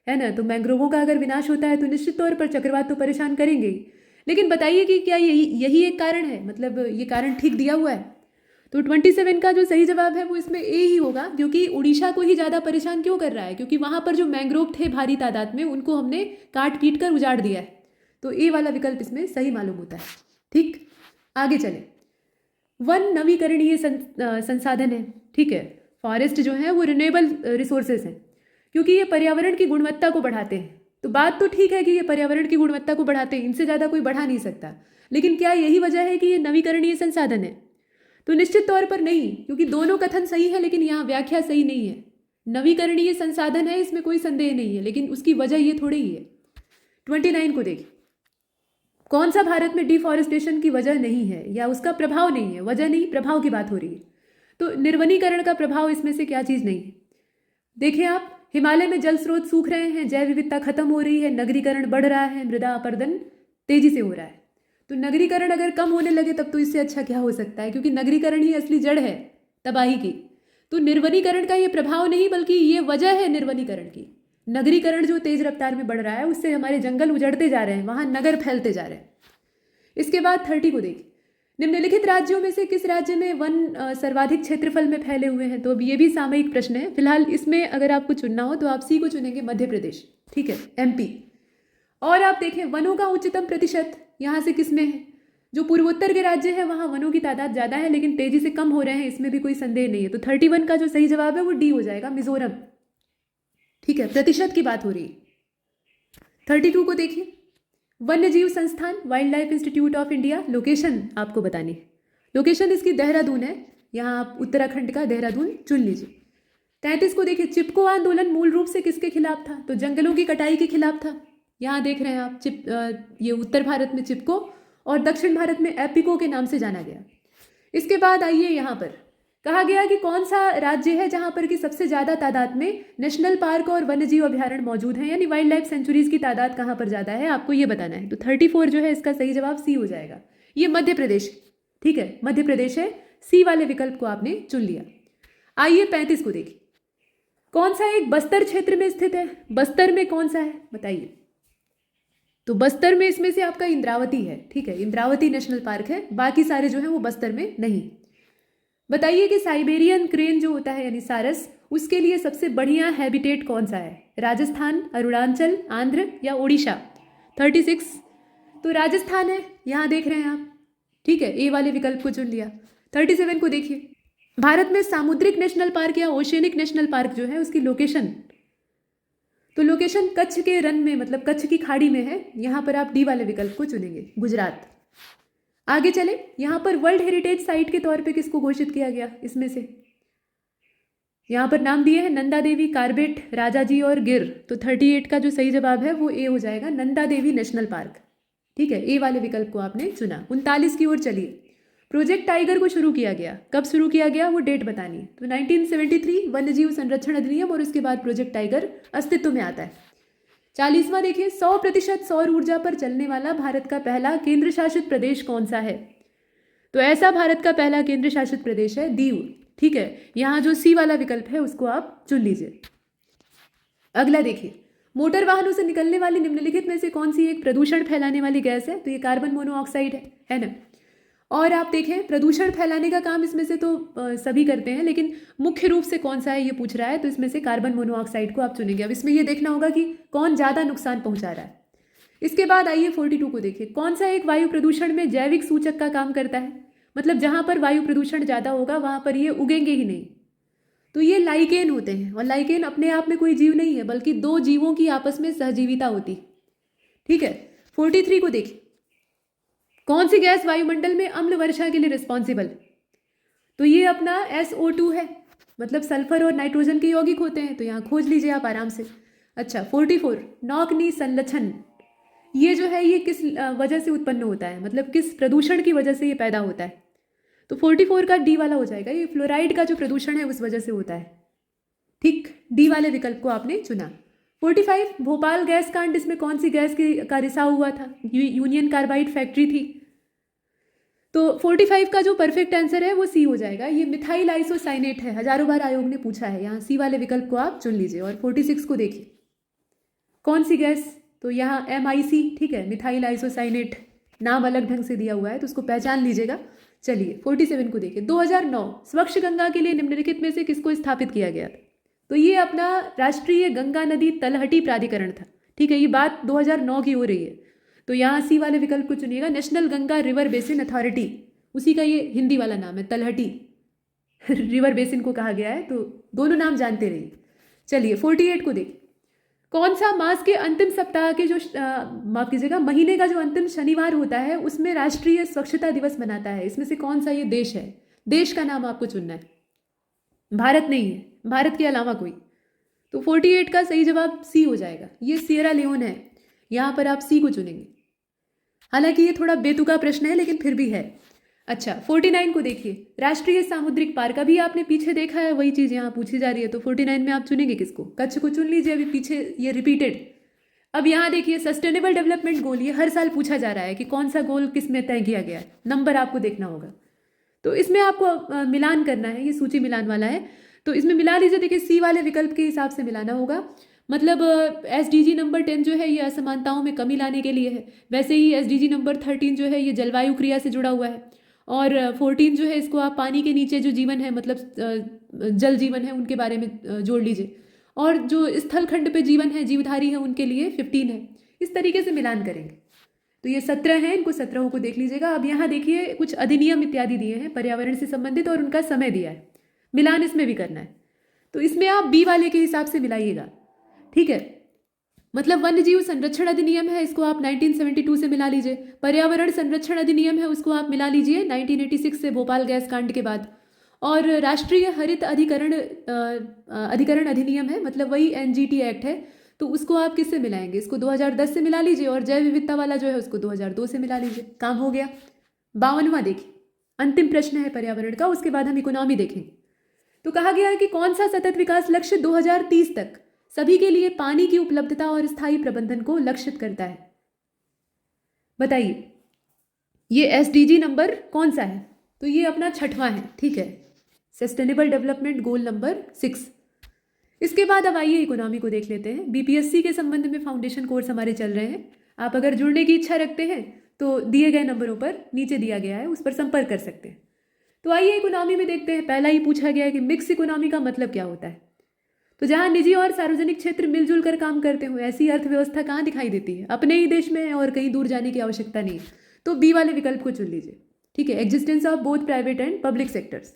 है ना। तो मैंग्रोवों का अगर विनाश होता है तो निश्चित तौर पर चक्रवात तो परेशान करेंगे ही, लेकिन बताइए कि क्या यही एक कारण है, मतलब ये कारण ठीक दिया हुआ है? तो 27 का जो सही जवाब है वो इसमें ए ही होगा, क्योंकि उड़ीसा को ही ज़्यादा परेशान क्यों कर रहा है? क्योंकि वहाँ पर जो मैंग्रोव थे भारी तादाद में, उनको हमने काट पीट कर उजाड़ दिया है। तो ए वाला विकल्प इसमें सही मालूम होता है। ठीक, आगे चले। वन नवीकरणीय संसाधन है, ठीक है। फॉरेस्ट जो है वो रिन्यूएबल रिसोर्सेज हैं, क्योंकि ये पर्यावरण की गुणवत्ता को बढ़ाते हैं। तो बात तो ठीक है कि ये पर्यावरण की गुणवत्ता को बढ़ाते हैं, इनसे ज़्यादा कोई बढ़ा नहीं सकता। लेकिन क्या यही वजह है कि ये नवीकरणीय संसाधन है? तो निश्चित तौर पर नहीं, क्योंकि दोनों कथन सही है लेकिन यहाँ व्याख्या सही नहीं है। नवीकरणीय संसाधन है, इसमें कोई संदेह नहीं है, लेकिन उसकी वजह ये थोड़ी ही है। 29 को देखिए, कौन सा भारत में डिफॉरेस्टेशन की वजह नहीं है या उसका प्रभाव नहीं है? वजह नहीं, प्रभाव की बात हो रही है। तो निर्वनीकरण का प्रभाव इसमें से क्या चीज़ नहीं है? देखिए आप, हिमालय में जल स्रोत सूख रहे हैं, जैव विविधता खत्म हो रही है, नगरीकरण बढ़ रहा है, मृदा अपरदन तेजी से हो रहा है। तो नगरीकरण अगर कम होने लगे तब तो इससे अच्छा क्या हो सकता है, क्योंकि नगरीकरण ही असली जड़ है तबाही की। तो निर्वनीकरण का ये प्रभाव नहीं, बल्कि ये वजह है निर्वनीकरण की। नगरीकरण जो तेज रफ्तार में बढ़ रहा है, उससे हमारे जंगल उजड़ते जा रहे हैं, वहाँ नगर फैलते जा रहे हैं। इसके बाद 30 को देखिए, निम्नलिखित राज्यों में से किस राज्य में वन सर्वाधिक क्षेत्रफल में फैले हुए हैं? तो अब ये भी सामयिक प्रश्न है। फिलहाल इसमें अगर आपको चुनना हो तो आप सी को चुनेंगे, मध्य प्रदेश, ठीक है, एमपी। और आप देखें वनों का उच्चतम प्रतिशत यहाँ से किस में है? जो पूर्वोत्तर के राज्य हैं वहाँ वनों की तादाद ज़्यादा है, लेकिन तेजी से कम हो रहे हैं, इसमें भी कोई संदेह नहीं है। तो 31 का जो सही जवाब है वो डी हो जाएगा, मिजोरम, ठीक है। प्रतिशत की बात हो रही है। 32 को देखिए, वन्य जीव संस्थान, wild life institute of India, location आपको बतानी है। लोकेशन इसकी देहरादून है, यहाँ आप उत्तराखंड का देहरादून चुन लीजिए। 33 को देखिए, चिपको आंदोलन मूल रूप से किसके खिलाफ था? तो जंगलों की कटाई के खिलाफ था। यहाँ देख रहे हैं आप, ये उत्तर भारत में चिपको और दक्षिण भारत में एपिको के नाम से जाना गया। इसके बाद आइए, यहाँ पर कहा गया कि कौन सा राज्य है जहाँ पर कि सबसे ज़्यादा तादाद में नेशनल पार्क और वन्यजीव अभ्यारण्य मौजूद हैं, यानी वाइल्ड लाइफ सेंचुरीज की तादाद कहाँ पर ज़्यादा है, आपको ये बताना है। तो 34 जो है इसका सही जवाब सी हो जाएगा, ये मध्य प्रदेश, ठीक है, मध्य प्रदेश है। सी वाले विकल्प को आपने चुन लिया। आइए 35 को देखिए, कौन सा एक बस्तर क्षेत्र में स्थित है? बस्तर में कौन सा है बताइए? तो बस्तर में इसमें से आपका इंद्रावती है, ठीक है, इंद्रावती नेशनल पार्क है, बाकी सारे जो है वो बस्तर में नहीं। बताइए कि साइबेरियन क्रेन जो होता है यानी सारस, उसके लिए सबसे बढ़िया हैबिटेट कौन सा है? राजस्थान, अरुणाचल, आंध्र या ओडिशा? 36 तो राजस्थान है, यहाँ देख रहे हैं आप, ठीक है, ए वाले विकल्प को चुन लिया। 37 को देखिए, भारत में सामुद्रिक नेशनल पार्क या ओशियनिक नेशनल पार्क जो है उसकी लोकेशन, तो लोकेशन कच्छ के रन में, मतलब कच्छ की खाड़ी में है। यहाँ पर आप डी वाले विकल्प को चुनेंगे, गुजरात। आगे चले, यहाँ पर वर्ल्ड हेरिटेज साइट के तौर पे किसको घोषित किया गया? इसमें से यहाँ पर नाम दिए हैं नंदा देवी, कार्बेट, राजाजी और गिर। तो 38 का जो सही जवाब है वो ए हो जाएगा, नंदा देवी नेशनल पार्क, ठीक है, ए वाले विकल्प को आपने चुना। 39 की ओर चलिए, प्रोजेक्ट टाइगर को शुरू किया गया, कब शुरू किया गया वो डेट बतानी है। तो 1973 वन्यजीव संरक्षण अधिनियम, और उसके बाद प्रोजेक्ट टाइगर अस्तित्व में आता है। 40वां देखिए, 100% सौर ऊर्जा पर चलने वाला भारत का पहला केंद्र शासित प्रदेश कौन सा है? तो ऐसा भारत का पहला केंद्र शासित प्रदेश है दीव, ठीक है, यहाँ जो सी वाला विकल्प है उसको आप चुन लीजिए। अगला देखिए, मोटर वाहनों से निकलने वाली निम्नलिखित में से कौन सी एक प्रदूषण फैलाने वाली गैस है? तो ये कार्बन मोनोऑक्साइड है ना। और आप देखें, प्रदूषण फैलाने का काम इसमें से तो सभी करते हैं, लेकिन मुख्य रूप से कौन सा है ये पूछ रहा है, तो इसमें से कार्बन मोनोऑक्साइड को आप चुनेंगे। अब इसमें ये देखना होगा कि कौन ज़्यादा नुकसान पहुंचा रहा है। इसके बाद आइए 42 को देखिए, कौन सा एक वायु प्रदूषण में जैविक सूचक का काम करता है? मतलब जहाँ पर वायु प्रदूषण ज़्यादा होगा वहाँ पर ये उगेंगे ही नहीं। तो ये लाइकेन होते हैं, और लाइकेन अपने आप में कोई जीव नहीं है, बल्कि दो जीवों की आपस में सहजीविता होती, ठीक है। 43 को देखिए, कौन सी गैस वायुमंडल में अम्ल वर्षा के लिए रिस्पॉन्सिबल? तो ये अपना SO2 है, मतलब सल्फर और नाइट्रोजन के यौगिक होते हैं, तो यहाँ खोज लीजिए आप आराम से। अच्छा, 44 नौकनी संलक्षण, ये जो है ये किस वजह से उत्पन्न होता है, मतलब किस प्रदूषण की वजह से ये पैदा होता है? तो 44 का डी वाला हो जाएगा, ये फ्लोराइड का जो प्रदूषण है उस वजह से होता है, ठीक, डी वाले विकल्प को आपने चुना। 45 भोपाल गैस कांड, इसमें कौन सी गैस का रिसाव हुआ था? यूनियन कार्बाइड फैक्ट्री थी। तो 45 का जो परफेक्ट आंसर है वो सी हो जाएगा, ये मिथाइल आइसोसाइनेट है, हजारों बार आयोग ने पूछा है, यहाँ सी वाले विकल्प को आप चुन लीजिए। और 46 को देखिए, कौन सी गैस? तो यहाँ MIC, ठीक है, मिथाइल आइसोसाइनेट, नाम अलग ढंग से दिया हुआ है तो उसको पहचान लीजिएगा। चलिए 47 को देखिए। 2009 स्वच्छ गंगा के लिए निम्नलिखित में से किसको स्थापित किया गया था? तो ये अपना राष्ट्रीय गंगा नदी तलहटी प्राधिकरण था। ठीक है, ये बात 2009 की हो रही है। तो यहाँ सी वाले विकल्प को चुनिएगा, national Ganga river basin authority, उसी का ये हिंदी वाला नाम है, तलहटी रिवर बेसिन को कहा गया है। तो दोनों नाम जानते रहिए। चलिए 48 को देखिए। कौन सा मास के अंतिम सप्ताह के जो माफ कीजिएगा, महीने का जो अंतिम शनिवार होता है उसमें राष्ट्रीय स्वच्छता दिवस मनाता है? इसमें से कौन सा ये देश है? देश का नाम आपको चुनना है, भारत नहीं है, भारत के अलावा कोई। तो 48 का सही जवाब सी हो जाएगा, ये सियरा लियोन है। यहाँ पर आप सी को चुनेंगे। हालांकि ये थोड़ा बेतुका प्रश्न है लेकिन फिर भी है। अच्छा 49 को देखिए। राष्ट्रीय सामुद्रिक पार्क, अभी आपने पीछे देखा है वही चीज़ यहाँ पूछी जा रही है। तो 49 में आप चुनेंगे किसको? कच्छ को चुन लीजिए, अभी पीछे ये रिपीटेड। अब यहाँ देखिए सस्टेनेबल डेवलपमेंट गोल, ये हर साल पूछा जा रहा है कि कौन सा गोल किस में तय किया गया है, नंबर आपको देखना होगा। तो इसमें आपको मिलान करना है, ये सूची मिलान वाला है। तो इसमें मिला लीजिए। देखिए सी वाले विकल्प के हिसाब से मिलाना होगा। मतलब SDG नंबर 10 जो है ये असमानताओं में कमी लाने के लिए है। वैसे ही SDG नंबर 13 जो है ये जलवायु क्रिया से जुड़ा हुआ है। और 14 जो है इसको आप पानी के नीचे जो जीवन है, मतलब जल जीवन है, उनके बारे में जोड़ लीजिए। और जो स्थल खंड पे जीवन है, जीवधारी है, उनके लिए 15 है। इस तरीके से मिलान करेंगे। तो ये 17 हैं, इनको 17 को देख लीजिएगा। अब यहाँ देखिए कुछ अधिनियम इत्यादि दिए हैं पर्यावरण से संबंधित और उनका समय दिया है। मिलान इसमें भी करना है। तो इसमें आप बी वाले के हिसाब से मिलाइएगा। ठीक है, मतलब वन्य जीव संरक्षण अधिनियम है, इसको आप 1972 से मिला लीजिए। पर्यावरण संरक्षण अधिनियम है, उसको आप मिला लीजिए 1986 से, भोपाल गैस कांड के बाद। और राष्ट्रीय हरित अधिकरण अधिनियम है, मतलब वही NGT एक्ट है। तो उसको आप किससे मिलाएंगे? इसको 2010 से मिला लीजिए और जैव विविधता वाला जो है उसको 2002 से मिला लीजिए। काम हो गया। 52वां देखिए, अंतिम प्रश्न है पर्यावरण का, उसके बाद हम इकोनॉमी देखेंगे। तो कहा गया है कि कौन सा सतत विकास लक्ष्य 2030 तक सभी के लिए पानी की उपलब्धता और स्थायी प्रबंधन को लक्षित करता है? बताइए, ये SDG नंबर कौन सा है? तो ये अपना 6वां है। ठीक है, सस्टेनेबल डेवलपमेंट गोल नंबर 6। इसके बाद अब आइए इकोनॉमी को देख लेते हैं। BPSC के संबंध में फाउंडेशन कोर्स हमारे चल रहे हैं। आप अगर जुड़ने की इच्छा रखते हैं तो दिए गए नंबरों पर नीचे दिया गया है, उस पर संपर्क कर सकते हैं। तो आइए इकोनॉमी में देखते हैं। पहला ही पूछा गया है कि मिक्स इकोनॉमी का मतलब क्या होता है? तो जहां निजी और सार्वजनिक क्षेत्र मिलजुल कर काम करते हो, ऐसी अर्थव्यवस्था कहाँ दिखाई देती है? अपने ही देश में है और कहीं दूर जाने की आवश्यकता नहीं है। तो बी वाले विकल्प को चुन लीजिए। ठीक है, existence of both private and public sectors.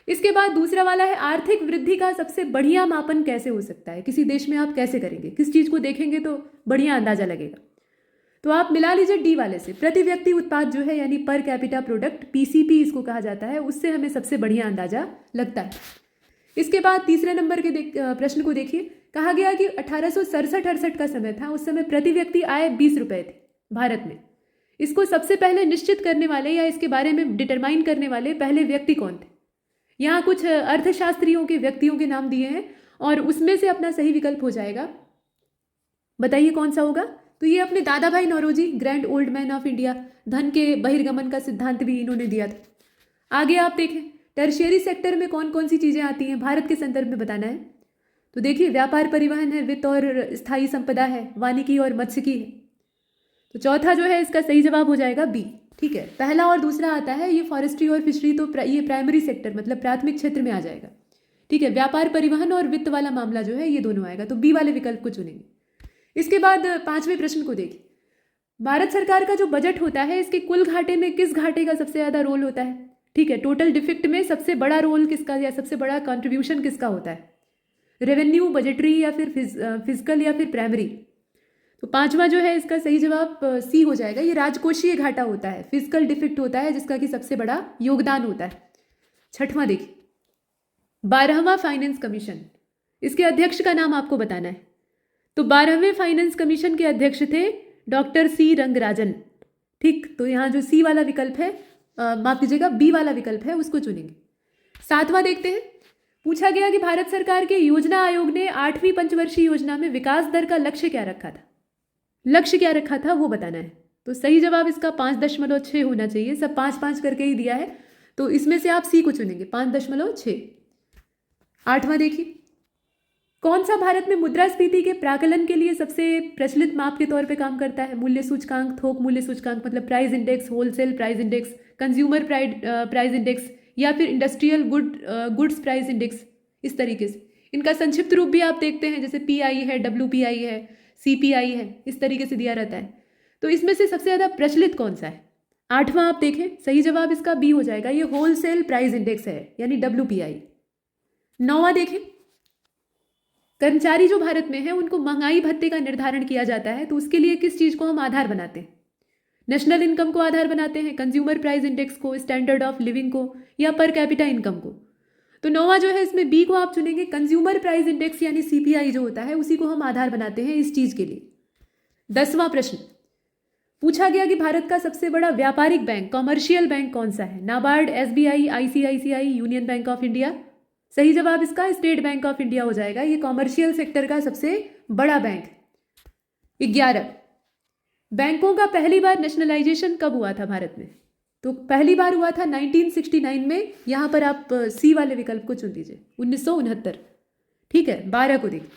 इसके बाद दूसरा वाला है आर्थिक वृद्धि का सबसे बढ़िया मापन कैसे हो सकता है? किसी देश में आप कैसे करेंगे, किस चीज को देखेंगे तो बढ़िया अंदाजा लगेगा? तो आप मिला लीजिए डी वाले से। प्रति व्यक्ति उत्पाद जो है, यानी पर कैपिटा प्रोडक्ट, PCP इसको कहा जाता है, उससे हमें सबसे बढ़िया अंदाजा लगता है। इसके बाद तीसरे नंबर के प्रश्न को देखिए। कहा गया कि 1867-68 का समय था, उस समय प्रति व्यक्ति आय 20 रुपए थी भारत में। इसको सबसे पहले निश्चित करने वाले या इसके बारे में डिटरमाइन करने वाले पहले व्यक्ति कौन थे? यहाँ कुछ अर्थशास्त्रियों के व्यक्तियों के नाम दिए हैं और उसमें से अपना सही विकल्प हो जाएगा। बताइए कौन सा होगा? तो ये अपने Dadabhai Naoroji, grand old man of India, धन के बहिर्गमन का सिद्धांत भी इन्होंने दिया था। आगे आप देखें टर्शियरी सेक्टर में कौन कौन सी चीज़ें आती हैं, भारत के संदर्भ में बताना है। तो देखिए व्यापार परिवहन है, वित्त और स्थायी संपदा है, वानिकी और मत्स्यिकी है। तो चौथा जो है इसका सही जवाब हो जाएगा बी। ठीक है, पहला और दूसरा आता है ये फॉरेस्ट्री और फिशरी, तो ये प्राइमरी सेक्टर मतलब प्राथमिक क्षेत्र में आ जाएगा। ठीक है, व्यापार परिवहन और वित्त वाला मामला जो है ये दोनों आएगा, तो बी वाले विकल्प को चुनेंगे। इसके बाद 5वें प्रश्न को देखिए। भारत सरकार का जो बजट होता है, इसके कुल घाटे में किस घाटे का सबसे ज़्यादा रोल होता है? ठीक है, टोटल डिफिक्ट में सबसे बड़ा रोल किसका या सबसे बड़ा कंट्रीब्यूशन किसका होता है? रेवेन्यू, बजटरी या फिर फिजिकल या फिर प्राइमरी? तो 5वां जो है इसका सही जवाब सी हो जाएगा। ये राजकोषीय घाटा होता है, फिजिकल डिफिक्ट होता है जिसका कि सबसे बड़ा योगदान होता है। 6वां देखिए, 12वां फाइनेंस कमीशन, इसके अध्यक्ष का नाम आपको बताना है। तो 12वें फाइनेंस कमीशन के अध्यक्ष थे डॉक्टर C रंगराजन। ठीक, तो यहाँ जो सी वाला विकल्प है, माफ कीजिएगा बी वाला विकल्प है, उसको चुनेंगे। 7वां देखते हैं। पूछा गया कि भारत सरकार के योजना आयोग ने 8वीं पंचवर्षीय योजना में विकास दर का लक्ष्य क्या रखा था? लक्ष्य क्या रखा था वो बताना है। तो सही जवाब इसका 5.6 होना चाहिए, सब 5-5 करके ही दिया है, तो इसमें से आप सी को चुनेंगे, 5.6। 8वां देखिए, कौन सा भारत में मुद्रास्फीति के प्राकलन के लिए सबसे प्रचलित माप के तौर पे काम करता है? मूल्य सूचकांक, थोक मूल्य सूचकांक मतलब price index, wholesale price index, consumer price index, या फिर इंडस्ट्रियल गुड्स प्राइस इंडेक्स। इस तरीके से इनका संक्षिप्त रूप भी आप देखते हैं, जैसे PI है, WPI है, CPI है, इस तरीके से दिया रहता है। तो इसमें से सबसे ज़्यादा प्रचलित कौन सा है? 8वां आप देखें, सही जवाब इसका B हो जाएगा, ये होलसेल प्राइस इंडेक्स है यानी WPI। 9वां देखें, कर्मचारी जो भारत में है उनको महंगाई भत्ते का निर्धारण किया जाता है, तो उसके लिए किस चीज़ को हम आधार बनाते हैं? नेशनल इनकम को आधार बनाते हैं, कंज्यूमर प्राइस इंडेक्स को, स्टैंडर्ड ऑफ लिविंग को, या पर कैपिटा इनकम को? तो 9वां जो है इसमें B को आप चुनेंगे, कंज्यूमर प्राइस इंडेक्स यानी CPI जो होता है उसी को हम आधार बनाते हैं इस चीज़ के लिए। 10वां प्रश्न पूछा गया कि भारत का सबसे बड़ा व्यापारिक बैंक, कॉमर्शियल बैंक कौन सा है? NABARD, SBI, ICICI, union bank of India? सही जवाब इसका स्टेट बैंक ऑफ इंडिया हो जाएगा, ये कॉमर्शियल सेक्टर का सबसे बड़ा बैंक। 11 बैंकों का पहली बार नेशनलाइजेशन कब हुआ था भारत में? तो पहली बार हुआ था 1969 में। यहां पर आप C वाले विकल्प को चुन लीजिए, 1969। ठीक है, 12 को देखिए,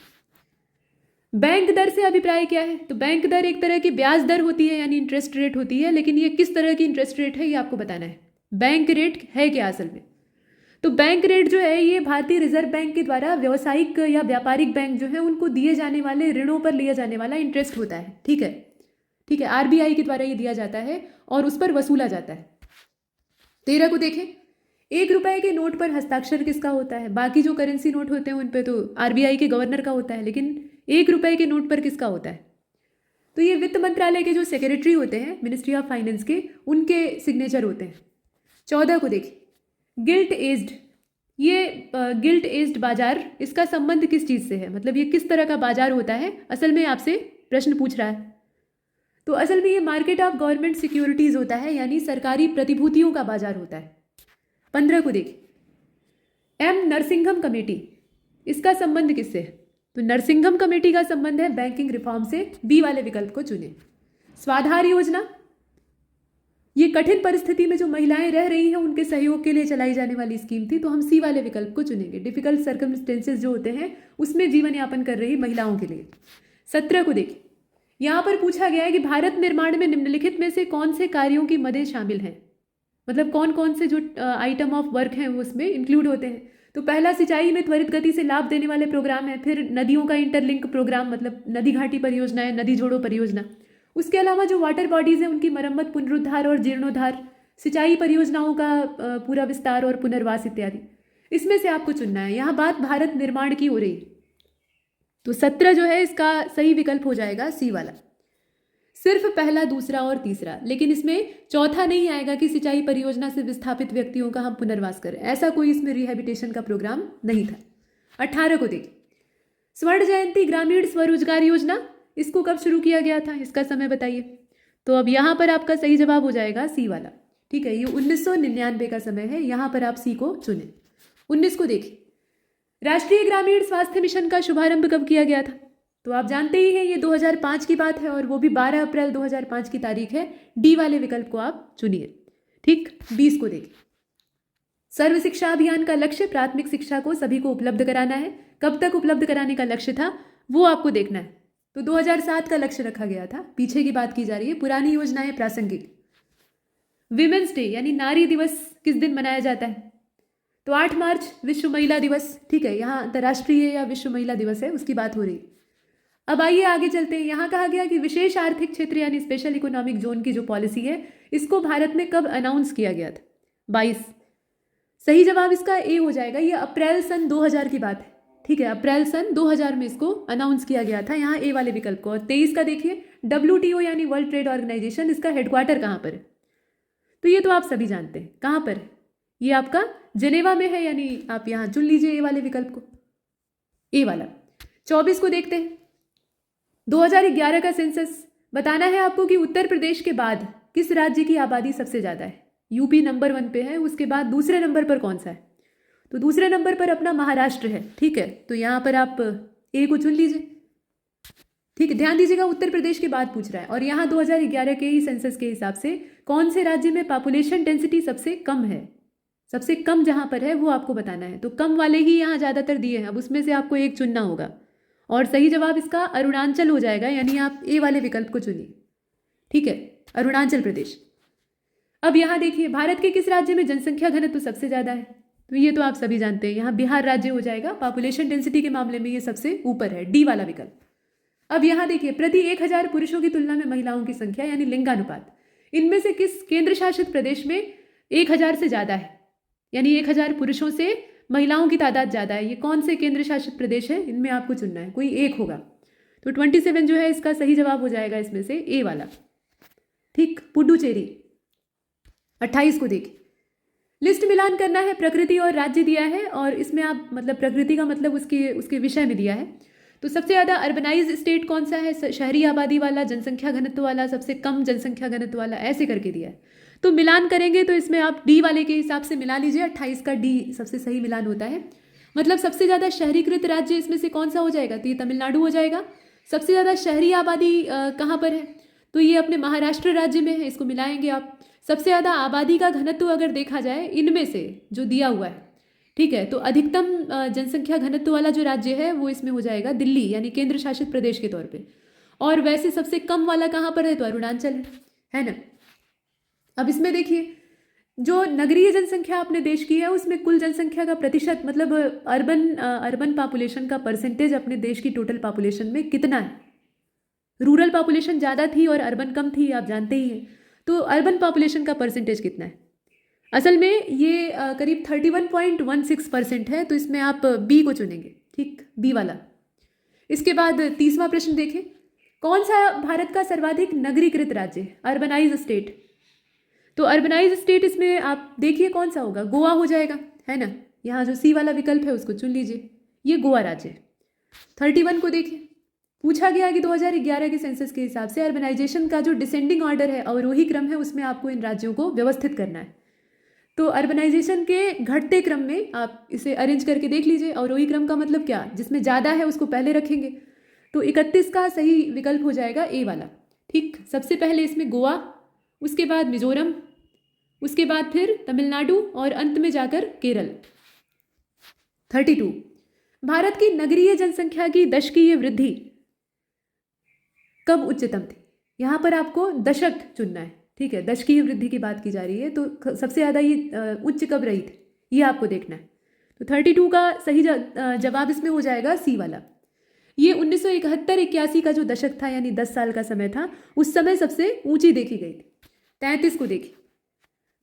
बैंक दर से अभिप्राय क्या है? तो बैंक दर एक तरह की ब्याज दर होती है यानी इंटरेस्ट रेट होती है, लेकिन ये किस तरह की इंटरेस्ट रेट है ये आपको बताना है। बैंक रेट है क्या असल में? तो बैंक रेट जो है ये भारतीय रिजर्व बैंक के द्वारा व्यावसायिक या व्यापारिक बैंक जो है उनको दिए जाने वाले ऋणों पर लिया जाने वाला इंटरेस्ट होता है। ठीक है, ठीक है, RBI के द्वारा ये दिया जाता है और उस पर वसूला जाता है। 13 को देखें, 1 रुपए के नोट पर हस्ताक्षर किसका होता है? बाकी जो करेंसी नोट होते हैं उन पे तो RBI के गवर्नर का होता है, लेकिन 1 रुपए के नोट पर किसका होता है? तो ये वित्त मंत्रालय के जो सेक्रेटरी होते हैं, मिनिस्ट्री ऑफ फाइनेंस के, उनके सिग्नेचर होते हैं। 14 को देखिए, गिल्ट एज्ड, ये गिल्ट एज्ड बाजार, इसका संबंध किस चीज़ से है? मतलब ये किस तरह का बाजार होता है? असल में आपसे प्रश्न पूछ रहा है। तो असल में ये मार्केट ऑफ गवर्नमेंट सिक्योरिटीज होता है यानी सरकारी प्रतिभूतियों का बाजार होता है। 15 को देखिए, M नरसिंघम कमेटी, इसका संबंध किससे है? तो नरसिंघम कमेटी का संबंध है बैंकिंग रिफॉर्म से। B वाले विकल्प को चुने। स्वाधार योजना, ये कठिन परिस्थिति में जो महिलाएं रह रही हैं उनके सहयोग के लिए चलाई जाने वाली स्कीम थी, तो हम C वाले विकल्प को चुनेंगे। डिफिकल्ट सर्कमस्टेंसेस जो होते हैं उसमें जीवन यापन कर रही महिलाओं के लिए। 17 को देखिए, यहाँ पर पूछा गया है कि भारत निर्माण में निम्नलिखित में से कौन से कार्यों की मदें शामिल हैं? मतलब कौन कौन से जो आइटम ऑफ वर्क हैं वो उसमें इंक्लूड होते हैं। तो पहला, सिंचाई में त्वरित गति से लाभ देने वाले प्रोग्राम है। फिर नदियों का इंटरलिंक प्रोग्राम, मतलब नदी घाटी परियोजना है, नदी जोड़ो परियोजना। उसके अलावा जो वाटर बॉडीज हैं उनकी मरम्मत, पुनरुद्धार और जीर्णोद्धार, सिंचाई परियोजनाओं का पूरा विस्तार और पुनर्वास इत्यादि। इसमें से आपको चुनना है। यहाँ बात भारत निर्माण की हो रही, तो 17 जो है इसका सही विकल्प हो जाएगा C वाला। सिर्फ पहला, दूसरा और तीसरा, लेकिन इसमें चौथा नहीं आएगा कि सिंचाई परियोजना से विस्थापित व्यक्तियों का हम पुनर्वास करें। ऐसा कोई इसमें रिहेबिटेशन का प्रोग्राम नहीं था। 18 को देखिए, स्वर्ण जयंती ग्रामीण स्वरोजगार योजना, इसको कब शुरू किया गया था? इसका समय बताइए। तो अब यहाँ पर आपका सही जवाब हो जाएगा C वाला। ठीक है, ये 1999 का समय है, यहाँ पर आप C को चुने। 19 को देखिए, राष्ट्रीय ग्रामीण स्वास्थ्य मिशन का शुभारंभ कब किया गया था? तो आप जानते ही हैं ये 2005 की बात है और वो भी 12 अप्रैल 2005 की तारीख है। D वाले विकल्प को आप चुनिए। ठीक, 20 को देखिए, सर्व शिक्षा अभियान का लक्ष्य प्राथमिक शिक्षा को सभी को उपलब्ध कराना है। कब तक उपलब्ध कराने का लक्ष्य था वो आपको देखना है। तो 2007 का लक्ष्य रखा गया था, पीछे की बात की जा रही है, पुरानी योजनाएं प्रासंगिक। विमेंस डे यानी नारी दिवस किस दिन मनाया जाता है? तो 8 मार्च विश्व महिला दिवस। ठीक है, यहाँ अंतर्राष्ट्रीय या विश्व महिला दिवस है उसकी बात हो रही। अब आइए आगे चलते हैं। यहाँ कहा गया कि विशेष आर्थिक क्षेत्र यानी स्पेशल इकोनॉमिक जोन की जो पॉलिसी है इसको भारत में कब अनाउंस किया गया था? 22। सही जवाब इसका A हो जाएगा, ये अप्रैल सन 2000 की बात है। ठीक है, अप्रैल सन 2000 में इसको अनाउंस किया गया था, यहाँ A वाले विकल्प को। और 23 का देखिए, WTO यानी वर्ल्ड ट्रेड ऑर्गेनाइजेशन, इसका हेडक्वार्टर कहाँ पर है? तो ये तो आप सभी जानते हैं कहाँ पर है, ये आपका जेनेवा में है, यानी आप यहाँ चुन लीजिए A वाले विकल्प को, A वाला। 24 को देखते हैं, 2011 का सेंसस बताना है आपको कि उत्तर प्रदेश के बाद किस राज्य की आबादी सबसे ज़्यादा है? यूपी नंबर 1 पे है, उसके बाद दूसरे नंबर पर कौन सा है? तो दूसरे नंबर पर अपना महाराष्ट्र है। ठीक है, तो यहाँ पर आप A को चुन लीजिए। ठीक है, ध्यान दीजिएगा उत्तर प्रदेश के बाद पूछ रहा है और यहाँ 2011 के ही सेंसस के हिसाब से कौन से राज्य में पॉपुलेशन डेंसिटी सबसे कम है? सबसे कम जहाँ पर है वो आपको बताना है। तो कम वाले ही यहाँ ज़्यादातर दिए हैं, अब उसमें से आपको एक चुनना होगा और सही जवाब इसका अरुणाचल हो जाएगा, यानी आप ए वाले विकल्प को चुनिए। ठीक है, अरुणाचल प्रदेश। अब यहाँ देखिए, भारत के किस राज्य में जनसंख्या घनत्व सबसे ज़्यादा है? तो ये तो आप सभी जानते हैं, यहाँ बिहार राज्य हो जाएगा। पॉपुलेशन डेंसिटी के मामले में ये सबसे ऊपर है, डी वाला विकल्प। अब यहाँ देखिए, प्रति 1000 पुरुषों की तुलना में महिलाओं की संख्या यानी लिंगानुपात, इनमें से किस केंद्र शासित प्रदेश में 1000 से ज़्यादा है, यानी 1000 पुरुषों से महिलाओं की तादाद ज़्यादा है? ये कौन से केंद्र शासित प्रदेश है? इनमें आपको चुनना है, कोई एक होगा। तो 27 जो है इसका सही जवाब हो जाएगा इसमें से ए वाला। ठीक, पुडुचेरी। 28 को देखिए, लिस्ट मिलान करना है, प्रकृति और राज्य दिया है और इसमें आप मतलब प्रकृति का मतलब उसके विषय में दिया है। तो सबसे ज़्यादा अर्बनाइज स्टेट कौन सा है? शहरी आबादी वाला, जनसंख्या घनत्व वाला, सबसे कम जनसंख्या घनत्व वाला, ऐसे करके दिया है। तो मिलान करेंगे तो इसमें आप डी वाले के हिसाब से मिला लीजिए। 28 का डी सबसे सही मिलान होता है। मतलब सबसे ज़्यादा शहरीकृत राज्य इसमें से कौन सा हो जाएगा? तो ये तमिलनाडु हो जाएगा। सबसे ज़्यादा शहरी आबादी कहाँ पर है? तो ये अपने महाराष्ट्र राज्य में है, इसको मिलाएंगे आप। सबसे ज़्यादा आबादी का घनत्व अगर देखा जाए इनमें से जो दिया हुआ है, ठीक है, तो अधिकतम जनसंख्या घनत्व वाला जो राज्य है वो इसमें हो जाएगा दिल्ली, यानी केंद्र शासित प्रदेश के तौर पे। और वैसे सबसे कम वाला कहाँ पर है? तो अरुणाचल है ना। अब इसमें देखिए, जो नगरीय जनसंख्या अपने देश की है उसमें कुल जनसंख्या का प्रतिशत, मतलब अर्बन पॉपुलेशन का परसेंटेज अपने देश की टोटल पॉपुलेशन में कितना है? रूरल पॉपुलेशन ज़्यादा थी और अर्बन कम थी, आप जानते ही हैं। तो अर्बन पॉपुलेशन का परसेंटेज कितना है? असल में ये करीब 31.16% है, तो इसमें आप बी को चुनेंगे। ठीक, बी वाला। इसके बाद 30वां प्रश्न देखें, कौन सा भारत का सर्वाधिक नगरीकृत राज्य है? Urbanise state. तो अर्बनाइज स्टेट इसमें आप देखिए कौन सा होगा? गोवा हो जाएगा, है ना। यहाँ जो सी वाला विकल्प है उसको चुन लीजिए, ये गोवा राज्य है। 31 को देखिए, पूछा गया कि 2011 के सेंसस के हिसाब से अर्बनाइजेशन का जो डिसेंडिंग ऑर्डर है, अवरोही क्रम है, उसमें आपको इन राज्यों को व्यवस्थित करना है। तो अर्बनाइजेशन के घटते क्रम में आप इसे अरेंज करके देख लीजिए। अवरोही क्रम का मतलब क्या? जिसमें ज़्यादा है उसको पहले रखेंगे। तो 31 का सही विकल्प हो जाएगा ए वाला। ठीक, सबसे पहले इसमें गोवा, उसके बाद मिजोरम, उसके बाद फिर तमिलनाडु और अंत में जाकर केरल। 32, भारत की नगरीय जनसंख्या की दशकीय वृद्धि कब उच्चतम थी? यहाँ पर आपको दशक चुनना है। ठीक है, दशकीय वृद्धि की बात की जा रही है, तो सबसे ज़्यादा ये उच्च कब रही थी, ये आपको देखना है। तो 32 का सही जवाब इसमें हो जाएगा सी वाला। ये 1971-81 का जो दशक था, यानी 10 साल का समय था, उस समय सबसे ऊंची देखी गई थी। 33 को देखिए,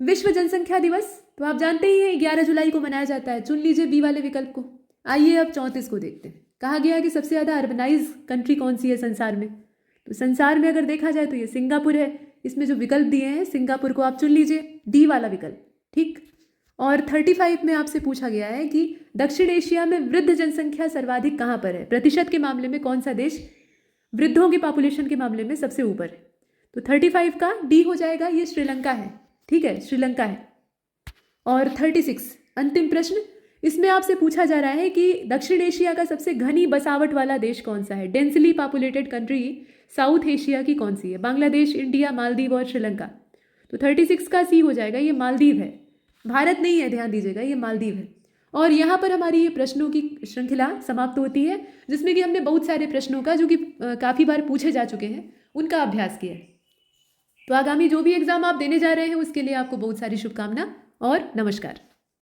विश्व जनसंख्या दिवस तो आप जानते ही हैं 11 जुलाई को मनाया जाता है, चुन लीजिए बी वाले विकल्प को। आइए अब 34 को देखते हैं। कहा गया है कि सबसे ज़्यादा अर्बनाइज कंट्री कौन सी है संसार में? तो संसार में अगर देखा जाए तो ये सिंगापुर है। इसमें जो विकल्प दिए हैं सिंगापुर को आप चुन लीजिए, डी वाला विकल्प। ठीक, और 35 में आपसे पूछा गया है कि दक्षिण एशिया में वृद्ध जनसंख्या सर्वाधिक कहाँ पर है? प्रतिशत के मामले में कौन सा देश वृद्धों की पॉपुलेशन के मामले में सबसे ऊपर है? तो 35 का डी हो जाएगा, ये श्रीलंका है। ठीक है, श्रीलंका है। और 36 अंतिम प्रश्न, इसमें आपसे पूछा जा रहा है कि दक्षिण एशिया का सबसे घनी बसावट वाला देश कौन सा है? Densely populated country south Asia की कौन सी है? बांग्लादेश, इंडिया, मालदीव और श्रीलंका। तो 36 का सी हो जाएगा, ये मालदीव है, भारत नहीं है, ध्यान दीजिएगा, ये मालदीव है। और यहाँ पर हमारी ये प्रश्नों की श्रृंखला समाप्त होती है, जिसमें कि हमने बहुत सारे प्रश्नों का, जो कि काफ़ी बार पूछे जा चुके हैं, उनका अभ्यास किया है। तो आगामी जो भी एग्जाम आप देने जा रहे हैं उसके लिए आपको बहुत सारी शुभकामना और नमस्कार।